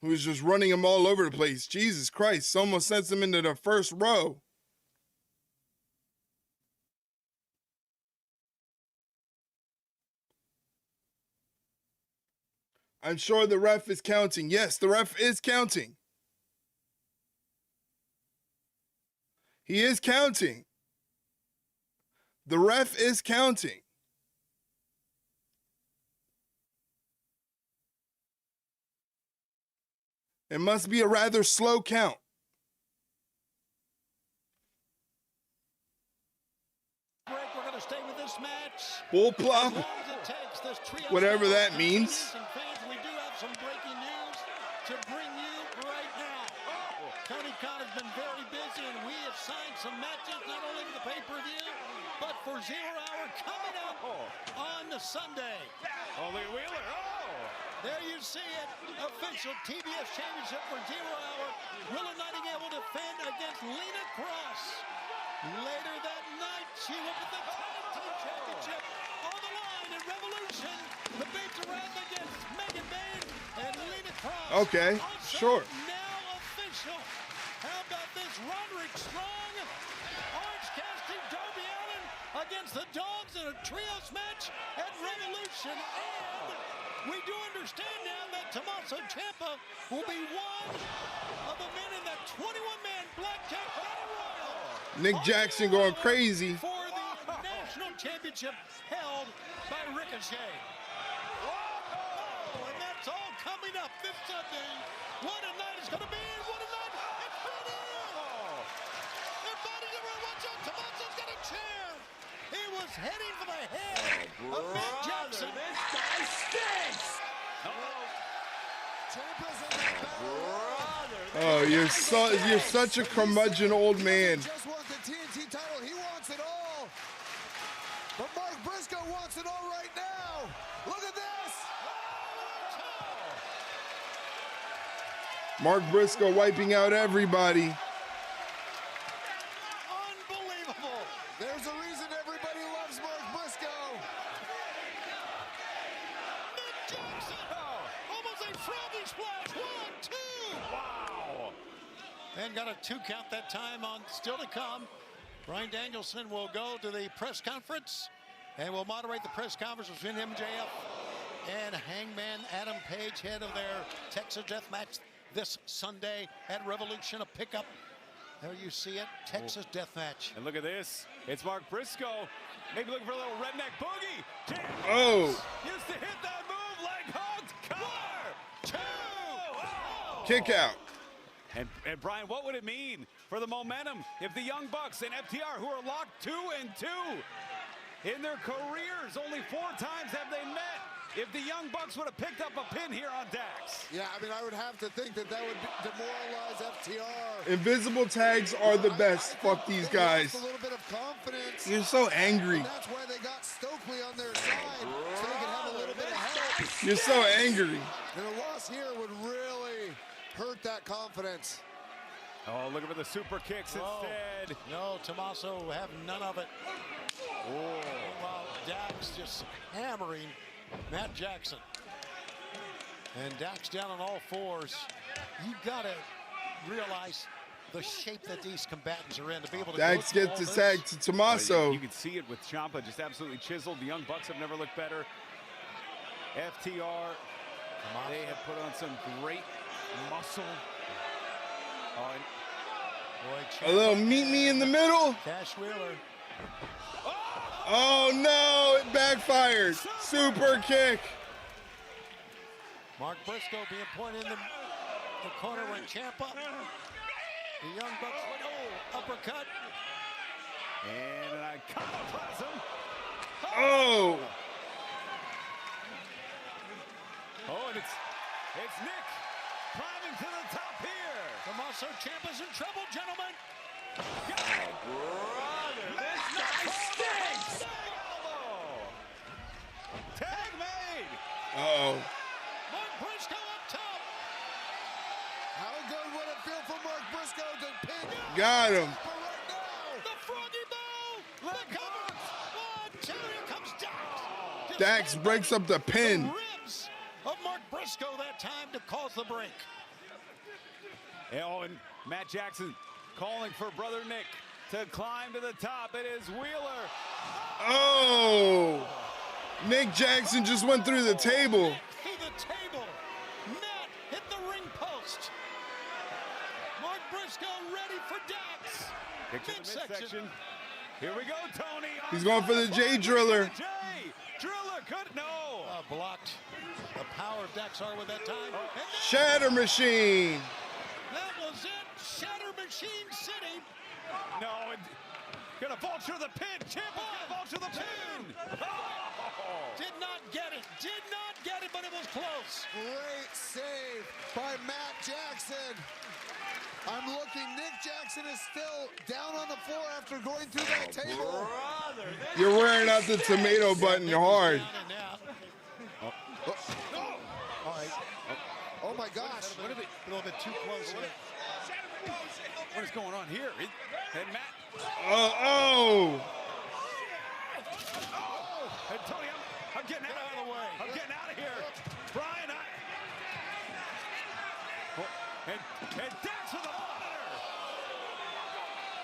Speaker 2: who's just running him all over the place. Jesus Christ, almost sends him into the first row. I'm sure the ref is counting. Yes, the ref is counting. He is counting. The ref is counting. It must be a rather slow count.
Speaker 3: We're going to stay with this match.
Speaker 2: Bull plop. Whatever that means.
Speaker 3: We do have some breaking news to bring you right now. Tony Khan has been very busy, and we have signed some matches, not only for the pay-per-view, but for 0 Hour coming up on the Sunday.
Speaker 4: Only Wheeler.
Speaker 3: There you see it. Official TBS Championship for 0 Hour. Willow Nightingale will defend against Lena Cross. Later that night, she will put the TNT Championship on the line in Revolution.
Speaker 2: Okay, sure.
Speaker 3: Now official. How about this? Roderick Strong, Orange Cassidy, Darby Allin against the Dogs in a trios match at Revolution. And we do understand now that Tommaso Ciampa will be one of the men in that 21-man Blackjack Battle Royal.
Speaker 2: Nick Jackson going crazy.
Speaker 3: For the national championship held by Ricochet. Oh, and that's all coming up this Sunday. What a night it's going to be, and what a night it's going to be. Their bodies are watch out. Tommaso's got a chair. He was heading for the head of Nick Jackson.
Speaker 12: This guy stinks.
Speaker 2: Oh, you're such a curmudgeon old man.
Speaker 1: Just wants the TNT title. He wants it all. But Mark Briscoe wants it all right now. Look at this.
Speaker 2: Mark Briscoe wiping out everybody.
Speaker 3: Unbelievable.
Speaker 1: There's a reason everybody loves Mark Briscoe.
Speaker 3: Nick Jackson. Almost a froggy splash. 1, 2. Wow. And got a 2 count that time on still to come. Bryan Danielson will go to the press conference and will moderate the press conference between him and JF and Hangman Adam Page, head of their Texas Death Match this Sunday at Revolution, a pickup. There you see it, Texas Death Match.
Speaker 4: And look at this. It's Mark Briscoe. Maybe looking for a little redneck boogie.
Speaker 2: Oh.
Speaker 4: Used to hit that move like hooked. Cover. 2. Oh.
Speaker 2: Kick out.
Speaker 4: And Brian, what would it mean for the momentum if the Young Bucks and FTR, who are locked 2-2 in their careers, only 4 times have they met, if the Young Bucks would have picked up a pin here on Dax?
Speaker 1: Yeah, I mean, I would have to think that would demoralize FTR.
Speaker 2: Invisible tags are the best. Fuck these guys.
Speaker 1: A little bit of confidence.
Speaker 2: You're so angry.
Speaker 1: And that's why they got Stokely on their side, so they can have a little bit of help.
Speaker 2: You're so angry.
Speaker 1: And a loss here would really hurt that confidence.
Speaker 4: Oh, looking for the super kicks instead.
Speaker 3: No, Tommaso have none of it. Meanwhile, Dax just hammering Matt Jackson. And Dax down on all 4s. You got to realize the shape that these combatants are in to be able to
Speaker 2: Dax
Speaker 3: go
Speaker 2: gets
Speaker 3: through
Speaker 2: the
Speaker 3: all
Speaker 2: tag
Speaker 3: this.
Speaker 2: to Tommaso.
Speaker 4: You can see it with Ciampa, just absolutely chiseled. The Young Bucks have never looked better. FTR, they have put on some great muscle.
Speaker 2: A little meet me in the middle.
Speaker 3: Cash Wheeler.
Speaker 2: Oh no, it backfired. Super kick.
Speaker 3: Mark Briscoe being pointed in the corner with Ciampa. The Young Bucks went, uppercut.
Speaker 4: And an iconoclasm.
Speaker 2: Oh.
Speaker 4: Oh, and it's Nick climbing to the top here.
Speaker 3: Tommaso Ciampa's in trouble, gentlemen.
Speaker 12: Brother, this guy stinks.
Speaker 4: Tag made.
Speaker 2: Uh-oh.
Speaker 3: Mark Briscoe up top.
Speaker 1: How good would it feel for Mark Briscoe to pin?
Speaker 2: Got him.
Speaker 3: The froggy bow. The cover. 1, 2, here comes Dax.
Speaker 2: Dax breaks up the pin.
Speaker 3: Ribs of Mark Briscoe that time to cause the break.
Speaker 4: Oh, and Matt Jackson calling for brother Nick to climb to the top. It is Wheeler.
Speaker 2: Oh. Nick Jackson just went through the table.
Speaker 3: Through the table. Matt hit the ring post. Mark Briscoe ready for Dax.
Speaker 4: Midsection. Here we go, Tony.
Speaker 2: He's going for the J Driller.
Speaker 4: Driller could no.
Speaker 3: Blocked. The power of Dax with that time.
Speaker 2: Shatter Machine.
Speaker 3: That was it. Shatter Machine City.
Speaker 4: No, gonna vulture the pin. Ciampa gonna vulture the pin. Oh.
Speaker 3: Did not get it. Did not get it, but it was close.
Speaker 1: Great save by Matt Jackson. I'm looking. Nick Jackson is still down on the floor after going through that table.
Speaker 12: Brother,
Speaker 2: You're wearing out the tomato button hard.
Speaker 1: All right. Oh my gosh.
Speaker 3: A little bit too close here.
Speaker 4: What is going on here? And Matt.
Speaker 2: Oh.
Speaker 4: And Tony, I'm getting out of the way. I'm getting out of here. Brian, And Dax with a monitor.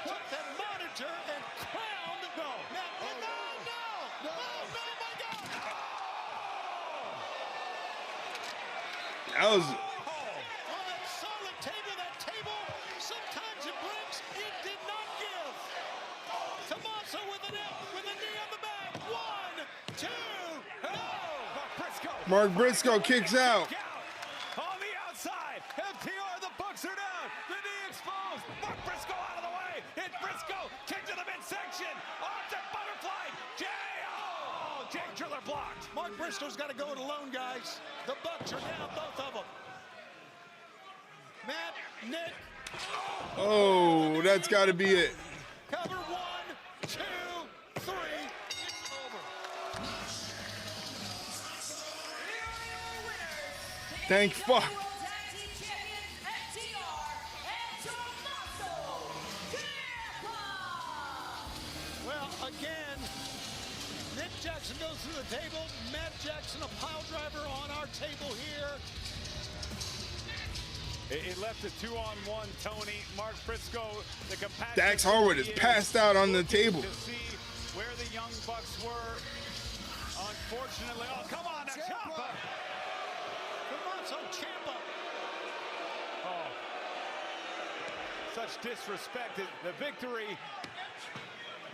Speaker 3: Took that monitor and crowned. No. No, my God.
Speaker 2: That was.
Speaker 3: On that solid table, sometimes it breaks, it did not give. Tommaso with a knee on the back. 1, 2, no.
Speaker 2: Mark Briscoe kicks out.
Speaker 4: On the outside, FTR, the Bucks are down. The knee exposed. Mark Briscoe out of the way. It's Briscoe. Kick to the midsection. Off to butterfly. Jay Driller blocked.
Speaker 3: Mark Briscoe's got to go it alone, guys. The Bucks are down, both of them. Matt, Nick.
Speaker 2: Oh, that's got to be it.
Speaker 3: Cover 1, 2, 3. It's over.
Speaker 2: Thank fuck.
Speaker 3: Well, again, Nick Jackson goes through the table. Matt Jackson, a pile driver on our table here.
Speaker 4: It left a 2-on-1, Tony. Mark Briscoe, the compassion.
Speaker 2: Dax Harwood is passed out on the table.
Speaker 4: To see where the Young Bucks were. Unfortunately, oh, come on, now, Ciampa.
Speaker 3: Tommaso Ciampa.
Speaker 4: Oh, such disrespect. The victory,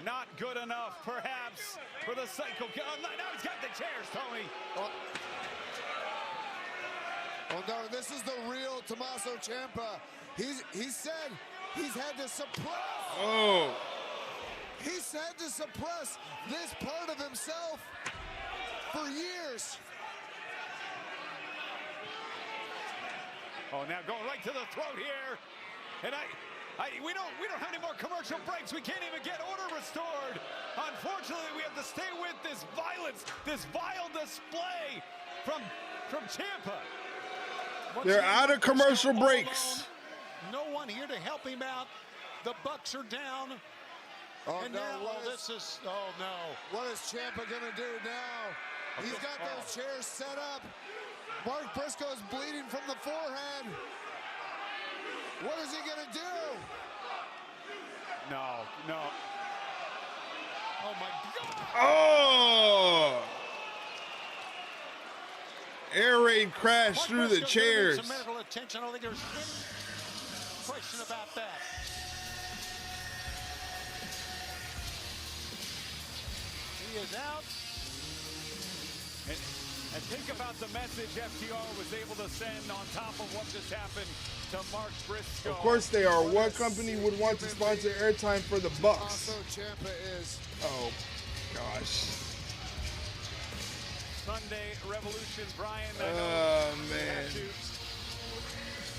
Speaker 4: not good enough, perhaps, for the Psycho. Oh, now he's got the chairs, Tony.
Speaker 1: Oh no, this is the real Tommaso Ciampa. He said he's had to suppress.
Speaker 2: Oh.
Speaker 1: He's had to suppress this part of himself for years.
Speaker 4: Oh, now going right to the throat here. And we don't have any more commercial breaks. We can't even get order restored. Unfortunately, we have to stay with this violence, this vile display from Ciampa.
Speaker 2: They're out of commercial breaks.
Speaker 3: No one here to help him out. The Bucks are down.
Speaker 1: Oh,
Speaker 3: and
Speaker 1: no,
Speaker 3: now,
Speaker 1: what is Ciampa gonna do now? He's got those chairs set up. Mark Briscoe's bleeding from the forehead. What is he gonna do?
Speaker 4: No.
Speaker 3: Oh my God!
Speaker 2: Oh! Air raid crashed through the chairs.
Speaker 3: Some medical attention. I don't think there's any question about that. He is out.
Speaker 4: And think about the message FTR was able to send on top of what just happened to Mark Briscoe.
Speaker 2: Of course they are. What company would want to sponsor airtime for the Bucks?
Speaker 1: Ciampa is.
Speaker 2: Oh, gosh.
Speaker 4: Sunday Revolution, Brian.
Speaker 2: Oh, man.
Speaker 4: To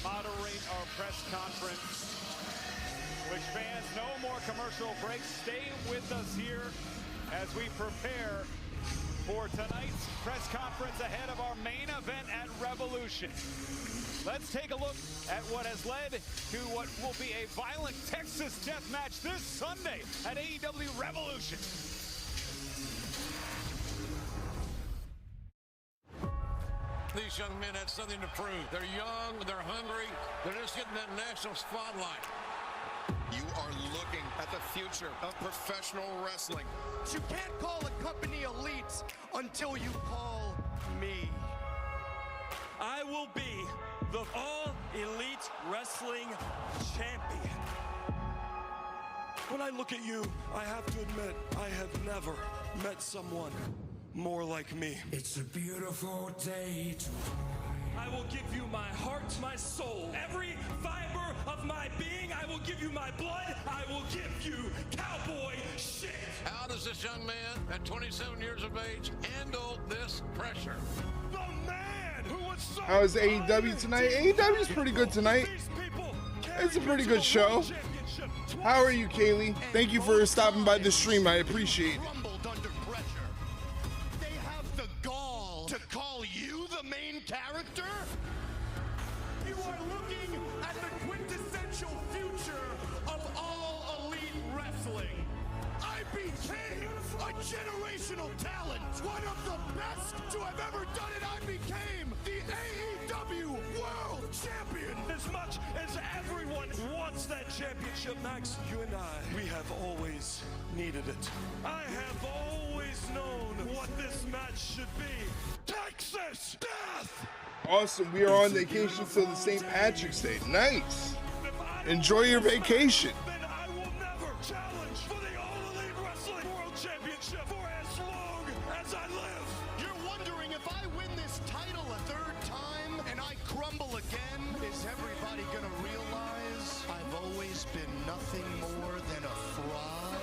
Speaker 4: moderate our press conference. Which fans, no more commercial breaks. Stay with us here as we prepare for tonight's press conference ahead of our main event at Revolution. Let's take a look at what has led to what will be a violent Texas death match this Sunday at AEW Revolution.
Speaker 20: These young men had something to prove. They're young, they're hungry, they're just getting that national spotlight.
Speaker 21: You are looking at the future of professional wrestling.
Speaker 22: You can't call a company elite until you call me.
Speaker 23: I will be the All Elite Wrestling Champion. When I look at you, I have to admit, I have never met someone more like me.
Speaker 24: It's a beautiful day to
Speaker 23: I will give you my heart, my soul, every fiber of my being. I will give you my blood. I will give you cowboy shit.
Speaker 20: How does this young man at 27 years of age handle this pressure?
Speaker 23: The man who was so
Speaker 2: How is AEW tonight? AEW is pretty good tonight. It's a pretty good show. How are you, Kaylee? Thank you for stopping by the stream. I appreciate it.
Speaker 22: They have the gall to call you the main character? You are looking at the quintessential future of all elite wrestling. I became a generational talent, one of the best to have ever done it. I became the AEW World Champion.
Speaker 23: As much wants that championship, Max. You and I, we have always needed it. I have always known what this match should be. Texas Death!
Speaker 2: Awesome. We are on vacation till the St. Patrick's Day. Nice. Enjoy your vacation.
Speaker 23: Then I will never challenge for the All Elite Wrestling World Championship for as long as I live.
Speaker 22: You're wondering if I win this title a third time and I crumble again, is everybody gonna realize I've always been nothing more than a fraud?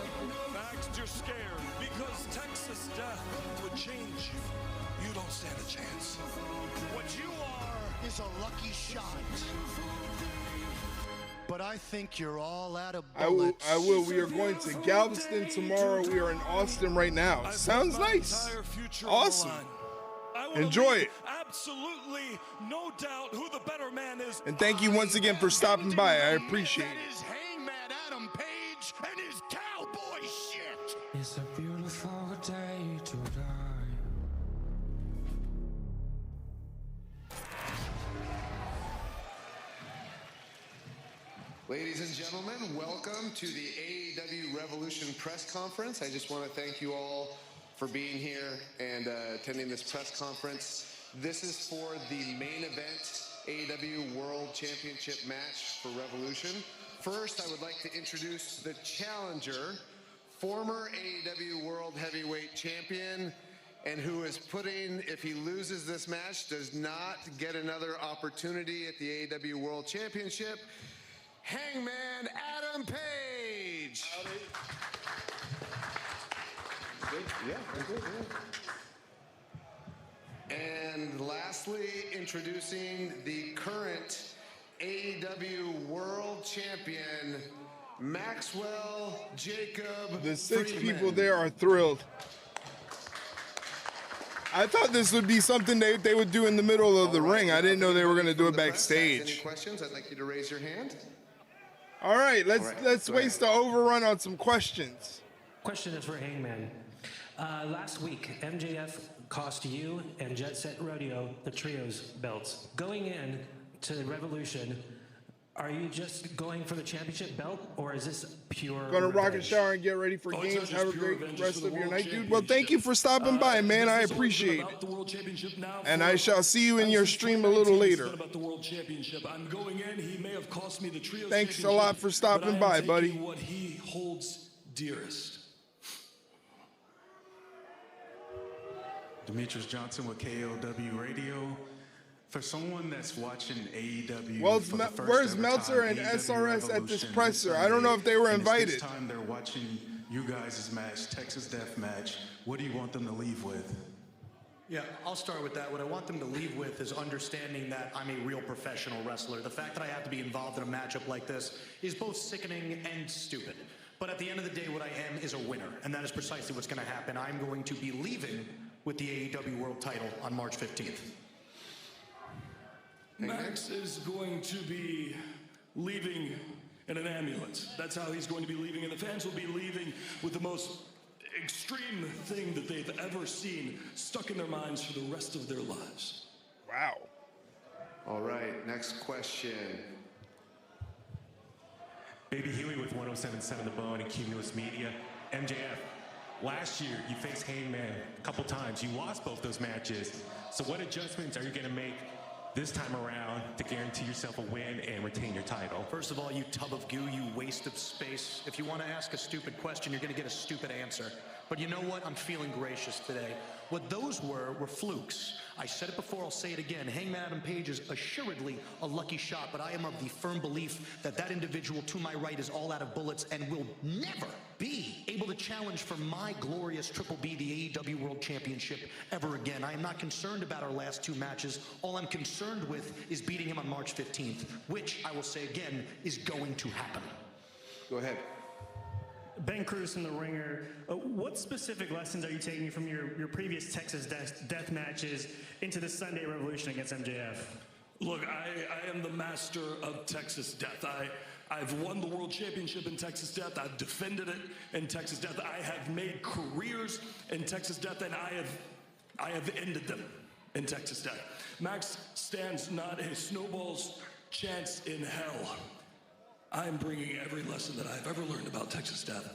Speaker 23: Max, you're scared because Texas Death would change you. You don't stand a chance.
Speaker 22: What you are is a lucky shot. But I think you're all out of bullets.
Speaker 2: I will. We are going to Galveston tomorrow. We are in Austin right now. Sounds nice. Awesome. Enjoy it.
Speaker 23: Absolutely no doubt who the better man is.
Speaker 2: And thank you once again for stopping by. I appreciate
Speaker 22: That is Hangman Adam Page and his cowboy shit.
Speaker 24: It's a beautiful day to die.
Speaker 1: Ladies and gentlemen, welcome to the AEW Revolution press conference. I just want to thank you all for being here and attending this press conference. This is for the main event AEW World Championship match for Revolution. First, I would like to introduce the challenger, former AEW World Heavyweight Champion, and who is putting, if he loses this match, does not get another opportunity at the AEW World Championship, Hangman Adam Page. Good? Yeah, good, yeah. And lastly, introducing the current AEW World Champion, Maxwell Jacob
Speaker 2: The 6
Speaker 1: Friedman.
Speaker 2: people there are thrilled. I thought this would be something they would do in the middle of the ring. I didn't know they were going to do it
Speaker 1: Any
Speaker 2: backstage.
Speaker 1: questions? I'd like you to raise your hand.
Speaker 2: All right, let's waste the overrun on some questions.
Speaker 6: Question is for Hangman. Last week, MJF cost you and Jet Set Rodeo the trios belts. Going in to Revolution, are you just going for the championship belt, or is this pure
Speaker 2: Gonna rock and
Speaker 6: revenge?
Speaker 2: shower and get ready for
Speaker 23: it's
Speaker 2: games.
Speaker 23: not
Speaker 2: Have a
Speaker 23: just pure
Speaker 2: great
Speaker 23: revenge,
Speaker 2: rest
Speaker 23: it's for
Speaker 2: of
Speaker 23: the
Speaker 2: your
Speaker 23: World
Speaker 2: night, dude. Well, thank you for stopping by, man. I
Speaker 23: This has always been
Speaker 2: appreciate
Speaker 23: about
Speaker 2: it.
Speaker 23: the World Championship now
Speaker 2: And
Speaker 23: for-
Speaker 2: I shall see you in your
Speaker 23: since
Speaker 2: stream a little
Speaker 23: 2019, it's
Speaker 2: later.
Speaker 23: been about the World Championship. I'm going in. He may have cost me the trios
Speaker 2: Thanks a
Speaker 23: championship,
Speaker 2: lot for stopping
Speaker 23: but I am
Speaker 2: by,
Speaker 23: taking
Speaker 2: buddy.
Speaker 23: What he holds dearest.
Speaker 9: Demetrius Johnson with KLW Radio. For someone that's watching AEW,
Speaker 2: Well,
Speaker 9: for the first
Speaker 2: where's
Speaker 9: ever
Speaker 2: Meltzer
Speaker 9: time,
Speaker 2: and
Speaker 9: AEW
Speaker 2: SRS at this
Speaker 9: Revolution
Speaker 2: presser? I don't know if they were
Speaker 9: and it's
Speaker 2: invited.
Speaker 9: This time they're watching you guys' match, Texas Death Match. What do you want them to leave with?
Speaker 17: Yeah, I'll start with that. What I want them to leave with is understanding that I'm a real professional wrestler. The fact that I have to be involved in a matchup like this is both sickening and stupid. But at the end of the day, what I am is a winner, and that is precisely what's going to happen. I'm going to be leaving with the AEW World title on March 15th.
Speaker 23: Max is going to be leaving in an ambulance. That's how he's going to be leaving, and the fans will be leaving with the most extreme thing that they've ever seen stuck in their minds for the rest of their lives.
Speaker 2: Wow.
Speaker 1: All right, next question.
Speaker 10: Baby Huey with 107.7 The Bone and Cumulus Media. MJF, last year you faced Hangman a couple times. You lost both those matches. So what adjustments are you going to make this time around to guarantee yourself a win and retain your title?
Speaker 17: First of all, you tub of goo, you waste of space. If you want to ask a stupid question, you're going to get a stupid answer. But you know what? I'm feeling gracious today. What those were flukes. I said it before, I'll say it again. Hangman Adam Page is assuredly a lucky shot, but I am of the firm belief that that individual to my right is all out of bullets and will never be able to challenge for my glorious Triple B, the AEW World Championship, ever again. I am not concerned about our last 2 matches. All I'm concerned with is beating him on March 15th, which I will say again is going to happen.
Speaker 1: Go ahead.
Speaker 11: Ben Cruz from The Ringer. What specific lessons are you taking from your previous Texas death matches into the Sunday Revolution against MJF?
Speaker 23: Look, I am the master of Texas Death. I've won the World Championship in Texas Death. I've defended it in Texas Death. I have made careers in Texas Death, and I have ended them in Texas Death. Max stands not a snowball's chance in hell
Speaker 5: I'm bringing every lesson that I've ever learned about Texas Death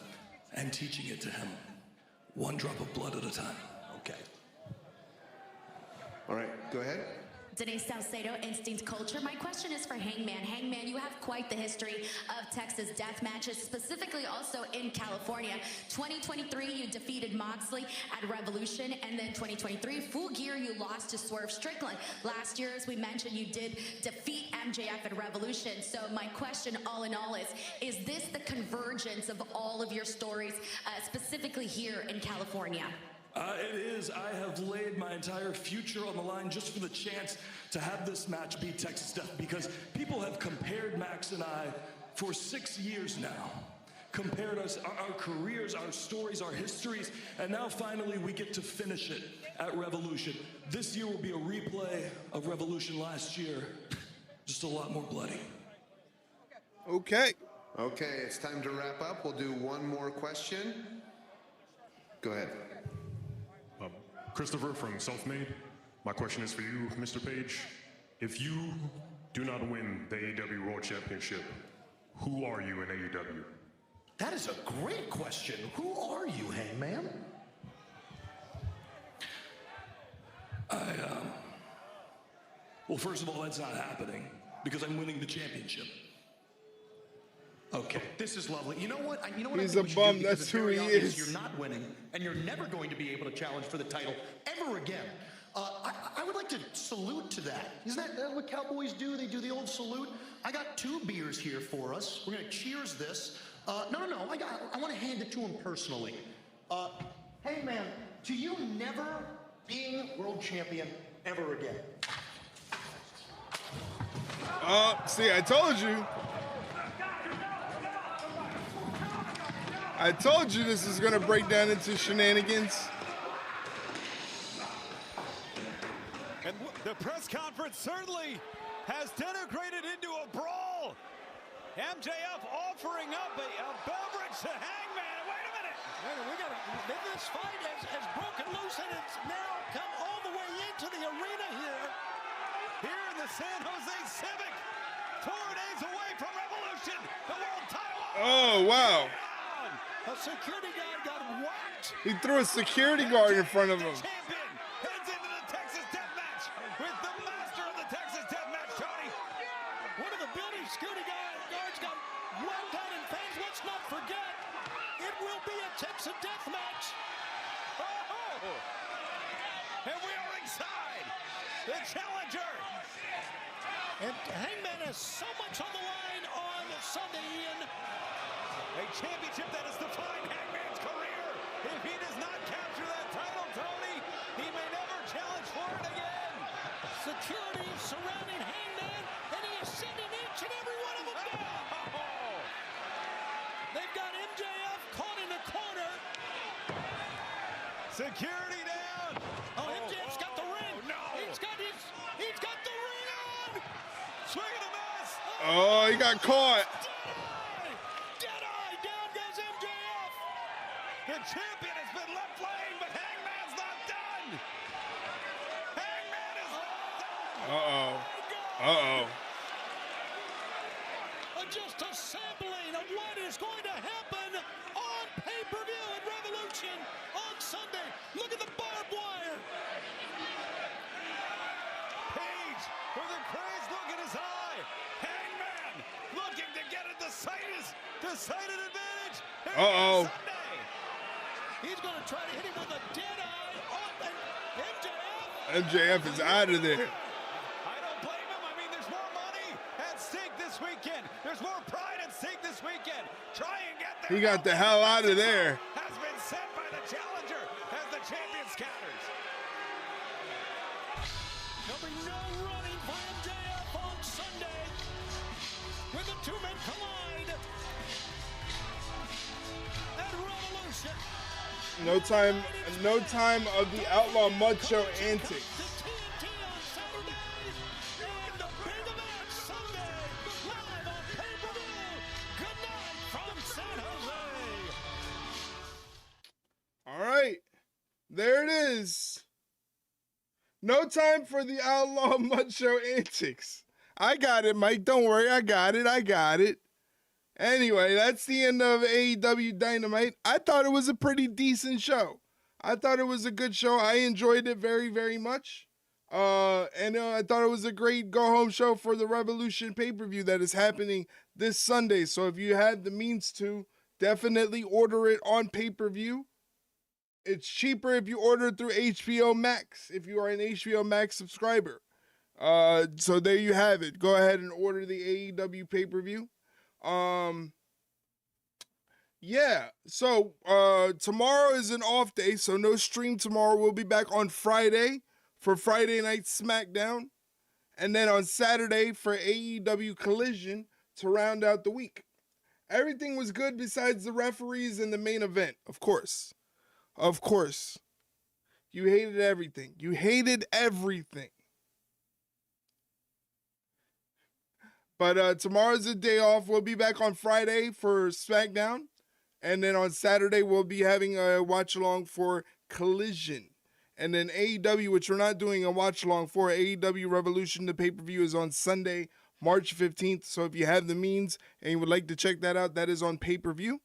Speaker 5: and teaching it to him, one drop of blood at a time.
Speaker 8: Okay. All right, go ahead.
Speaker 13: Denise Salcedo, Instinct Culture. My question is for Hangman. Hangman, you have quite the history of Texas death matches, specifically also in California. 2023, you defeated Moxley at Revolution, and then 2023, Full Gear, you lost to Swerve Strickland. Last year, as we mentioned, you did defeat MJF at Revolution. So my question, all in all, is this the convergence of all of your stories, specifically here in California?
Speaker 5: It is. I have laid my entire future on the line just for the chance to have this match be Texas Death, because people have compared Max and I for 6 years now. Compared us, our careers, our stories, our histories, and now finally we get to finish it at Revolution. This year will be a replay of Revolution last year, just a lot more bloody.
Speaker 2: Okay.
Speaker 8: Okay, it's time to wrap up. We'll do one more question. Go ahead.
Speaker 14: Christopher from Selfmade. My question is for you, Mr. Page. If you do not win the AEW World Championship, who are you in AEW?
Speaker 22: That is a great question. Who are you, Hangman?
Speaker 5: Well, first of all, that's not happening because I'm winning the championship.
Speaker 22: Okay, this is lovely. You know what?
Speaker 2: He's a bum. That's who he is.
Speaker 22: You're not winning, and you're never going to be able to challenge for the title ever again. I would like to salute to that. Isn't that what Cowboys do? They do the old salute. I got 2 beers here for us. We're gonna cheers this. No. I want to hand it to him personally. Hey man, to you never being world champion ever again.
Speaker 2: See, I told you. I told you this is going to break down into shenanigans.
Speaker 4: And the press conference certainly has degenerated into a brawl. MJF offering up a beverage to Hangman. Wait a minute.
Speaker 3: This fight has broken loose, and it's now come all the way into the arena here.
Speaker 4: Here in the San Jose Civic, 4 days away from Revolution, the world title.
Speaker 2: Oh, wow.
Speaker 3: A security guard got whacked.
Speaker 2: He threw a security guard in front of him.
Speaker 4: Champion heads into the Texas Death Match with the master of the Texas Death Match, Tony.
Speaker 3: One of the building security guards got whacked out, and fans, let's not forget, it will be a Texas Death Match.
Speaker 4: Oh! And we are inside the challenger.
Speaker 3: And Hangman has so much on the line on Sunday, Ian.
Speaker 4: A championship that has defined Hangman's career. If he does not capture that title, Tony, he may never challenge for it again.
Speaker 3: Security surrounding Hangman, and he is sending each and every one of them down.
Speaker 4: Oh.
Speaker 3: They've got MJF caught in a corner.
Speaker 4: Security down.
Speaker 3: MJF's got the ring.
Speaker 4: No.
Speaker 3: He's got the ring on.
Speaker 4: Swing and a miss.
Speaker 2: Oh, he got caught.
Speaker 4: The champion has been left laying, but Hangman's not done. Hangman is not done.
Speaker 3: Just a sampling of what is going to happen on pay-per-view at Revolution on Sunday. Look at the barbed wire.
Speaker 4: Page with a crazed look in his eye. Hangman looking to get a decided advantage. Sunday.
Speaker 3: He's going to try to hit him with a dead eye off, and
Speaker 2: MJF is out of there.
Speaker 4: I don't blame him. I mean, there's more money at stake this weekend. There's more pride at stake this weekend. Try and get there.
Speaker 2: He got the hell out of there.
Speaker 4: Has been sent by the challenger as the champion scatters.
Speaker 3: There'll be no running for MJF on Sunday when the 2 men collide at Revolution.
Speaker 2: No time of the Outlaw Mud Show antics.
Speaker 3: TNT on Saturday, and the big event Sunday, live on pay-per-view. Good night from San Jose.
Speaker 2: All right, there it is. No time for the Outlaw Mud Show antics. I got it, Mike. Don't worry, I got it. Anyway, that's the end of AEW Dynamite. I thought it was a pretty decent show. I thought it was a good show. I enjoyed it very, very much. And I thought it was a great go-home show for the Revolution pay-per-view that is happening this Sunday. So if you had the means to, definitely order it on pay-per-view. It's cheaper if you order it through HBO Max, if you are an HBO Max subscriber. So there you have it. Go ahead and order the AEW pay-per-view. Yeah, so tomorrow is an off day, so no stream tomorrow. We'll be back on Friday for Friday Night SmackDown, and then on Saturday for AEW Collision to round out the week. Everything was good besides the referees and the main event, of course. Of course. You hated everything. You hated everything. But tomorrow's a day off. We'll be back on Friday for SmackDown. And then on Saturday, we'll be having a watch-along for Collision. And then AEW, which we're not doing a watch-along for, AEW Revolution, the pay-per-view is on Sunday, March 15th. So if you have the means and you would like to check that out, that is on pay-per-view.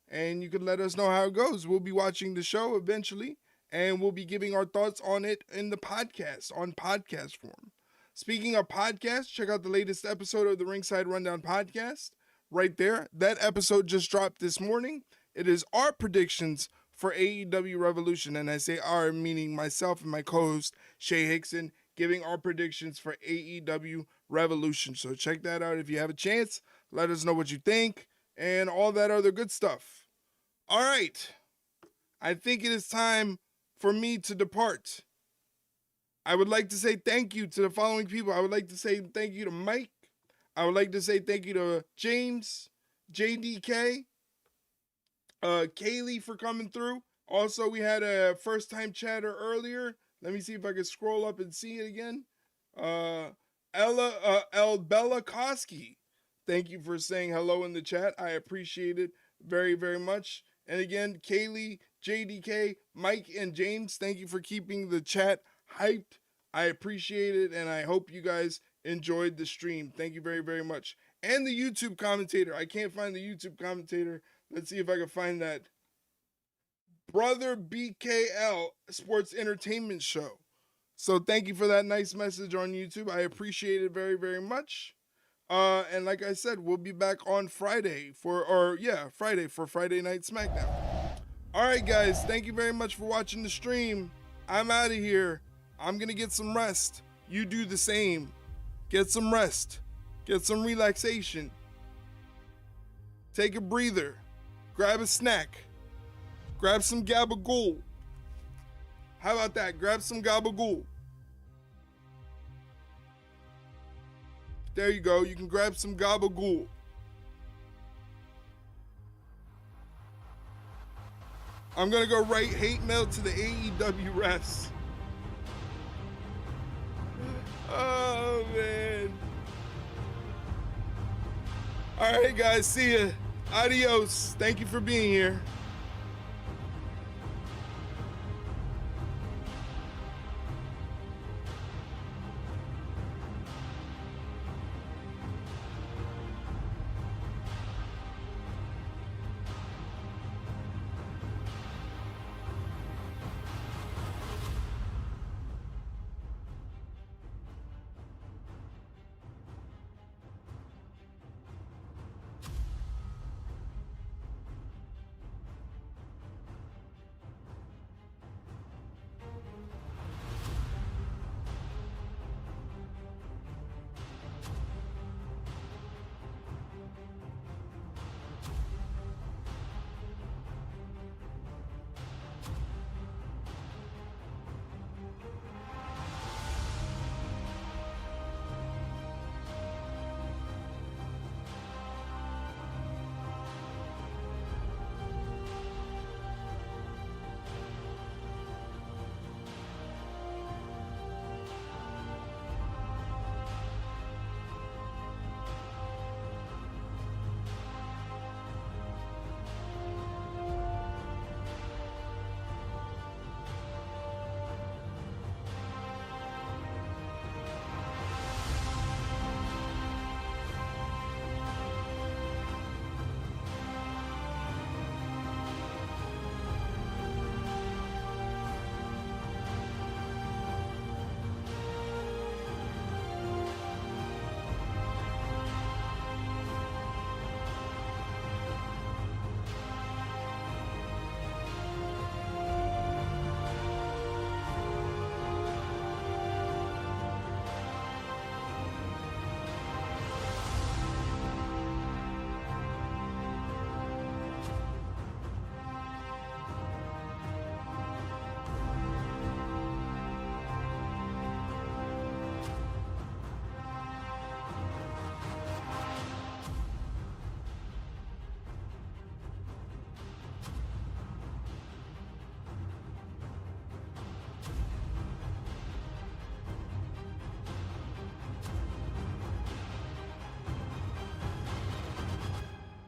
Speaker 2: And you can let us know how it goes. We'll be watching the show eventually, and we'll be giving our thoughts on it in the podcast, on podcast form. Speaking of podcasts, check out the latest episode of the Ringside Rundown podcast. Right there. That episode just dropped this morning. It is our predictions for AEW Revolution. And I say our, meaning myself and my co-host, Shay Hickson, giving our predictions for AEW Revolution. So check that out if you have a chance. Let us know what you think and all that other good stuff. All right. I think it is time for me to depart. I would like to say thank you to the following people. I would like to say thank you to Mike. I would like to say thank you to James, JDK, Kaylee for coming through. Also, we had a first-time chatter earlier. Let me see if I can scroll up and see it again. Bella Koski. Thank you for saying hello in the chat. I appreciate it very, very much. And again, Kaylee, JDK, Mike, and James, thank you for keeping the chat hyped. I appreciate it, and I hope you guys enjoyed the stream. Thank you very, very much. And the YouTube commentator. I can't find the YouTube commentator. Let's see if I can find that. Brother BKL Sports Entertainment Show. So thank you for that nice message on YouTube. I appreciate it very, very much. And like I said, we'll be back on Friday for Friday Night SmackDown. All right, guys. Thank you very much for watching the stream. I'm out of here. I'm going to get some rest. You do the same. Get some rest. Get some relaxation. Take a breather. Grab a snack. Grab some gabagool. How about that? Grab some gabagool. There you go. You can grab some gabagool. I'm going to go write hate mail to the AEW refs. Oh, man. All right, guys. See ya. Adios. Thank you for being here.